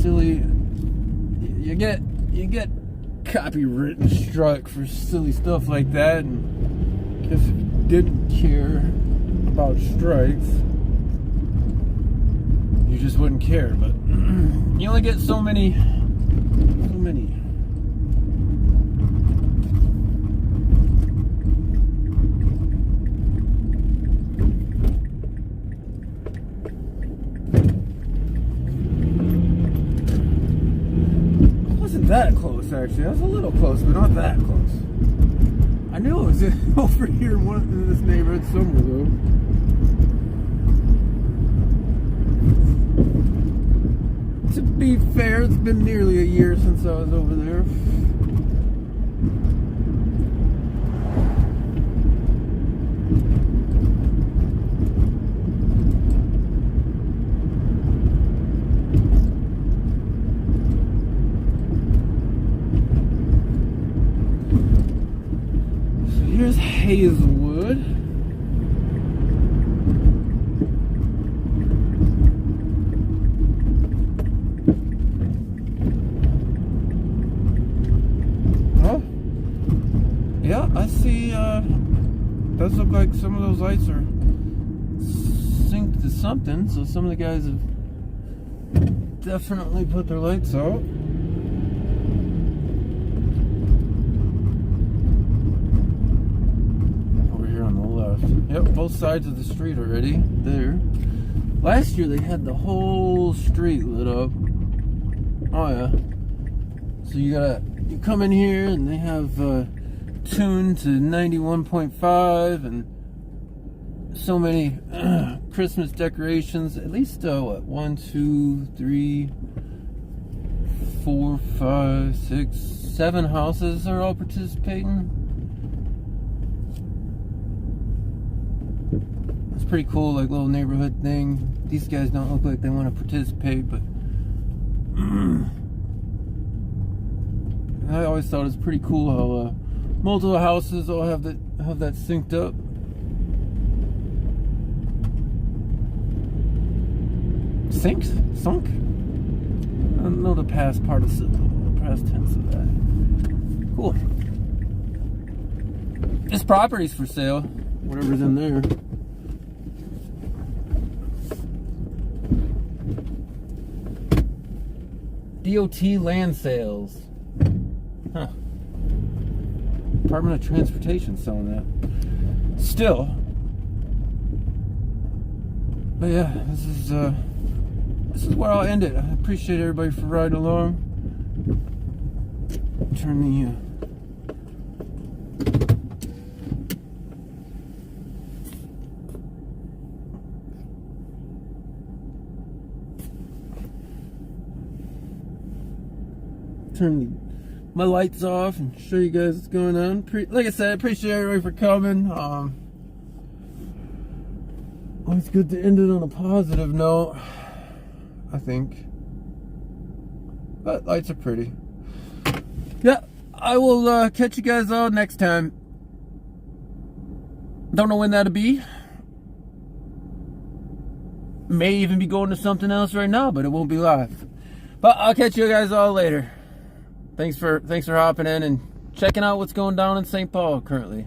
silly. You get copywritten struck for silly stuff like that, and I guess if you didn't care about strikes, you just wouldn't care. But you only get so many. Wasn't that close actually. I was a little close, but not that close. I knew it was over here in this neighborhood somewhere though. To be fair, it's been nearly a year since I was over there. So here's Hazelwood. Yeah, I see, does look like some of those lights are synced to something, so some of the guys have definitely put their lights out. Over here on the left. Yep, both sides of the street already, there. Last year they had the whole street lit up. Oh yeah. So you come in here and they have, tuned to 91.5 and so many Christmas decorations. At least what, 1, 2, 3, 4, 5, 6, 7 houses are all participating. It's pretty cool, like little neighborhood thing. These guys don't look like they want to participate, but I always thought it was pretty cool how multiple houses all have that synced up. Synced? Sunk? I don't know the past participle, the past tense of that. Cool. This property's for sale. Whatever's in there. DOT land sales. Huh. Department of Transportation selling that. Still. But yeah, this is where I'll end it. I appreciate everybody for riding along. Turn the turn my lights off and show you guys what's going on. Like I said, I appreciate everybody for coming. Always good to end it on a positive note, I think. But lights are pretty. Yeah, I will catch you guys all next time. Don't know when that'll be. May even be going to something else right now, but it won't be live. But I'll catch you guys all later. Thanks for hopping in and checking out what's going down in St. Paul currently.